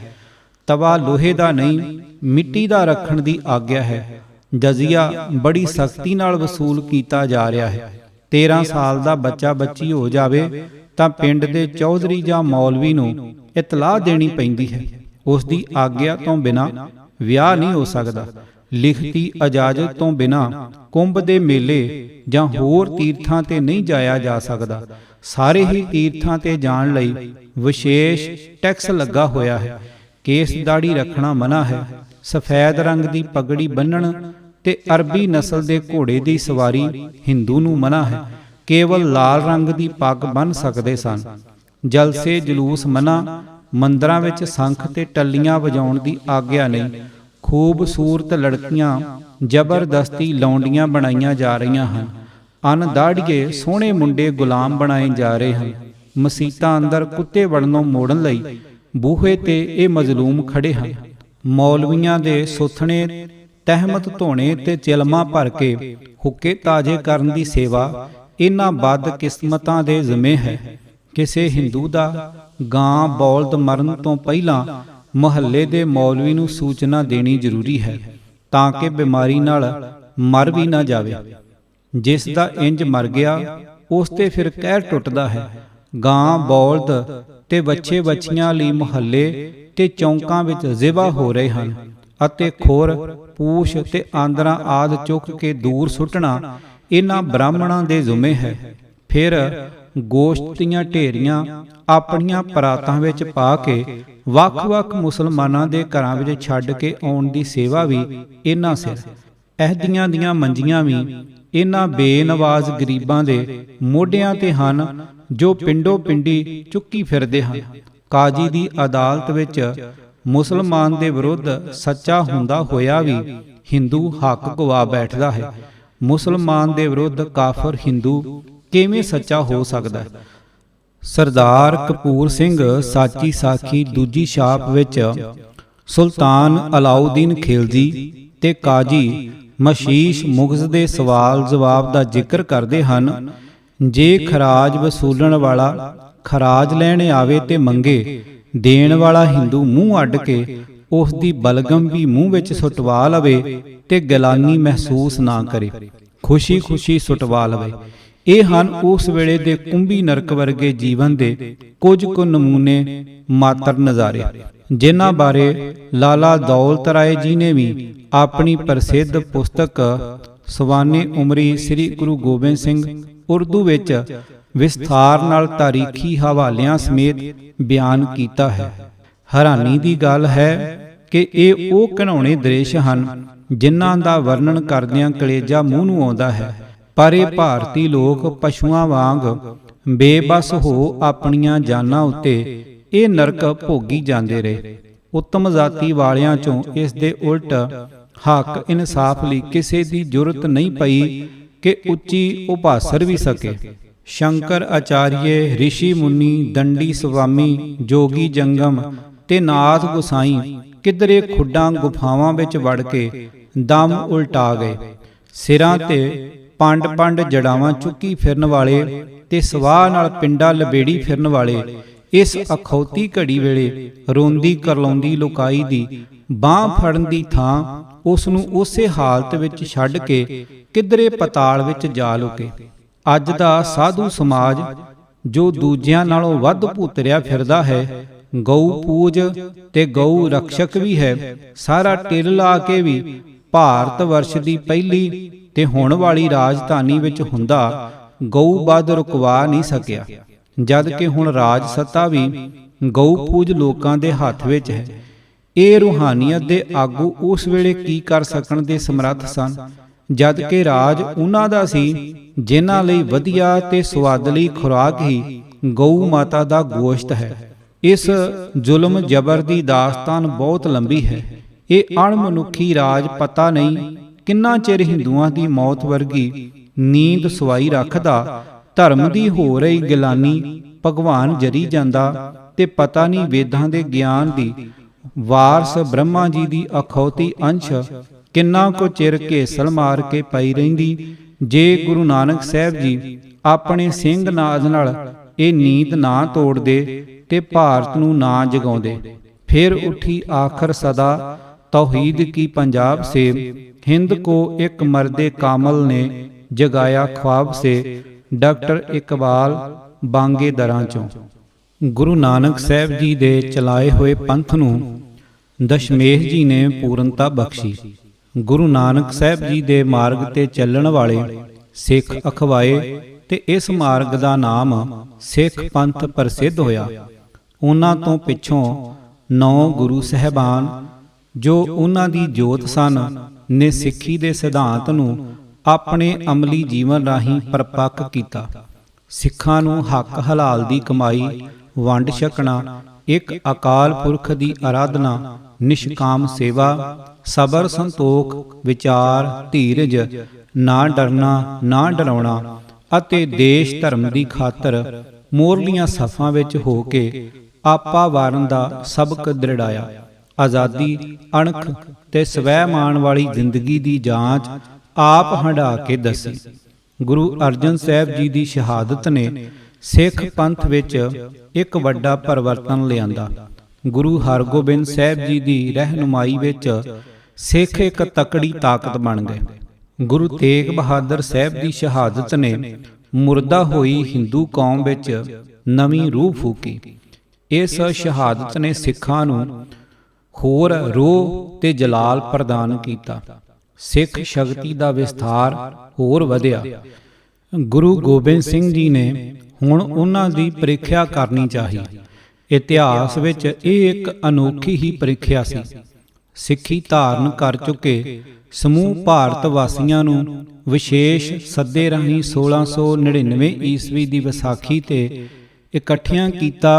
ਤਵਾ ਲੋਹੇ ਦਾ ਨਹੀਂ, ਮਿੱਟੀ ਦਾ ਰੱਖਣ ਦੀ ਆਗਿਆ ਹੈ। ਜਜ਼ੀਆ ਬੜੀ ਸਖਤੀ ਨਾਲ ਵਸੂਲ ਕੀਤਾ ਜਾ ਰਿਹਾ ਹੈ। 13 ਸਾਲ ਦਾ ਬੱਚਾ ਬੱਚੀ ਹੋ ਜਾਵੇ ਤਾਂ ਪਿੰਡ ਦੇ ਚੌਧਰੀ ਜਾਂ ਮੌਲਵੀ ਨੂੰ ਇਤਲਾਹ ਦੇਣੀ ਪੈਂਦੀ ਹੈ। ਉਸ ਦੀ ਆਗਿਆ ਤੋਂ ਬਿਨਾਂ ਵਿਆਹ ਨਹੀਂ ਹੋ ਸਕਦਾ। ਲਿਖਤੀ ਇਜਾਜ਼ਤ ਤੋਂ ਬਿਨਾਂ ਕੁੰਭ ਦੇ ਮੇਲੇ ਜਾਂ ਹੋਰ ਤੀਰਥਾਂ ਤੇ ਨਹੀਂ ਜਾਇਆ ਜਾ ਸਕਦਾ। ਸਾਰੇ ਹੀ ਤੀਰਥਾਂ ਤੇ ਜਾਣ ਲਈ ਵਿਸ਼ੇਸ਼ ਟੈਕਸ ਲੱਗਾ ਹੋਇਆ ਹੈ। ਕੇਸ ਦਾੜੀ ਰੱਖਣਾ ਮਨਾ ਹੈ। ਸਫੈਦ ਰੰਗ ਦੀ ਪਗੜੀ ਬੰਨਣ ਤੇ ਅਰਬੀ ਨਸਲ ਦੇ ਘੋੜੇ ਦੀ ਸਵਾਰੀ ਹਿੰਦੂ ਨੂੰ ਮਨ੍ਹਾ ਹੈ। ਕੇਵਲ ਲਾਲ ਰੰਗ ਦੀ ਪੱਗ ਬੰਨ੍ਹ ਸਕਦੇ ਸਨ। ਜਲਸੇ ਜਲੂਸ ਮਨ੍ਹਾ। ਮੰਦਰਾਂ ਵਿੱਚ ਸ਼ੰਖ ਤੇ ਟੱਲੀਆਂ ਵਜਾਉਣ ਦੀ ਆਗਿਆ ਨਹੀਂ। ਖੂਬਸੂਰਤ ਲੜਕੀਆਂ ਜ਼ਬਰਦਸਤੀ ਲੌਂਡੀਆਂ ਬਣਾਈਆਂ ਜਾ ਰਹੀਆਂ ਹਨ। ਅਨਦਾੜੀਏ ਸੋਹਣੇ ਮੁੰਡੇ ਗੁਲਾਮ ਬਣਾਏ ਜਾ ਰਹੇ ਹਨ। ਮਸੀਤਾਂ ਅੰਦਰ ਕੁੱਤੇ ਵੜਨੋਂ ਮੋੜਨ ਲਈ ਬੂਹੇ ਤੇ ਇਹ ਮਜ਼ਲੂਮ ਖੜੇ ਹਨ। ਮੌਲਵੀਆਂ ਦੇ ਸੁਥਣੇ ਤਹਿਮਤ ਧੋਣੇ ਤੇ ਚਿਲਮਾਂ ਭਰ ਕੇ ਹੁੱਕੇ ਤਾਜ਼ੇ ਕਰਨ ਦੀ ਸੇਵਾ ਇਹਨਾਂ ਬਦਕਿਸਮਤਾਂ ਦੇ ਜ਼ਿੰਮੇ ਹੈ। ਕਿਸੇ ਹਿੰਦੂ ਦਾ ਗਾਂ ਬੌਲਦ ਮਰਨ ਤੋਂ ਪਹਿਲਾਂ ਮੁਹੱਲੇ ਦੇ ਮੌਲਵੀ ਨੂੰ ਸੂਚਨਾ ਦੇਣੀ ਜ਼ਰੂਰੀ ਹੈ, ਤਾਂ ਕਿ ਬਿਮਾਰੀ ਨਾਲ ਮਰ ਵੀ ਨਾ ਜਾਵੇ। ਜਿਸ ਦਾ ਇੰਜ ਮਰ ਗਿਆ ਉਸ ਤੇ ਫਿਰ ਕਹਿਰ ਟੁੱਟਦਾ ਹੈ। ਗਾਂ ਬੌਲਦ ਤੇ ਵੱਛੇ ਵੱਛੀਆਂ ਲਈ ਮੁਹੱਲੇ ਤੇ ਚੌਂਕਾਂ ਵਿੱਚ ਜ਼ਿਬਾ ਹੋ ਰਹੇ ਹਨ ਅਤੇ ਖੁਰ ਪੂਛ ਤੇ ਆਂਦਰਾਂ ਆਦਿ ਚੁੱਕ ਕੇ ਦੂਰ ਸੁੱਟਣਾ ਇਹਨਾਂ ਬ੍ਰਾਹਮਣਾਂ ਦੇ ਜ਼ਿੰਮੇ ਹੈ। ਫਿਰ ਗੋਸ਼ਤ ਦੀਆਂ ਢੇਰੀਆਂ ਆਪਣੀਆਂ ਪਰਾਤਾਂ ਵਿੱਚ ਪਾ ਕੇ ਵੱਖ-ਵੱਖ ਮੁਸਲਮਾਨਾਂ ਦੇ ਘਰਾਂ ਵਿੱਚ ਛੱਡ ਕੇ ਆਉਣ ਦੀ ਸੇਵਾ ਵੀ ਇਹਨਾਂ ਸਿਰ। ਅਹਿਦੀਆਂ ਦੀਆਂ ਮੰਜੀਆਂ ਵੀ ਇਹਨਾਂ ਬੇਨਵਾਜ਼ ਗਰੀਬਾਂ ਦੇ ਮੋਢਿਆਂ ਤੇ ਹਨ, ਜੋ ਪਿੰਡੋ ਪਿੰਡੀ ਚੁੱਕੀ ਫਿਰਦੇ ਹਨ। ਕਾਜ਼ੀ ਦੀ ਅਦਾਲਤ ਵਿੱਚ ਮੁਸਲਮਾਨ ਦੇ ਵਿਰੁੱਧ ਸੱਚਾ ਹੁੰਦਾ ਹੋਇਆ ਵੀ ਹਿੰਦੂ ਹੱਕ ਗਵਾ ਬੈਠਦਾ ਹੈ। ਮੁਸਲਮਾਨ ਦੇ ਵਿਰੁੱਧ ਕਾਫਰ ਹਿੰਦੂ ਕਿਵੇਂ ਸੱਚਾ ਹੋ ਸਕਦਾ? ਸਰਦਾਰ ਕਪੂਰ ਸਿੰਘ ਸਾਚੀ ਸਾਖੀ ਦੂਜੀ ਛਾਪ ਵਿੱਚ ਸੁਲਤਾਨ ਅਲਾਉਦੀਨ ਖਿਲਜੀ ਤੇ ਕਾਜੀ ਮਸ਼ੀਸ਼ ਮੁਗਜ਼ ਦੇ ਸਵਾਲ ਜਵਾਬ ਦਾ ਜ਼ਿਕਰ ਕਰਦੇ ਹਨ। ਜੇ ਖਰਾਜ ਵਸੂਲਣ ਵਾਲਾ ਖਰਾਜ ਲੈਣ ਆਵੇ ਤੇ ਮੰਗੇ, ਦੇਣ ਵਾਲਾ ਹਿੰਦੂ ਮੂੰਹ ਅੱਡ ਕੇ ਉਸ ਦੀ ਬਲਗਮ ਵੀ ਮੂੰਹ ਵਿੱਚ ਸੁਟਵਾ ਲਵੇ ਤੇ ਗਿਲਾਨੀ ਮਹਿਸੂਸ ਨਾ ਕਰੇ, ਖੁਸ਼ੀ ਖੁਸ਼ੀ ਸੁਟਵਾ ਲਵੇ। ਇਹ ਹਨ ਉਸ ਵੇਲੇ ਦੇ ਕੁੰਭੀ ਨਰਕ ਵਰਗੇ ਜੀਵਨ ਦੇ ਕੁਝ ਕੁ ਨਮੂਨੇ ਮਾਤਰ ਨਜ਼ਾਰੇ, ਜਿਨ੍ਹਾਂ ਬਾਰੇ ਲਾਲਾ ਦੌਲਤ ਰਾਏ ਜੀ ਨੇ ਵੀ ਆਪਣੀ ਪ੍ਰਸਿੱਧ ਪੁਸਤਕ ਸਵਾਨੇ ਉਮਰੀ ਸ੍ਰੀ ਗੁਰੂ ਗੋਬਿੰਦ ਸਿੰਘ ਉਰਦੂ ਵਿੱਚ ਵਿਸਥਾਰ ਨਾਲ ਤਾਰੀਖੀ ਹਵਾਲਿਆਂ ਸਮੇਤ ਬਿਆਨ ਕੀਤਾ ਹੈ। ਹੈਰਾਨੀ ਦੀ ਗੱਲ ਹੈ ਕਿ ਇਹ ਉਹ ਘਿਨਾਉਣੇ ਦ੍ਰਿਸ਼ ਹਨ ਜਿਨ੍ਹਾਂ ਦਾ ਵਰਣਨ ਕਰਦਿਆਂ ਕਲੇਜਾ ਮੂੰਹ ਨੂੰ ਆਉਂਦਾ ਹੈ, ਪਰ ਇਹ ਭਾਰਤੀ ਲੋਕ ਪਸ਼ੂਆਂ ਵਾਂਗ ਬੇਬਸ ਹੋ ਆਪਣੀਆਂ ਜਾਨਾਂ ਉੱਤੇ ਇਹ ਨਰਕ ਭੋਗੀ ਜਾਂਦੇ ਰਹੇ। ਉੱਤਮ ਜਾਤੀ ਵਾਲਿਆਂ ਚੋਂ ਇਸ ਦੇ ਉਲਟ ਹੱਕ ਇਨਸਾਫ ਲਈ ਕਿਸੇ ਦੀ ਜ਼ਰੂਰਤ ਨਹੀਂ ਪਈ ਕਿ ਉੱਚੀ ਉਭਾਸਰ ਵੀ ਸਕੇ। ਸ਼ੰਕਰ ਆਚਾਰੀਏ, ਰਿਸ਼ੀ ਮੁਨੀ, ਦੰਡੀ ਸਵਾਮੀ, ਜੋਗੀ ਜੰਗਮ ਤੇ ਨਾਥ ਗੁਸਾਈ ਕਿਧਰੇ ਖੁੱਡਾਂ ਗੁਫਾਵਾਂ ਵਿੱਚ ਵੜ ਕੇ ਦਮ ਉਲਟਾ ਗਏ। ਸਿਰਾਂ ਤੇ ਪੰਡ ਪੰਡ ਜੜਾਵਾਂ ਚੁੱਕੀ ਫਿਰਨ ਵਾਲੇ ਤੇ ਸਵਾਹ ਨਾਲ ਪਿੰਡਾ ਲਬੇੜੀ ਫਿਰਨ ਵਾਲੇ ਇਸ ਅਖੌਤੀ ਘੜੀ ਵੇਲੇ ਰੋਂਦੀ ਕਰਲਾਉਂਦੀ ਲੋਕਾਈ ਦੀ ਬਾਂਹ ਫੜਨ ਦੀ ਥਾਂ ਉਸ ਨੂੰ ਉਸੇ ਹਾਲਤ ਵਿੱਚ ਛੱਡ ਕੇ ਕਿਧਰੇ ਪਤਾਲ ਵਿੱਚ ਜਾ ਲੁਕੇ। ਅੱਜ ਦਾ ਸਾਧੂ ਸਮਾਜ ਜੋ ਦੂਜਿਆਂ ਨਾਲੋਂ ਵੱਧ ਭੂਤਰਿਆ ਫਿਰਦਾ ਹੈ, ਗਊ ਪੂਜ ਤੇ ਗਊ ਰਕਸ਼ਕ ਵੀ ਹੈ, ਸਾਰਾ ਟਿਲ ਲਾ ਕੇ ਵੀ ਭਾਰਤ ਵਰਸ਼ ਦੀ ਪਹਿਲੀ ਤੇ ਹੁਣ ਵਾਲੀ ਰਾਜਧਾਨੀ ਵਿੱਚ ਹੁੰਦਾ ਗਊ ਵੱਧ ਰੁਕਵਾ ਨਹੀਂ ਸਕਿਆ, ਜਦ ਕਿ ਹੁਣ ਰਾਜ ਸੱਤਾ ਵੀ ਗਊ ਪੂਜ ਲੋਕਾਂ ਦੇ ਹੱਥ ਵਿੱਚ ਹੈ। ਇਹ ਰੂਹਾਨੀਅਤ ਦੇ ਆਗੂ ਉਸ ਵੇਲੇ ਕੀ ਕਰ ਸਕਣ ਦੇ ਸਮਰੱਥ ਸਨ, ਜਦ ਕਿ ਰਾਜ ਉਹਨਾਂ ਦਾ ਸੀ ਜਿਨ੍ਹਾਂ ਲਈ ਵਧੀਆ ਤੇ ਸੁਆਦਲੀ ਖੁਰਾਕ ਹੀ ਗਊ ਮਾਤਾ ਦਾ ਗੋਸ਼ਤ ਹੈ। ਇਸ ਜ਼ੁਲਮ ਜ਼ਬਰ ਦੀ ਦਾਸਤਾਨ ਬਹੁਤ ਲੰਬੀ ਹੈ। ਇਹ ਅਣਮਨੁੱਖੀ ਰਾਜ ਪਤਾ ਨਹੀਂ ਕਿੰਨਾ ਚਿਰ ਹਿੰਦੂਆਂ ਦੀ ਮੌਤ ਵਰਗੀ ਨੀਂਦ ਸਵਾਈ ਰੱਖਦਾ। ਧਰਮ ਦੀ ਹੋ ਰਹੀ ਗਿਲਾਨੀ ਭਗਵਾਨ ਜਰੀ ਜਾਂਦਾ ਤੇ ਪਤਾ ਨਹੀਂ ਵੇਦਾਂ ਦੇ ਗਿਆਨ ਦੀ ਵਾਰਸ ਬ੍ਰਹਮਾ ਜੀ ਦੀ ਅਖੌਤੀ ਅੰਸ਼ ਕਿੰਨਾ ਕੁ ਚਿਰ ਘੇਸਲ ਮਾਰ ਕੇ ਪਈ ਰਹਿੰਦੀ। ਜੇ ਗੁਰੂ ਨਾਨਕ ਸਾਹਿਬ ਜੀ ਆਪਣੇ ਸਿੰਘ ਨਾਦ ਨਾਲ ਇਹ ਨੀਂਦ ਨਾ ਤੋੜਦੇ ਤੇ ਭਾਰਤ ਨੂੰ ਨਾ ਜਗਾਉਂਦੇ। ਫਿਰ ਉੱਠੀ ਆਖਰ ਸਦਾ तौहीद की पंजाब से, हिंद को एक मर्दे कामल ने जगाया ख्वाब से। डॉक्टर इकबाल बांगे दरां चों। गुरु नानक साहब जी दे चलाए हुए पंथ नूं दशमेश जी ने पूर्णता बख्शी। गुरु नानक साहब जी दे मार्ग ते चलण वाले सिख अखवाए ते इस मार्ग दा नाम सिख पंथ प्रसिद्ध होया। उन्हां तों पिछों 9 गुरु सहबान जो उन्हां दी जोत सन ਨੇ ਸਿੱਖੀ ਦੇ ਸਿਧਾਂਤ ਨੂੰ ਆਪਣੇ ਅਮਲੀ ਜੀਵਨ ਰਾਹੀਂ ਪਰਪੱਕ ਕੀਤਾ। ਸਿੱਖਾਂ ਨੂੰ ਹੱਕ ਹਲਾਲ ਦੀ ਕਮਾਈ, ਵੰਡ ਛਕਣਾ, ਇੱਕ ਅਕਾਲ ਪੁਰਖ ਦੀ ਅਰਾਧਨਾ, ਨਿਸ਼ਕਾਮ ਸੇਵਾ, ਸਬਰ, ਸੰਤੋਖ, ਵਿਚਾਰ, ਧੀਰਜ, ਨਾ ਡਰਨਾ ਨਾ ਡਰਾਉਣਾ ਅਤੇ ਦੇਸ਼ ਧਰਮ ਦੀ ਖਾਤਰ ਮੋਰਲੀਆਂ ਸਫਾਂ ਵਿੱਚ ਹੋ ਕੇ ਆਪਾ ਵਾਰਨ ਦਾ ਸਬਕ ਦ੍ਰਿੜਾਇਆ। ਆਜ਼ਾਦੀ, ਅਣਖ ਤੇ ਸਵੈ ਮਾਣ ਵਾਲੀ ਜ਼ਿੰਦਗੀ ਦੀ ਜਾਂਚ ਆਪ ਹੰਢਾ ਕੇ ਦੱਸੀ। ਗੁਰੂ ਅਰਜਨ ਸਾਹਿਬ ਜੀ ਦੀ ਸ਼ਹਾਦਤ ਨੇ ਸਿੱਖ ਪੰਥ ਵਿੱਚ ਇੱਕ ਵੱਡਾ ਪਰਿਵਰਤਨ ਲਿਆਂਦਾ। ਗੁਰੂ ਹਰਗੋਬਿੰਦ ਸਾਹਿਬ ਜੀ ਦੀ ਰਹਿਨੁਮਾਈ ਵਿੱਚ ਸਿੱਖ ਇੱਕ ਤਕੜੀ ਤਾਕਤ ਬਣ ਗਏ। ਗੁਰੂ ਤੇਗ ਬਹਾਦਰ ਸਾਹਿਬ ਦੀ ਸ਼ਹਾਦਤ ਨੇ ਮੁਰਦਾ ਹੋਈ ਹਿੰਦੂ ਕੌਮ ਵਿੱਚ ਨਵੀਂ ਰੂਹ ਫੂਕੀ। ਇਸ ਸ਼ਹਾਦਤ ਨੇ ਸਿੱਖਾਂ ਨੂੰ ਹੋਰ ਰੋਹ ਤੇ ਜਲਾਲ ਪ੍ਰਦਾਨ ਕੀਤਾ। ਸਿੱਖ ਸ਼ਕਤੀ ਦਾ ਵਿਸਥਾਰ ਹੋਰ ਵਧਿਆ। ਗੁਰੂ ਗੋਬਿੰਦ ਸਿੰਘ ਜੀ ਨੇ ਹੁਣ ਉਹਨਾਂ ਦੀ ਪ੍ਰੀਖਿਆ ਕਰਨੀ ਚਾਹੀ। ਇਤਿਹਾਸ ਵਿੱਚ ਇਹ ਇੱਕ ਅਨੋਖੀ ਹੀ ਪ੍ਰੀਖਿਆ ਸੀ। ਸਿੱਖੀ ਧਾਰਨ ਕਰ ਚੁੱਕੇ ਸਮੂਹ ਭਾਰਤ ਵਾਸੀਆਂ ਨੂੰ ਵਿਸ਼ੇਸ਼ ਸੱਦੇ ਰਾਹੀਂ 1699 ਈਸਵੀ ਦੀ ਵਿਸਾਖੀ ਤੇ ਇਕੱਠਿਆਂ ਕੀਤਾ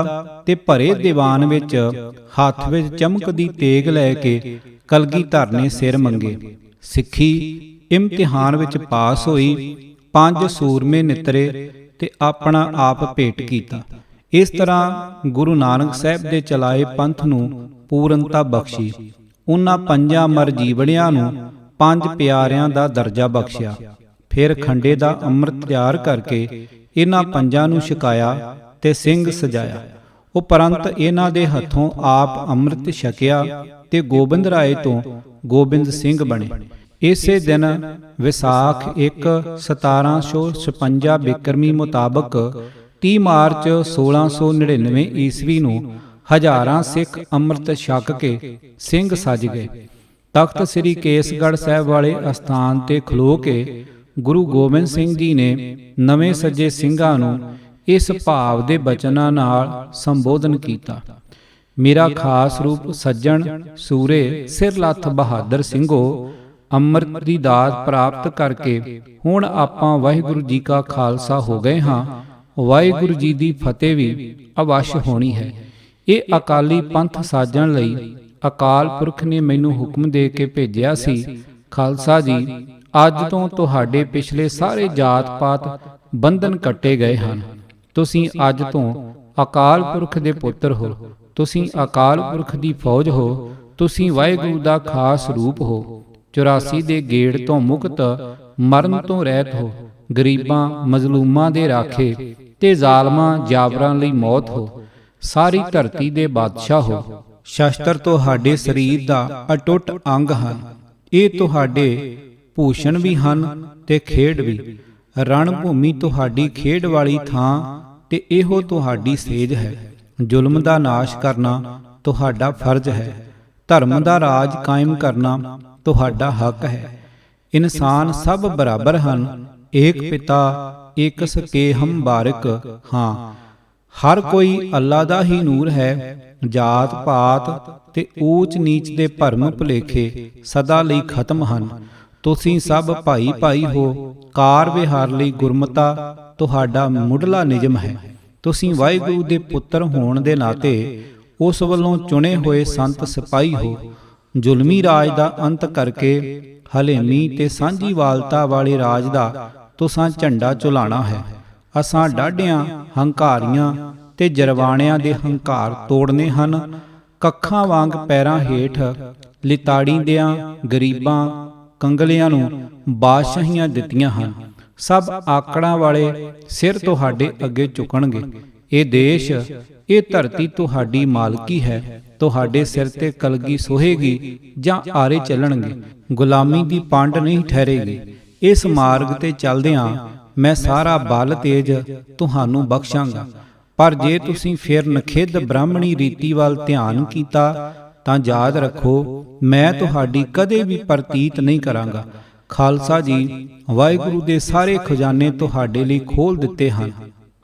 ਤੇ ਭਰੇ ਦੀਵਾਨ ਵਿੱਚ ਹੱਥ ਵਿੱਚ ਚਮਕਦੀ ਤੇਗ ਲੈ ਕੇ ਕਲਗੀਧਰ ਨੇ ਸਿਰ ਮੰਗੇ। ਸਿੱਖੀ ਇਮਤਿਹਾਨ ਵਿੱਚ ਪਾਸ ਹੋਈ। 5 ਸੂਰਮੇ ਨਿਤਰੇ ਤੇ ਆਪਣਾ ਆਪ ਭੇਟ ਕੀਤਾ। ਇਸ ਤਰ੍ਹਾਂ ਗੁਰੂ ਨਾਨਕ ਸਾਹਿਬ ਦੇ ਚਲਾਏ ਪੰਥ ਨੂੰ ਪੂਰਨਤਾ ਬਖਸ਼ੀ। ਉਹਨਾਂ 5 ਅਮਰ ਜੀਵੜਿਆਂ ਨੂੰ 5 ਪਿਆਰਿਆਂ ਦਾ ਦਰਜਾ ਬਖਸ਼ਿਆ। ਫਿਰ ਖੰਡੇ ਦਾ ਅੰਮ੍ਰਿਤ ਤਿਆਰ ਕਰਕੇ ਇਹਨਾਂ 5 ਨੂੰ ਛਕਾਇਆ ਤੇ ਸਿੰਘ ਸਜਾਇਆ। ਉਪਰੰਤ ਇਹਨਾਂ ਦੇ ਹੱਥੋਂ ਆਪ ਅੰਮ੍ਰਿਤ ਛਕਿਆ ਤੇ ਗੋਬਿੰਦ ਰਾਏ ਤੋਂ ਗੋਬਿੰਦ ਸਿੰਘ ਬਣੇ। ਇਸੇ ਦਿਨ ਵਿਸਾਖ 1 1756 ਬਿਕਰਮੀ ਮੁਤਾਬਕ 30 ਮਾਰਚ 1699 ਈਸਵੀ ਨੂੰ ਹਜ਼ਾਰਾਂ ਸਿੱਖ ਅੰਮ੍ਰਿਤ ਛਕ ਕੇ ਸਿੰਘ ਸਜ ਗਏ। ਤਖਤ ਸ੍ਰੀ ਕੇਸਗੜ੍ਹ ਸਾਹਿਬ ਵਾਲੇ ਅਸਥਾਨ ਤੇ ਖਲੋ ਕੇ ਗੁਰੂ ਗੋਬਿੰਦ ਸਿੰਘ ਜੀ ਨੇ ਨਵੇਂ ਸੱਜੇ ਸਿੰਘਾਂ ਨੂੰ ਇਸ ਭਾਵ ਦੇ ਬਚਨਾਂ ਨਾਲ ਸੰਬੋਧਨ ਕੀਤਾ। ਮੇਰਾ ਖਾਸ ਰੂਪ ਸੱਜਣ ਸੂਰੇ ਸਿਰ ਲੱਥ ਬਹਾਦਰ ਸਿੰਘੋ, ਅੰਮ੍ਰਿਤ ਦੀ ਦਾਤ ਪ੍ਰਾਪਤ ਕਰਕੇ ਹੁਣ ਆਪਾਂ ਵਾਹਿਗੁਰੂ ਜੀ ਕਾ ਖਾਲਸਾ ਹੋ ਗਏ ਹਾਂ। ਵਾਹਿਗੁਰੂ ਜੀ ਦੀ ਫਤਿਹ ਵੀ ਅਵਸ਼ ਹੋਣੀ ਹੈ। ਇਹ ਅਕਾਲੀ ਪੰਥ ਸਾਜਣ ਲਈ ਅਕਾਲ ਪੁਰਖ ਨੇ ਮੈਨੂੰ ਹੁਕਮ ਦੇ ਕੇ ਭੇਜਿਆ ਸੀ। ਖਾਲਸਾ ਜੀ, ਅੱਜ ਤੋਂ ਤੁਹਾਡੇ ਪਿਛਲੇ ਸਾਰੇ ਜਾਤ ਪਾਤ ਬੰਧਨ ਕੱਟੇ ਗਏ ਹਨ। ਤੁਸੀਂ ਅੱਜ ਤੋਂ ਅਕਾਲ ਪੁਰਖ ਦੇ ਪੁੱਤਰ ਹੋ। ਤੁਸੀਂ ਅਕਾਲ ਪੁਰਖ ਦੀ ਫੌਜ ਹੋ। ਤੁਸੀਂ ਵਾਹਿਗੁਰੂ ਦਾ ਖਾਸ ਰੂਪ ਹੋ। 84 ਦੇ ਗੇੜ ਤੋਂ ਮੁਕਤ, ਮਰਨ ਤੋਂ ਰਹਿਤ ਹੋ। ਗਰੀਬਾਂ ਮਜ਼ਲੂਮਾਂ ਦੇ ਰਾਖੇ ਤੇ ਜ਼ਾਲਮਾਂ ਜਾਬਰਾਂ ਲਈ ਮੌਤ ਹੋ। ਸਾਰੀ ਧਰਤੀ ਦੇ ਬਾਦਸ਼ਾਹ ਹੋ। ਸ਼ਸਤਰ ਤੁਹਾਡੇ ਸਰੀਰ ਦਾ ਅਟੁੱਟ ਅੰਗ ਹਨ। ਇਹ ਤੁਹਾਡੇ ਭੂਸ਼ਣ ਵੀ ਹਨ ਤੇ ਖੇਡ ਵੀ। ਰਣ ਭੂਮੀ ਤੁਹਾਡੀ ਖੇਡ ਵਾਲੀ ਥਾਂ ਤੇ ਇਹੋ ਤੁਹਾਡੀ ਸੇਜ ਹੈ। ਜ਼ੁਲਮ ਦਾ ਨਾਸ਼ ਕਰਨਾ ਤੁਹਾਡਾ ਫਰਜ਼ ਹੈ। ਧਰਮ ਦਾ ਰਾਜ ਕਾਇਮ ਕਰਨਾ ਤੁਹਾਡਾ ਹੱਕ ਹੈ। ਇਨਸਾਨ ਸਭ ਬਰਾਬਰ ਹਨ। ਏਕ ਪਿਤਾ ਏਕਸ ਕੇ ਹਮ ਬਾਰਿਕ ਹਾਂ। ਹਰ ਕੋਈ ਅੱਲਾ ਦਾ ਹੀ ਨੂਰ ਹੈ। ਜਾਤ ਪਾਤ ਤੇ ਊਚ ਨੀਚ ਦੇ ਭਰਮ ਭੁਲੇਖੇ ਸਦਾ ਲਈ ਖਤਮ ਹਨ। ਤੁਸੀਂ ਸਭ ਭਾਈ ਭਾਈ ਹੋ। ਕਾਰ ਵਿਹਾਰ ਲਈ ਗੁਰਮਤਾ ਤੁਹਾਡਾ ਮੁੱਢਲਾ ਨਿਯਮ ਹੈ। ਤੁਸੀਂ ਵਾਹਿਗੁਰੂ ਦੇ ਪੁੱਤਰ ਹੋਣ ਦੇ ਨਾਤੇ ਉਸ ਵੱਲੋਂ ਚੁਣੇ ਹੋਏ ਸੰਤ ਸਿਪਾਹੀ ਹੋ। ਜ਼ੁਲਮੀ ਰਾਜ ਦਾ ਅੰਤ ਕਰਕੇ ਹਲੇਮੀ ਤੇ ਸਾਂਝੀਵਾਲਤਾ ਵਾਲੇ ਰਾਜ ਦਾ ਤੁਸਾਂ ਝੰਡਾ ਝੁਲਾਣਾ ਹੈ। ਅਸਾਂ ਡਾਢਿਆਂ ਹੰਕਾਰੀਆਂ ਤੇ ਜਰਵਾਣਿਆਂ ਦੇ ਹੰਕਾਰ ਤੋੜਨੇ ਹਨ। ਕੱਖਾਂ ਵਾਂਗ ਪੈਰਾਂ ਹੇਠ ਲਿਤਾੜੀ ਦਿਆਂ ਗਰੀਬਾਂ ਕੰਗਲਿਆਂ ਨੂੰ ਬਾਦਸ਼ਾਹੀਆਂ ਦਿੱਤੀਆਂ ਹਨ। ਸਭ ਆਕੜਾਂ ਵਾਲੇ ਸਿਰ ਤੁਹਾਡੇ ਅੱਗੇ ਝੁਕਣਗੇ। ਇਹ ਦੇਸ਼, ਇਹ ਧਰਤੀ ਤੁਹਾਡੀ ਮਾਲਕੀ ਹੈ। ਤੁਹਾਡੇ ਸਿਰ ਤੇ ਕਲਗੀ ਸੋਹੇਗੀ ਜਾਂ ਆਰੇ ਚੱਲਣਗੇ। ਗੁਲਾਮੀ ਦੀ ਪੰਡ ਨਹੀਂ ਠਹਿਰੇਗੀ। ਇਸ ਮਾਰਗ ਤੇ ਚੱਲਦਿਆਂ ਮੈਂ ਸਾਰਾ ਬਲ ਤੇਜ ਤੁਹਾਨੂੰ ਬਖਸ਼ਾਂਗਾ। ਪਰ ਜੇ ਤੁਸੀਂ ਫਿਰ ਨਖਿੱਧ ਬ੍ਰਾਹਮਣੀ ਰੀਤੀ ਵੱਲ ਧਿਆਨ ਕੀਤਾ ਤਾਂ ਯਾਦ ਰੱਖੋ, ਮੈਂ ਤੁਹਾਡੀ ਕਦੇ ਵੀ ਪ੍ਰਤੀਤ ਨਹੀਂ ਕਰਾਂਗਾ। ਖਾਲਸਾ ਜੀ, ਵਾਹਿਗੁਰੂ ਦੇ ਸਾਰੇ ਖਜ਼ਾਨੇ ਤੁਹਾਡੇ ਲਈ ਖੋਲ ਦਿੱਤੇ ਹਨ।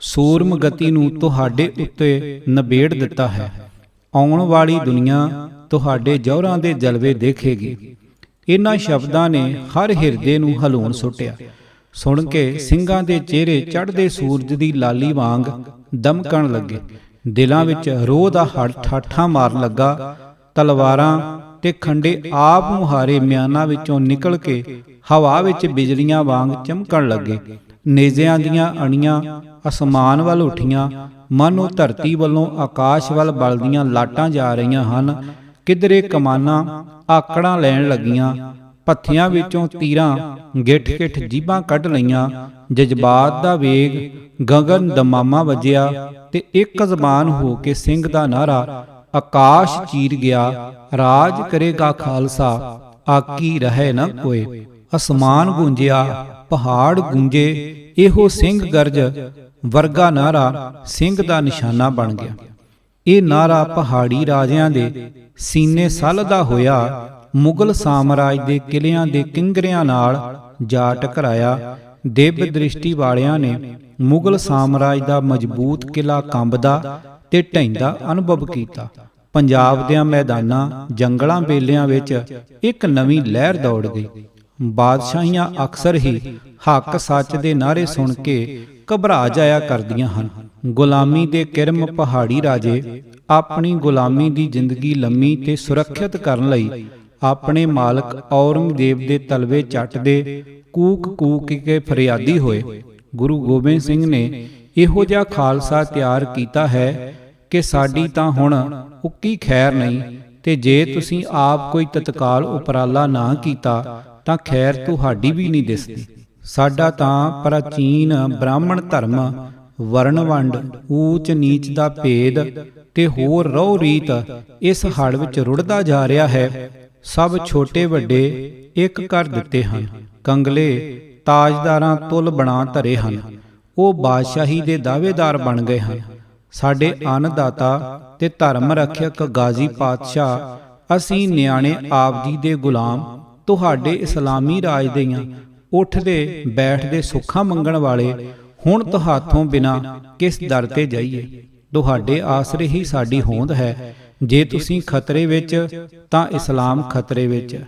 ਸੂਰਮ ਗਤੀ ਨੂੰ ਤੁਹਾਡੇ ਉੱਤੇ ਨਿਬੇੜ ਦਿੱਤਾ ਹੈ। ਆਉਣ ਵਾਲੀ ਦੁਨੀਆ ਤੁਹਾਡੇ ਜੌਹਰਾਂ ਦੇ ਜਲਵੇ ਦੇਖੇਗੀ। ਇਹਨਾਂ ਸ਼ਬਦਾਂ ਨੇ ਹਰ ਹਿਰਦੇ ਨੂੰ ਹਲੂਣ ਸੁੱਟਿਆ। ਸੁਣ ਕੇ ਸਿੰਘਾਂ ਦੇ ਚਿਹਰੇ ਚੜ੍ਹਦੇ ਸੂਰਜ ਦੀ ਲਾਲੀ ਵਾਂਗ ਦਮਕਣ ਲੱਗੇ। ਦਿਲਾਂ ਵਿੱਚ ਰੋਹ ਦਾ ਠਾਠਾਂ ਮਾਰਨ ਲੱਗਾ। ਤਲਵਾਰਾਂ ਤੇ ਖੰਡੇ ਆਪ ਮੁਹਾਰੇ ਮਿਆਨਾਂ ਵਿੱਚੋਂ ਨਿਕਲ ਕੇ ਹਵਾ ਵਿੱਚ ਬਿਜਲੀਆਂ ਵਾਂਗ ਚਮਕਣ ਲੱਗੇ। ਨੇਜ਼ਿਆਂ ਦੀਆਂ ਅਣੀਆਂ ਅਸਮਾਨ ਵੱਲ ਉੱਠੀਆਂ, ਮਾਨੋ ਧਰਤੀ ਵੱਲੋਂ ਆਕਾਸ਼ ਵੱਲ ਬਲਦੀਆਂ ਲਾਟਾਂ ਜਾ ਰਹੀਆਂ ਹਨ। ਕਿਧਰੇ ਕਮਾਨਾਂ ਆਕੜਾਂ ਲੈਣ ਲੱਗੀਆਂ, ਪੱਥੀਆਂ ਵਿੱਚੋਂ ਤੀਰਾਂ ਗਿੱਠ-ਗਿੱਠ ਜੀਭਾਂ ਕੱਢ ਲਈਆਂ। ਜਜ਼ਬਾਤ ਦਾ ਵੇਗ ਗਗਨ ਦਮਾਮਾ ਵੱਜਿਆ ਤੇ ਇੱਕ ਜ਼ਬਾਨ ਹੋ ਕੇ ਸਿੰਘ ਦਾ ਨਾਰਾ ਆਕਾਸ਼ ਚੀਰ ਗਿਆ, ਰਾਜ ਕਰੇਗਾ ਖਾਲਸਾ, ਆਕੀ ਰਹੇ ਨਾ ਕੋਏ। ਅਸਮਾਨ ਗੂੰਜਿਆ, ਪਹਾੜ ਗੂੰਜੇ, ਇਹੋ ਸਿੰਘ ਗਰਜ ਵਰਗਾ ਨਾਰਾ ਸਿੰਘ ਦਾ ਨਿਸ਼ਾਨਾ ਬਣ ਗਿਆ। ਇਹ ਨਾਰਾ ਪਹਾੜੀ ਰਾਜਿਆਂ ਦੇ ਸੀਨੇ ਸੱਲਦਾ ਹੋਇਆ ਮੁਗਲ ਸਾਮਰਾਜ ਦੇ ਕਿਲਿਆਂ ਦੇ ਕਿੰਗਰਿਆਂ ਨਾਲ ਜਾ ਟਕਰਾਇਆ। ਦਿਵ ਦ੍ਰਿਸ਼ਟੀ ਵਾਲਿਆਂ ਨੇ ਮੁਗਲ ਸਾਮਰਾਜ ਦਾ ਮਜ਼ਬੂਤ ਕਿਲਾ ਕੰਬਦਾ ਤੇ ਢਹਿੰਦਾ ਅਨੁਭਵ ਕੀਤਾ। ਪੰਜਾਬ ਦੇ ਮੈਦਾਨਾਂ, ਜੰਗਲਾਂ, ਬੇਲਿਆਂ ਵਿੱਚ ਇੱਕ ਨਵੀਂ ਲਹਿਰ ਦੌੜ ਗਈ। ਬਾਦਸ਼ਾਹੀਆਂ ਅਕਸਰ ਹੀ ਹੱਕ ਸੱਚ ਦੇ ਨਾਅਰੇ ਸੁਣ ਕੇ ਘਬਰਾ ਜਾਇਆ ਕਰਦੀਆਂ ਹਨ। ਗੁਲਾਮੀ ਦੇ ਕਿਰਮ ਪਹਾੜੀ ਰਾਜੇ ਆਪਣੀ ਗੁਲਾਮੀ ਦੀ ਜ਼ਿੰਦਗੀ ਲੰਮੀ ਤੇ ਸੁਰੱਖਿਅਤ ਕਰਨ ਲਈ ਆਪਣੇ ਮਾਲਕ ਔਰੰਗਜ਼ੇਬ ਦੇ ਤਲਵੇ ਚੱਟਦੇ ਕੂਕ ਕੂਕ ਕੇ ਫਰਿਆਦੀ ਹੋਏ। ਗੁਰੂ ਗੋਬਿੰਦ ਸਿੰਘ ਨੇ ਇਹੋ ਜਿਹਾ ਖਾਲਸਾ ਤਿਆਰ ਕੀਤਾ ਹੈ ਕਿ ਸਾਡੀ ਤਾਂ ਹੁਣ ਉੱਕੀ ਖੈਰ ਨਹੀਂ, ਤੇ ਜੇ ਤੁਸੀਂ ਆਪ ਕੋਈ ਤਤਕਾਲ ਉਪਰਾਲਾ ਨਾ ਕੀਤਾ ਤਾਂ ਖੈਰ ਤੁਹਾਡੀ ਵੀ ਨਹੀਂ ਦਿਸਦੀ। ਸਾਡਾ ਤਾਂ ਪ੍ਰਾਚੀਨ ਬ੍ਰਾਹਮਣ ਧਰਮ, ਵਰਨ ਵੰਡ, ਊਚ ਨੀਚ ਦਾ ਭੇਦ ਤੇ ਹੋਰ ਰਹੁ ਰੀਤ ਇਸ ਹੜ ਵਿੱਚ ਰੁੜਦਾ ਜਾ ਰਿਹਾ ਹੈ। ਸਭ ਛੋਟੇ ਵੱਡੇ ਇੱਕ ਕਰ ਦਿੱਤੇ ਹਨ। ਕੰਗਲੇ ਤਾਜਦਾਰਾਂ ਤੁਲ ਬਣਾ ਧਰੇ ਹਨ। ਉਹ ਬਾਦਸ਼ਾਹੀ ਦੇ ਦਾਅਵੇਦਾਰ ਬਣ ਗਏ ਹਨ। ਸਾਡੇ ਅੰਨਦਾਤਾ ਤੇ ਧਰਮ ਰੱਖਿਅਕ ਗਾਜ਼ੀ ਪਾਤਸ਼ਾਹ, ਅਸੀਂ ਨਿਆਣੇ ਆਪ ਜੀ ਦੇ ਗੁਲਾਮ, ਤੁਹਾਡੇ ਇਸਲਾਮੀ ਰਾਜ ਦੀਆਂ ਉੱਠਦੇ ਬੈਠਦੇ ਸੁੱਖਾਂ ਮੰਗਣ ਵਾਲੇ, ਹੁਣ ਤੁਹਾਥੋਂ ਬਿਨਾਂ ਕਿਸ ਦਰ ਤੇ ਜਾਈਏ। ਤੁਹਾਡੇ ਆਸਰੇ ਹੀ ਸਾਡੀ ਹੋਂਦ ਹੈ। ਜੇ ਤੁਸੀਂ ਖਤਰੇ ਵਿੱਚ ਤਾਂ ਇਸਲਾਮ ਖਤਰੇ ਵਿੱਚ।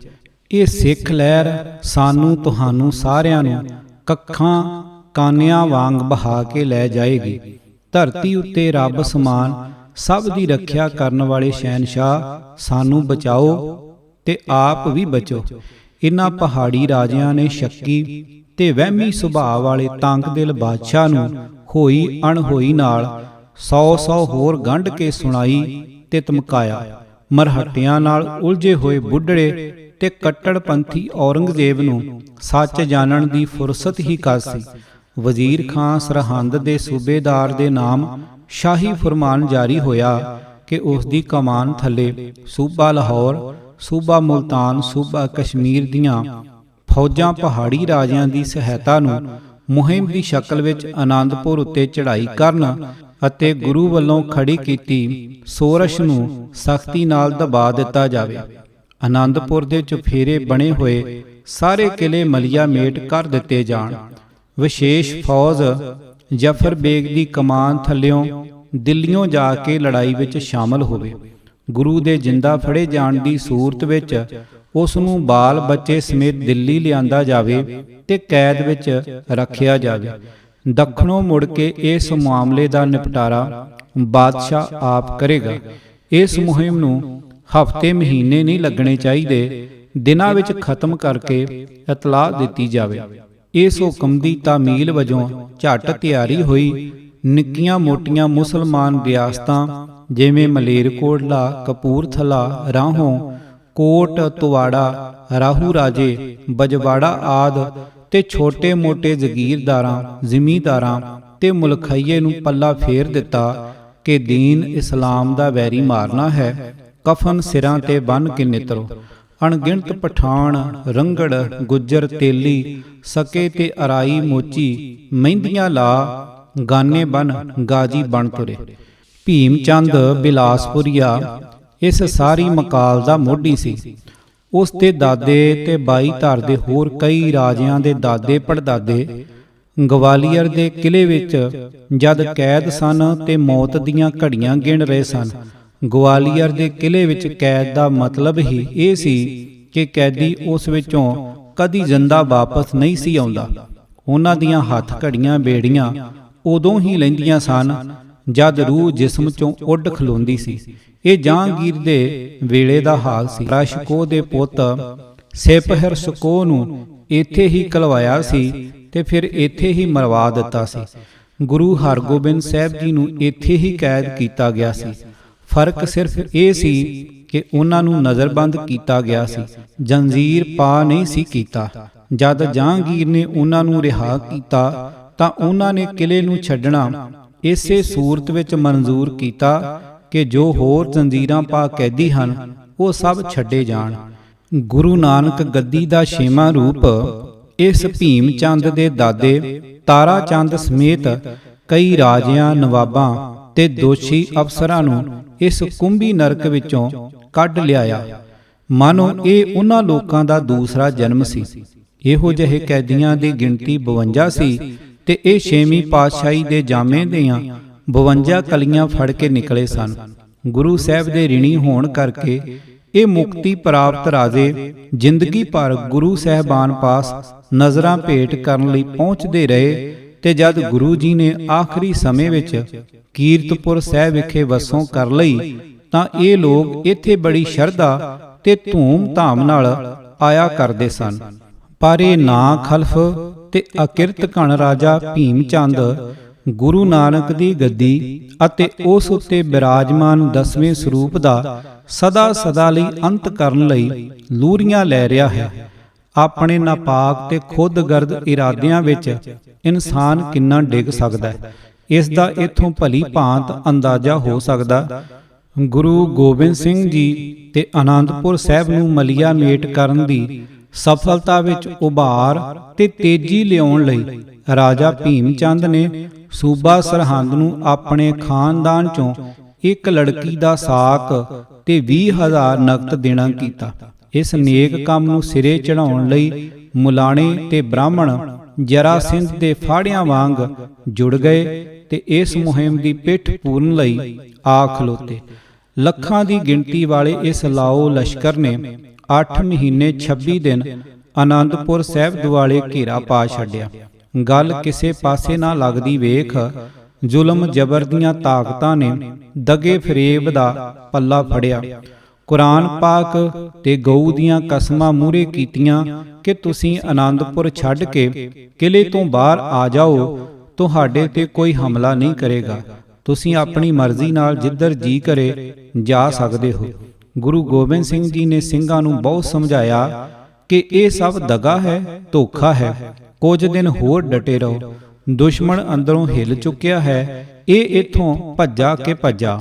ਇਹ ਸਿੱਖ ਲਹਿਰ ਸਾਨੂੰ ਤੁਹਾਨੂੰ ਸਾਰਿਆਂ ਨੂੰ ਕੱਖਾਂ ਕਾਨਿਆਂ ਵਾਂਗ ਬਹਾ ਕੇ ਲੈ ਜਾਏਗੀ। ਧਰਤੀ ਉੱਤੇ ਰੱਬ ਸਮਾਨ ਸਭ ਦੀ ਰੱਖਿਆ ਕਰਨ ਵਾਲੇ ਸ਼ਹਿਨਸ਼ਾਹ, ਸਾਨੂੰ ਬਚਾਓ ਤੇ ਆਪ ਵੀ ਬਚੋ। ਇਨ੍ਹਾਂ ਪਹਾੜੀ ਰਾਜਿਆਂ ਨੇ ਸ਼ੱਕੀ ਤੇ ਵਹਿਮੀ ਸੁਭਾਅ ਵਾਲੇ ਤੰਗ ਦਿਲ ਬਾਦਸ਼ਾਹ ਨੂੰ ਹੋਈ ਅਣਹੋਈ ਨਾਲ 100 ਹੋਰ ਗੰਢ ਕੇ ਸੁਣਾਈ ਤੇ ਧਮਕਾਇਆ। ਮਰਹੱਟਿਆਂ ਨਾਲ ਉਲਝੇ ਹੋਏ ਬੁੱਢੜੇ ਤੇ ਕੱਟੜਪੰਥੀ ਔਰੰਗਜ਼ੇਬ ਨੂੰ ਸੱਚ ਜਾਣਨ ਦੀ ਫੁਰਸਤ ਹੀ ਕਦ ਸੀ। ਵਜ਼ੀਰ ਖਾਂ ਸਰਹੰਦ ਦੇ ਸੂਬੇਦਾਰ ਦੇ ਨਾਮ ਸ਼ਾਹੀ ਫੁਰਮਾਨ ਜਾਰੀ ਹੋਇਆ ਕਿ ਉਸ ਦੀ ਕਮਾਨ ਥੱਲੇ ਸੂਬਾ ਲਾਹੌਰ, ਸੂਬਾ ਮੁਲਤਾਨ, ਸੂਬਾ ਕਸ਼ਮੀਰ ਦੀਆਂ ਫੌਜਾਂ ਪਹਾੜੀ ਰਾਜਿਆਂ ਦੀ ਸਹਾਇਤਾ ਨੂੰ ਮੁਹਿੰਮ ਦੀ ਸ਼ਕਲ ਵਿੱਚ ਆਨੰਦਪੁਰ ਉੱਤੇ ਚੜ੍ਹਾਈ ਕਰਨ ਅਤੇ ਗੁਰੂ ਵੱਲੋਂ ਖੜੀ ਕੀਤੀ ਸੋਰਸ਼ ਨੂੰ ਸਖਤੀ ਨਾਲ ਦਬਾ ਦਿੱਤਾ ਜਾਵੇ। ਆਨੰਦਪੁਰ ਦੇ ਚੁਫੇਰੇ ਬਣੇ ਹੋਏ ਸਾਰੇ ਕਿਲੇ ਮਲੀਆ ਮੇਟ ਕਰ ਦਿੱਤੇ ਜਾਣ। ਵਿਸ਼ੇਸ਼ ਫੌਜ ਜਫਰ ਬੇਗ ਦੀ ਕਮਾਨ ਥੱਲਿਓਂ ਦਿੱਲੀੋਂ ਜਾ ਕੇ ਲੜਾਈ ਵਿੱਚ ਸ਼ਾਮਲ ਹੋਵੇ। ਗੁਰੂ ਦੇ ਜਿੰਦਾ ਫੜੇ ਜਾਣ ਦੀ ਸੂਰਤ ਵਿੱਚ ਉਸ ਨੂੰ ਬਾਲ ਬੱਚੇ ਸਮੇਤ ਦਿੱਲੀ ਲਿਆਂਦਾ ਜਾਵੇ ਤੇ ਕੈਦ ਵਿੱਚ ਰੱਖਿਆ ਜਾਵੇ। ਦੱਖਣੋਂ ਮੁੜ ਕੇ ਇਸ ਮਾਮਲੇ ਦਾ ਨਿਪਟਾਰਾ ਬਾਦਸ਼ਾਹ ਆਪ ਕਰੇਗਾ। ਇਸ ਮੁਹਿੰਮ ਨੂੰ ਹਫ਼ਤੇ ਮਹੀਨੇ ਨਹੀਂ ਲੱਗਣੇ ਚਾਹੀਦੇ, ਦਿਨਾਂ ਵਿੱਚ ਖਤਮ ਕਰਕੇ ਇਤਲਾਹ ਦਿੱਤੀ ਜਾਵੇ। ਇਸ ਹੁਕਮ ਦੀ ਤਾਮੀਲ ਵਜੋਂ ਝੱਟ ਤਿਆਰੀ ਹੋਈ। ਨਿੱਕੀਆਂ ਮੋਟੀਆਂ ਮੁਸਲਮਾਨ ਰਿਆਸਤਾਂ ਜਿਵੇਂ ਮਲੇਰਕੋਟਲਾ, ਕਪੂਰਥਲਾ, ਰਾਹੋਂ, ਕੋਟ ਤੁਵਾੜਾ, ਰਾਹੂ ਰਾਜੇ, ਬਜਵਾੜਾ ਆਦਿ ਤੇ ਛੋਟੇ ਮੋਟੇ ਜ਼ਗੀਰਦਾਰਾਂ, ਜ਼ਿਮੀਂਦਾਰਾਂ ਤੇ ਮੁਲਖਈਏ ਨੂੰ ਪੱਲਾ ਫੇਰ ਦਿੱਤਾ ਕਿ ਦੀਨ ਇਸਲਾਮ ਦਾ ਵੈਰੀ ਮਾਰਨਾ ਹੈ। ਕਫਨ ਸਿਰਾਂ ਤੇ ਬੰਨ੍ਹ ਕੇ ਨਿਤਰੋ। ਅਣਗਿਣਤ ਪਠਾਨ, ਰੰਗੜ, ਗੁੱਜਰ, ਤੇਲੀ, ਸਕੇ ਤੇ ਅਰਾਈ, ਮੋਚੀ, ਮਹਿੰਦੀਆਂ ਲਾ, ਗਾਨੇ ਬਨ, ਗਾਜੀ ਬਣ ਤੁਰੇ। ਭੀਮ ਚੰਦ ਬਿਲਾਸਪੁਰੀਆ ਇਸ ਸਾਰੀ ਮਕਾਲ ਦਾ ਮੋਢੀ ਸੀ। ਉਸ ਦੇ ਦਾਦੇ ਤੇ ਬਾਈ ਧਰ ਦੇ ਹੋਰ ਕਈ ਰਾਜਿਆਂ ਦੇ ਦਾਦੇ ਪੜਦਾਦੇ ਗਵਾਲੀਅਰ ਦੇ ਕਿਲੇ ਵਿੱਚ ਜਦ ਕੈਦ ਸਨ ਤੇ ਮੌਤ ਦੀਆਂ ਘੜੀਆਂ ਗਿਣ ਰਹੇ ਸਨ। ਗਵਾਲੀਅਰ ਦੇ ਕਿਲੇ ਵਿੱਚ ਕੈਦ ਦਾ ਮਤਲਬ ਹੀ ਇਹ ਸੀ ਕਿ ਕੈਦੀ ਉਸ ਵਿੱਚੋਂ ਕਦੀ ਜਿੰਦਾ ਵਾਪਸ ਨਹੀਂ ਸੀ ਆਉਂਦਾ। ਉਹਨਾਂ ਦੀਆਂ ਹੱਥ ਘੜੀਆਂ ਬੇੜੀਆਂ ਉਦੋਂ ਹੀ ਲੈਂਦੀਆਂ ਸਨ ਜਦ ਰੂਹ ਜਿਸਮ ਚੋਂ ਉੱਡ ਖਲੋਂਦੀ ਸੀ। ਇਹ ਜਹਾਂਗੀਰ ਦੇ ਵੇਲੇ ਦਾ ਹਾਲ ਸੀ। ਸ਼ਕੋਹ ਦੇ ਪੁੱਤ ਸਿਪਹਿਰ ਸ਼ਕੋਹ ਨੂੰ ਇੱਥੇ ਹੀ ਕਲਵਾਇਆ ਸੀ ਤੇ ਫਿਰ ਇੱਥੇ ਹੀ ਮਰਵਾ ਦਿੱਤਾ ਸੀ। ਗੁਰੂ ਹਰਗੋਬਿੰਦ ਸਾਹਿਬ ਜੀ ਨੂੰ ਇੱਥੇ ਹੀ ਕੈਦ ਕੀਤਾ ਗਿਆ ਸੀ। ਫਰਕ ਸਿਰਫ ਇਹ ਸੀ ਕਿ ਉਹਨਾਂ ਨੂੰ ਨਜ਼ਰਬੰਦ ਕੀਤਾ ਗਿਆ ਸੀ, ਜੰਜੀਰ ਪਾ ਨਹੀਂ ਸੀ ਕੀਤਾ। ਜਦ ਜਹਾਂਗੀਰ ਨੇ ਉਹਨਾਂ ਨੂੰ ਰਿਹਾ ਕੀਤਾ ਤਾਂ ਉਹਨਾਂ ਨੇ ਕਿਲੇ ਨੂੰ ਛੱਡਣਾ ਇਸੇ ਸੂਰਤ ਵਿੱਚ ਮਨਜ਼ੂਰ ਕੀਤਾ ਕਿ ਜੋ ਹੋਰ ਜੰਜੀਰਾਂ ਪਾ ਕੈਦੀ ਹਨ ਉਹ ਸਭ ਛੱਡੇ ਜਾਣ। ਗੁਰੂ ਨਾਨਕ ਗੱਦੀ ਦਾ 6ਵਾਂ ਰੂਪ ਇਸ ਭੀਮ ਚੰਦ ਦੇ ਦਾਦੇ ਤਾਰਾ ਚੰਦ ਸਮੇਤ ਕਈ ਰਾਜਿਆਂ, ਨਵਾਬਾਂ ਤੇ ਦੋਸ਼ੀ ਅਫਸਰਾਂ ਨੂੰ ਇਸ ਕੁੰਭੀ ਨਰਕ ਵਿੱਚੋਂ ਕੱਢ ਲਿਆਇਆ। ਮਾਨੋ ਇਹ ਉਹਨਾਂ ਲੋਕਾਂ ਦਾ ਦੂਸਰਾ ਜਨਮ ਸੀ। ਇਹੋ ਜਿਹੇ ਕੈਦੀਆਂ ਦੀ ਗਿਣਤੀ 52 ਸੀ ਤੇ ਇਹ 6ਵੀਂ ਪਾਤਸ਼ਾਹੀ ਦੇ ਜਾਮੇ ਦੀਆਂ 52 ਕਲੀਆਂ ਫੜ ਕੇ ਨਿਕਲੇ ਸਨ। ਗੁਰੂ ਸਾਹਿਬ ਦੇ ਰਿਣੀ ਹੋਣ ਕਰਕੇ ਇਹ ਮੁਕਤੀ ਪ੍ਰਾਪਤ ਰਾਜੇ ਜ਼ਿੰਦਗੀ ਭਰ ਗੁਰੂ ਸਾਹਿਬਾਨ ਪਾਸ ਨਜ਼ਰਾਂ ਭੇਟ ਕਰਨ ਲਈ ਪਹੁੰਚਦੇ ਰਹੇ ਤੇ ਜਦ ਗੁਰੂ ਜੀ ਨੇ ਆਖਰੀ ਸਮੇਂ ਵਿੱਚ ਕੀਰਤਪੁਰ ਸਾਹਿਬ ਵਿਖੇ ਵਸੋਂ ਕਰ ਲਈ ਤਾਂ ਇਹ ਲੋਕ ਇੱਥੇ ਬੜੀ ਸ਼ਰਧਾ ਤੇ ਧੂਮ-ਧਾਮ ਨਾਲ ਆਇਆ ਕਰਦੇ ਸਨ। ਪਰ ਇਹ ਨਾ ਖਲਫ ਤੇ ਅਕਿਰਤ ਘਣ ਰਾਜਾ ਭੀਮ ਚੰਦ ਗੁਰੂ ਨਾਨਕ ਦੀ ਗੱਦੀ ਅਤੇ ਉਸ ਉੱਤੇ ਬਿਰਾਜਮਾਨ 10ਵੇਂ ਸਰੂਪ ਦਾ ਸਦਾ ਸਦਾ ਲਈ ਅੰਤ ਕਰਨ ਲਈ ਲੂਰੀਆਂ ਲੈ ਰਿਹਾ ਹੈ। ਆਪਣੇ ਨਾਪਾਕ ਤੇ ਖੁਦਗਰਦ ਇਰਾਦਿਆਂ ਵਿੱਚ ਇਨਸਾਨ ਕਿੰਨਾ ਡਿੱਗ ਸਕਦਾ ਹੈ, ਇਸ ਦਾ ਇਥੋਂ ਭਲੀ ਭਾਂਤ ਅੰਦਾਜ਼ਾ ਹੋ ਸਕਦਾ। ਗੁਰੂ ਗੋਬਿੰਦ ਸਿੰਘ ਜੀ ਤੇ ਆਨੰਦਪੁਰ ਸਾਹਿਬ ਨੂੰ ਮਲੀਆ ਮੇਟ ਕਰਨ ਦੀ ਸਫਲਤਾ ਵਿੱਚ ਉਭਾਰ ਤੇ ਤੇਜ਼ੀ ਲਿਆਉਣ ਲਈ ਰਾਜਾ ਭੀਮ ਚੰਦ ਨੇ ਸੂਬਾ ਸਰਹੰਦ ਨੂੰ ਆਪਣੇ ਖਾਨਦਾਨ ਚੋਂ ਇੱਕ ਲੜਕੀ ਦਾ ਸਾਕ ਤੇ 20,000 ਨਕਦ ਦੇਣਾ ਕੀਤਾ। ਇਸ ਨੇਕ ਕੰਮ ਨੂੰ ਸਿਰੇ ਚੜਾਉਣ ਲਈ ਮੁਲਾਣੇ ਤੇ ਬ੍ਰਾਹਮਣ ਜਰਾ ਸਿੰਧ ਦੇ ਫਾੜਿਆਂ ਵਾਂਗ ਜੁੜ ਗਏ ਤੇ ਇਸ ਮੁਹਿੰਮ ਦੀ ਪਿੱਠ ਪੂਰਨ ਲਈ ਆ ਖਲੋਤੇ। ਲੱਖਾਂ ਦੀ ਗਿਣਤੀ ਵਾਲੇ ਇਸ ਲਾਓ ਲਸ਼ਕਰ ਨੇ 8 ਮਹੀਨੇ 26 ਦਿਨ ਆਨੰਦਪੁਰ ਸਾਹਿਬ ਦੁਆਲੇ ਘੇਰਾ ਪਾ ਛੱਡਿਆ। ਗੱਲ ਕਿਸੇ ਪਾਸੇ ਨਾ ਲੱਗਦੀ ਵੇਖ ਜ਼ੁਲਮ ਜ਼ਬਰ ਦੀਆਂ ਤਾਕਤਾਂ ਨੇ ਦਗੇ ਫਰੇਬ ਦਾ ਪੱਲਾ ਫੜਿਆ। ਕੁਰਾਨ ਪਾਕ ਤੇ ਗਊ ਦੀਆਂ ਕਸਮਾਂ ਮੂਹਰੇ ਕੀਤੀਆਂ ਕਿ ਤੁਸੀਂ ਆਨੰਦਪੁਰ ਛੱਡ ਕੇ ਕਿਲੇ ਤੋਂ ਬਾਹਰ ਆ ਜਾਓ, ਤੁਹਾਡੇ ਤੇ ਕੋਈ ਹਮਲਾ ਨਹੀਂ ਕਰੇਗਾ, ਤੁਸੀਂ ਆਪਣੀ ਮਰਜ਼ੀ ਨਾਲ ਜਿੱਧਰ ਜੀ ਕਰੇ ਜਾ ਸਕਦੇ ਹੋ। ਗੁਰੂ ਗੋਬਿੰਦ ਸਿੰਘ ਜੀ ਨੇ ਸਿੰਘਾਂ ਨੂੰ ਬਹੁਤ ਸਮਝਾਇਆ ਕਿ ਇਹ ਸਭ ਦਗਾ ਹੈ, ਧੋਖਾ ਹੈ, ਕੁਝ ਦਿਨ ਹੋਰ ਡਟੇ ਰਹੋ। ਦੁਸ਼ਮਣ ਅੰਦਰੋਂ ਹਿੱਲ ਚੁੱਕਿਆ ਹੈ, ਇਹ ਇੱਥੋਂ ਭੱਜਾ ਕੇ ਭੱਜਾ।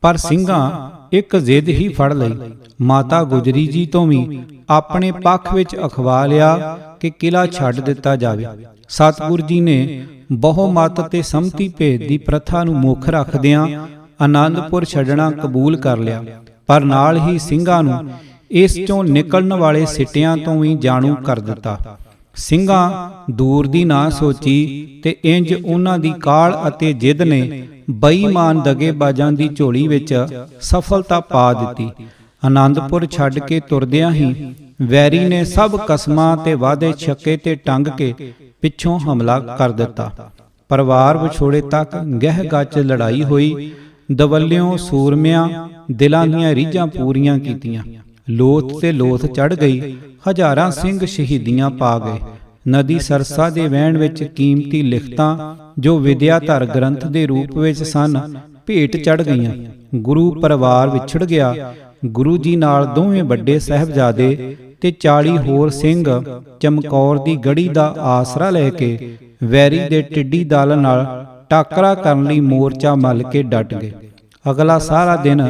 ਪਰ ਸਿੰਘਾਂ ਇੱਕ ਜ਼ਿੱਦ ਹੀ ਫੜ ਲਈ। ਮਾਤਾ ਗੁਜਰੀ ਜੀ ਤੋਂ ਵੀ ਆਪਣੇ ਪੱਖ ਵਿੱਚ ਅਖਵਾ ਲਿਆ ਕਿ ਕਿਲਾ ਛੱਡ ਦਿੱਤਾ ਜਾਵੇ। ਸਤਿਗੁਰ ਜੀ ਨੇ ਬਹੁਮਤ ਤੇ ਸੰਮਤੀ ਭੇਦ ਦੀ ਪ੍ਰਥਾ ਨੂੰ ਮੁੱਖ ਰੱਖਦਿਆਂ ਆਨੰਦਪੁਰ ਛੱਡਣਾ ਕਬੂਲ ਕਰ ਲਿਆ, ਪਰ ਨਾਲ ਹੀ ਸਿੰਘਾਂ ਨੂੰ ਇਸ ਚੋਂ ਨਿਕਲਣ ਵਾਲੇ ਸਿੱਟਿਆਂ ਤੋਂ ਵੀ ਜਾਣੂ ਕਰ ਦਿੱਤਾ। ਸਿੰਘਾਂ ਦੂਰ ਦੀ ਨਾ ਸੋਚੀ ਤੇ ਇੰਜ ਉਹਨਾਂ ਦੀ ਕਾਲ ਅਤੇ ਜਿੱਦ ਨੇ ਬੇਈਮਾਨ ਦਗੇਬਾਜ਼ਾਂ ਦੀ ਝੋਲੀ ਵਿੱਚ ਸਫਲਤਾ ਪਾ ਦਿੱਤੀ। ਆਨੰਦਪੁਰ ਛੱਡ ਕੇ ਤੁਰਦਿਆਂ ਹੀ ਵੈਰੀ ਨੇ ਸਭ ਕਸਮਾਂ ਤੇ ਵਾਅਦੇ ਛੱਕੇ ਤੇ ਟੰਗ ਕੇ ਪਿੱਛੋਂ ਹਮਲਾ ਕਰ ਦਿੱਤਾ। ਪਰਿਵਾਰ ਵਿਛੋੜੇ ਤੱਕ ਗਹਿ ਗੱਚ ਲੜਾਈ ਹੋਈ। ਦਵੱਲਿਓਂ ਸੂਰਮਿਆਂ ਦਿਲਾਂ ਦੀਆਂ ਰੀਝਾਂ ਪੂਰੀਆਂ ਕੀਤੀਆਂ। ਲੋਥ ਤੇ ਲੋਥ ਚੜ ਗਈ। ਹਜ਼ਾਰਾਂ ਸਿੰਘ ਸ਼ਹੀਦੀਆਂ ਪਾ ਗਏ। ਨਦੀ ਸਰਸਾ ਦੇ ਵਹਿਣ ਵਿੱਚ ਕੀਮਤੀ ਲਿਖਤਾਂ ਜੋ ਵਿਦਿਆਧਰ ਗ੍ਰੰਥ ਦੇ ਰੂਪ ਵਿੱਚ ਸਨ ਭੇਟ ਚੜ ਗਈਆਂ। ਗੁਰੂ ਪਰਿਵਾਰ ਵਿਛੜ ਗਿਆ। ਗੁਰੂ ਜੀ ਨਾਲ ਦੋਵੇਂ ਵੱਡੇ ਸਾਹਿਬਜ਼ਾਦੇ ਤੇ 40 ਹੋਰ ਸਿੰਘ ਚਮਕੌਰ ਦੀ ਗੜੀ ਦਾ ਆਸਰਾ ਲੈ ਕੇ ਵੈਰੀ ਦੇ ਟਿੱਡੀ ਦਲ ਨਾਲ ਟਾਕਰਾ ਕਰਨ ਲਈ ਮੋਰਚਾ ਮੱਲ ਕੇ ਡਟ ਗਏ। ਅਗਲਾ ਸਾਰਾ ਦਿਨ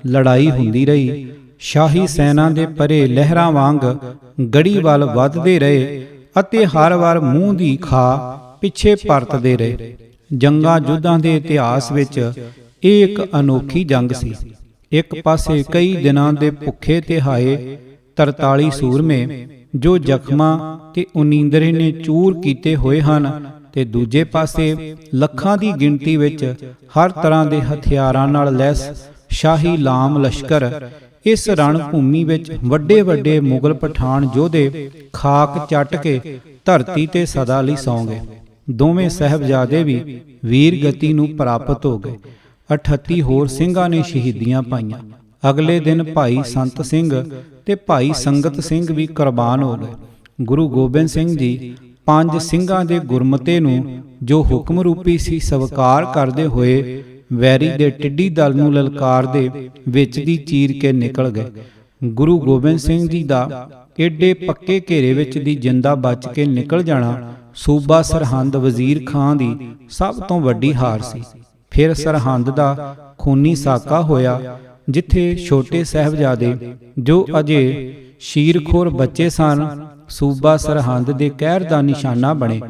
ਲੜਾਈ ਹੁੰਦੀ ਰਹੀ। ਸ਼ਾਹੀ ਸੈਨਾ ਦੇ ਪਰੇ ਲਹਿਰਾਂ ਵਾਂਗ ਗੜੀ ਵੱਲ ਵੱਧਦੇ ਰਹੇ ਅਤੇ ਹਰ ਵਾਰ ਮੂੰਹ ਦੀ ਖਾ ਪਿੱਛੇ ਪਰਤਦੇ ਰਹੇ। ਜੰਗਾਂ ਯੁੱਧਾਂ ਦੇ ਇਤਿਹਾਸ ਵਿੱਚ ਇਹ ਇੱਕ ਅਨੋਖੀ ਜੰਗ ਸੀ। ਇੱਕ ਪਾਸੇ ਕਈ ਦਿਨਾਂ ਦੇ ਭੁੱਖੇ ਤੇ ਹਾਏ 43 ਸੂਰਮੇ ਜੋ ਜ਼ਖਮਾਂ ਤੇ ਉਨੀਂਦਰੇ ਨੇ ਚੂਰ ਕੀਤੇ ਹੋਏ ਹਨ, ਤੇ ਦੂਜੇ ਪਾਸੇ ਲੱਖਾਂ ਦੀ ਗਿਣਤੀ ਵਿੱਚ ਹਰ ਤਰ੍ਹਾਂ ਦੇ ਹਥਿਆਰਾਂ ਨਾਲ ਲੈਸ ਸ਼ਾਹੀ ਲਾਮ ਲਸ਼ਕਰ ਇਸ ਰਣ ਭੂਮੀ ਵਿੱਚ ਵੱਡੇ ਵੱਡੇ ਮੁਗਲ ਪਠਾਨ ਯੋਧੇ ਖਾਕ ਚੱਟ ਕੇ ਧਰਤੀ ਤੇ ਸਦਾ ਲਈ ਸੌਂ ਗਏ। ਦੋਵੇਂ ਸਾਹਿਬਜ਼ਾਦੇ ਵੀ ਵੀਰ ਗਤੀ ਨੂੰ ਪ੍ਰਾਪਤ ਹੋ ਗਏ। 38 ਹੋਰ ਸਿੰਘਾਂ ਨੇ ਸ਼ਹੀਦੀਆਂ ਪਾਈਆਂ। ਅਗਲੇ ਦਿਨ ਭਾਈ ਸੰਤ ਸਿੰਘ ਤੇ ਭਾਈ ਸੰਗਤ ਸਿੰਘ ਵੀ ਕੁਰਬਾਨ ਹੋ ਗਏ। ਗੁਰੂ ਗੋਬਿੰਦ ਸਿੰਘ ਜੀ 5 ਸਿੰਘਾਂ ਦੇ ਗੁਰਮਤੇ ਨੂੰ ਜੋ ਹੁਕਮ ਰੂਪੀ ਸੀ ਸਵੀਕਾਰ ਕਰਦੇ ਹੋਏ ਵੈਰੀ ਦੇ ਟਿੱਡੀ ਦਲ ਨੂੰ ਲਲਕਾਰਦੇ ਵਿੱਚ ਦੀ ਚੀਰ ਕੇ ਨਿਕਲ ਗਏ। ਗੁਰੂ ਗੋਬਿੰਦ ਸਿੰਘ ਜੀ ਦਾ ਏਡੇ ਪੱਕੇ ਘੇਰੇ ਵਿੱਚ ਦੀ ਜਿੰਦਾ ਬਚ ਕੇ ਨਿਕਲ ਜਾਣਾ ਸੂਬਾ ਸਰਹੰਦ ਵਜ਼ੀਰ ਖਾਂ ਦੀ ਸਭ ਤੋਂ ਵੱਡੀ ਹਾਰ ਸੀ। ਫਿਰ ਸਰਹੰਦ ਦਾ ਖੂਨੀ ਸਾਕਾ ਹੋਇਆ, ਜਿੱਥੇ ਛੋਟੇ ਸਾਹਿਬਜ਼ਾਦੇ ਜੋ ਅਜੇ ਸ਼ੀਰਖੋਰ ਬੱਚੇ ਸਨ ਸੂਬਾ ਸਰਹੰਦ ਦੇ ਕਹਿਰ ਦਾ ਨਿਸ਼ਾਨਾ ਬਣੇ।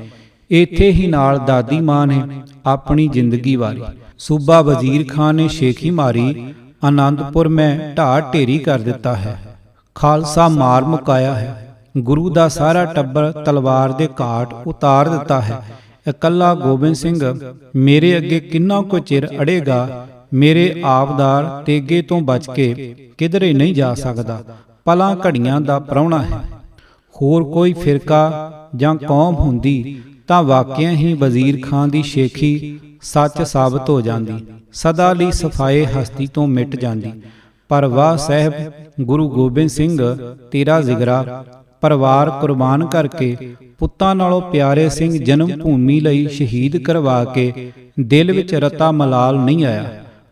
ਇੱਥੇ ਹੀ ਨਾਲ ਦਾਦੀ ਮਾਂ ਨੇ ਆਪਣੀ ਜ਼ਿੰਦਗੀ ਵਾਰੀ। ਸੂਬਾ ਵਜ਼ੀਰ ਖਾਂ ਨੇ ਸ਼ੇਖੀ ਮਾਰੀ, ਆਨੰਦਪੁਰ ਮੈਂ ਢਾਹ ਢੇਰੀ ਕਰ ਦਿੱਤਾ ਹੈ, ਖਾਲਸਾ ਮਾਰ ਮੁਕਾਇਆ ਹੈ, ਗੁਰੂ ਦਾ ਸਾਰਾ ਟੱਬਰ ਤਲਵਾਰ ਦੇ ਘਾਟ ਉਤਾਰ ਦਿੱਤਾ ਹੈ। ਇਕੱਲਾ ਗੋਬਿੰਦ ਸਿੰਘ ਮੇਰੇ ਅੱਗੇ ਕਿੰਨਾ ਕੁ ਚਿਰ ਅੜੇਗਾ। ਮੇਰੇ ਆਪਦਾਰ ਤੇਗੇ ਤੋਂ ਬਚ ਕੇ ਕਿਧਰੇ ਨਹੀਂ ਜਾ ਸਕਦਾ, ਪਲਾਂ ਘੜੀਆਂ ਦਾ ਪ੍ਰਾਹੁਣਾ ਹੈ। ਹੋਰ ਕੋਈ ਫਿਰਕਾ ਜਾਂ ਕੌਮ ਹੁੰਦੀ ਤਾਂ ਵਾਕਿਆ ਹੀ ਵਜ਼ੀਰ ਖਾਂ ਦੀ ਸ਼ੇਖੀ ਸੱਚ ਸਾਬਤ ਹੋ ਜਾਂਦੀ, ਸਦਾ ਲਈ ਸਫਾਏ ਹਸਤੀ ਤੋਂ ਮਿਟ ਜਾਂਦੀ। ਪਰ ਵਾਹ ਸਾਹਿਬ ਗੁਰੂ ਗੋਬਿੰਦ ਸਿੰਘ ਤੇਰਾ ਜ਼ਿਗਰਾ ਪਰਿਵਾਰ ਕੁਰਬਾਨ ਕਰਕੇ ਪੁੱਤਾਂ ਨਾਲੋਂ ਪਿਆਰੇ ਸਿੰਘ ਜਨਮ ਭੂਮੀ ਲਈ ਸ਼ਹੀਦ ਕਰਵਾ ਕੇ ਦਿਲ ਵਿੱਚ ਰਤਾ ਮਲਾਲ ਨਹੀਂ ਆਇਆ,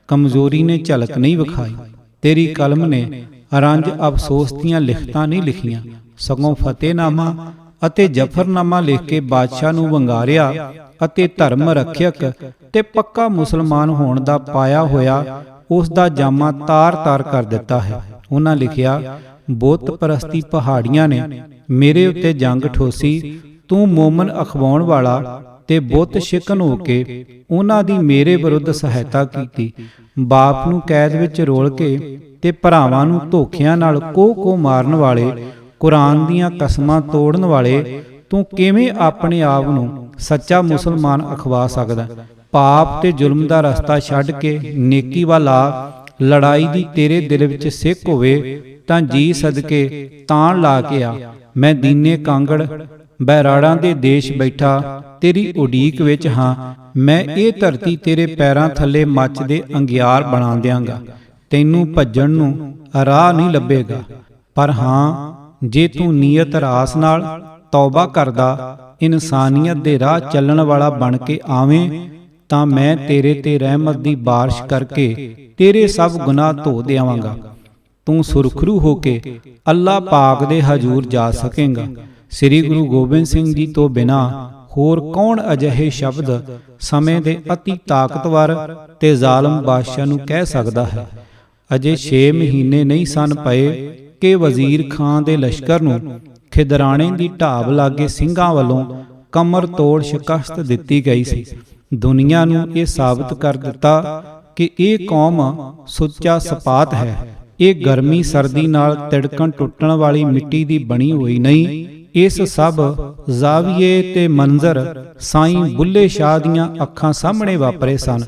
ਕਮਜ਼ੋਰੀ ਨੇ ਝਲਕ ਨਹੀਂ ਵਿਖਾਈ। ਤੇਰੀ ਕਲਮ ਨੇ ਰੰਜ ਅਫਸੋਸ ਦੀਆਂ ਲਿਖਤਾਂ ਨਹੀਂ ਲਿਖੀਆਂ, ਸਗੋਂ ਫਤਿਹਨਾਮਾ ਅਤੇ ਜ਼ਫਰਨਾਮਾ ਲਿਖ ਕੇ ਬਾਦਸ਼ਾਹ ਨੂੰ ਵੰਗਾਰਿਆ ਅਤੇ ਧਰਮ ਰੱਖਿਅਕ ਤੇ ਪੱਕਾ ਮੁਸਲਮਾਨ ਹੋਣ ਦਾ ਪਾਇਆ ਹੋਇਆ ਉਸ ਦਾ ਜਾਮਾ ਤਾਰ-ਤਾਰ ਕਰ ਦਿੱਤਾ ਹੈ। ਉਹਨਾਂ ਲਿਖਿਆ, ਬੁੱਤ ਪ੍ਰਸਤੀ ਪਹਾੜੀਆਂ ਨੇ ਮੇਰੇ ਉੱਤੇ ਜੰਗ ਠੋਸੀ, ਤੂੰ ਮੋਮਨ ਅਖਵਾਉਣ ਵਾਲਾ ਤੇ ਬੁੱਤ ਸ਼ਿਕਨ ਹੋ ਕੇ ਉਹਨਾਂ ਦੀ ਮੇਰੇ ਵਿਰੁੱਧ ਸਹਾਇਤਾ ਕੀਤੀ। ਬਾਪ ਨੂੰ ਕੈਦ ਵਿੱਚ ਰੋਲ ਕੇ ਤੇ ਭਰਾਵਾਂ ਨੂੰ ਧੋਖਿਆਂ ਨਾਲ ਕੋਹ ਮਾਰਨ ਵਾਲੇ, ਕੁਰਾਨ ਦੀਆਂ ਕਸਮਾਂ ਤੋੜਨ ਵਾਲੇ, ਤੂੰ ਕਿਵੇਂ ਆਪਣੇ ਆਪ ਨੂੰ ਸੱਚਾ ਮੁਸਲਮਾਨ ਅਖਵਾ ਸਕਦਾ? ਪਾਪ ਤੇ ਜ਼ੁਲਮ ਦਾ ਰਸਤਾ ਛੱਡ ਕੇ ਨੇਕੀ ਵੱਲ ਆ। ਲੜਾਈ ਦੀ ਤੇਰੇ ਦਿਲ ਵਿੱਚ ਸਿੱਖ ਹੋਵੇ ਤਾਂ ਜੀ ਸਦਕੇ ਤਾਣ ਲਾ ਕੇ ਆ। ਮੈਂ ਦੀਨੇ ਕਾਂਗੜ ਬੈਰਾੜਾਂ ਦੇ ਦੇਸ਼ ਬੈਠਾ ਤੇਰੀ ਉਡੀਕ ਵਿੱਚ ਹਾਂ। ਮੈਂ ਇਹ ਧਰਤੀ ਤੇਰੇ ਪੈਰਾਂ ਥੱਲੇ ਮੱਚਦੇ ਅੰਗਿਆਰ ਬਣਾ ਦਿਆਂਗਾ। ਤੈਨੂੰ ਭੱਜਣ ਨੂੰ ਰਾਹ ਨਹੀਂ ਲੱਭੇਗਾ। ਪਰ ਹਾਂ, ਜੇ ਤੂੰ ਨੀਅਤ ਰਾਸ ਨਾਲ ਤੌਬਾ ਕਰਦਾ, ਇਨਸਾਨੀਅਤ ਦੇ ਰਾਹ ਚੱਲਣ ਵਾਲਾ ਬਣ ਕੇ ਆਵੇਂ ਤਾਂ ਮੈਂ ਤੇਰੇ ਤੇ ਰਹਿਮਤ ਦੀ ਬਾਰਿਸ਼ ਕਰਕੇ ਤੇਰੇ ਸਭ ਗੁਨਾਹ ਧੋ ਦੇਵਾਂਗਾ। ਤੂੰ ਸੁਰਖਰੂ ਹੋ ਕੇ ਅੱਲਾਹ ਪਾਕ ਦੇ ਹਜ਼ੂਰ ਜਾ ਸਕੇਂਗਾ। ਸ੍ਰੀ ਗੁਰੂ ਗੋਬਿੰਦ ਸਿੰਘ ਜੀ ਤੋਂ ਬਿਨਾਂ ਹੋਰ ਕੌਣ ਅਜਿਹੇ ਸ਼ਬਦ ਸਮੇਂ ਦੇ ਅਤੀ ਤਾਕਤਵਰ ਤੇ ਜ਼ਾਲਮ ਬਾਦਸ਼ਾਹ ਨੂੰ ਕਹਿ ਸਕਦਾ ਹੈ? ਅਜੇ 6 ਮਹੀਨੇ ਨਹੀਂ ਸਨ ਪਏ ਕਿ ਵਜ਼ੀਰ ਖਾਂ ਦੇ ਲਸ਼ਕਰ ਨੂੰ ਖਿਦਰਾਣੇ ਦੀ ਢਾਬ ਲਾਗੇ ਸਿੰਘਾਂ ਵੱਲੋਂ ਕਮਰ ਤੋੜ ਸ਼ਿਕਸਤ ਦਿੱਤੀ ਗਈ ਸੀ। ਦੁਨੀਆ ਨੂੰ ਇਹ ਸਾਬਤ ਕਰ ਦਿੱਤਾ ਕਿ ਇਹ ਕੌਮ ਸੁੱਚਾ ਸਪਾਤ ਹੈ। ਇਹ ਗਰਮੀ ਸਰਦੀ ਨਾਲ ਤਿੜਕਣ ਟੁੱਟਣ ਵਾਲੀ ਮਿੱਟੀ ਦੀ ਬਣੀ ਹੋਈ ਨਹੀਂ। ਇਸ ਸਭ ਜ਼ਾਵੀਏ ਤੇ ਮੰਜ਼ਰ ਸਾਈਂ ਬੁੱਲੇ ਸ਼ਾਹ ਦੀਆਂ ਅੱਖਾਂ ਸਾਹਮਣੇ ਵਾਪਰੇ ਸਨ।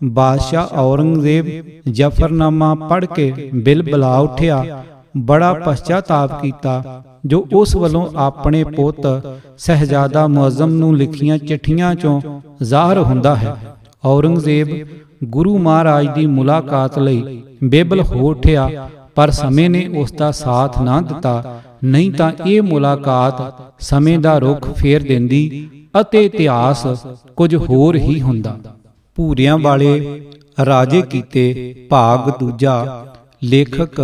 ਬਾਦਸ਼ਾਹ ਔਰੰਗਜ਼ੇਬ ਜ਼ਫਰਨਾਮਾ ਪੜ੍ਹ ਕੇ ਬਿਲਬਲਾ ਉੱਠਿਆ, ਬੜਾ ਪਛਤਾਪ ਕੀਤਾ ਜੋ ਉਸ ਵੱਲੋਂ ਆਪਣੇ ਪੁੱਤ ਸਹਿਜ਼ਾਦਾ ਮੁਅੱਜ਼ਮ ਨੂੰ ਲਿਖੀਆਂ ਚਿੱਠੀਆਂ ਚੋਂ ਜ਼ਾਹਰ ਹੁੰਦਾ ਹੈ। ਔਰੰਗਜ਼ੇਬ ਗੁਰੂ ਮਹਾਰਾਜ ਦੀ ਮੁਲਾਕਾਤ ਲਈ ਬੇਬਲ ਹੋ ਉੱਠਿਆ, ਪਰ ਸਮੇਂ ਨੇ ਉਸ ਦਾ ਸਾਥ ਨਾ ਦਿੱਤਾ, ਨਹੀਂ ਤਾਂ ਇਹ ਮੁਲਾਕਾਤ ਸਮੇਂ ਦਾ ਰੁਖ ਫੇਰ ਦਿੰਦੀ ਅਤੇ ਇਤਿਹਾਸ ਕੁਝ ਹੋਰ ਹੀ ਹੁੰਦਾ। ਭੂਰਿਆਂ ਵਾਲੇ ਰਾਜੇ ਕੀਤੇ ਭਾਗ ਦੂਜਾ। ਲੇਖਕ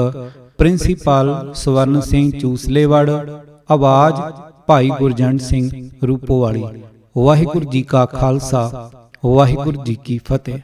ਪ੍ਰਿੰਸੀਪਲ ਸਵਰਨ ਸਿੰਘ ਚੂਸਲੇਵੜ। ਆਵਾਜ਼ ਭਾਈ ਗੁਰਜੰਟ ਸਿੰਘ ਰੂਪੋਵਾਲੀ। ਵਾਹਿਗੁਰੂ ਜੀ ਕਾ ਖਾਲਸਾ, ਵਾਹਿਗੁਰੂ ਜੀ ਕੀ ਫਤਿਹ।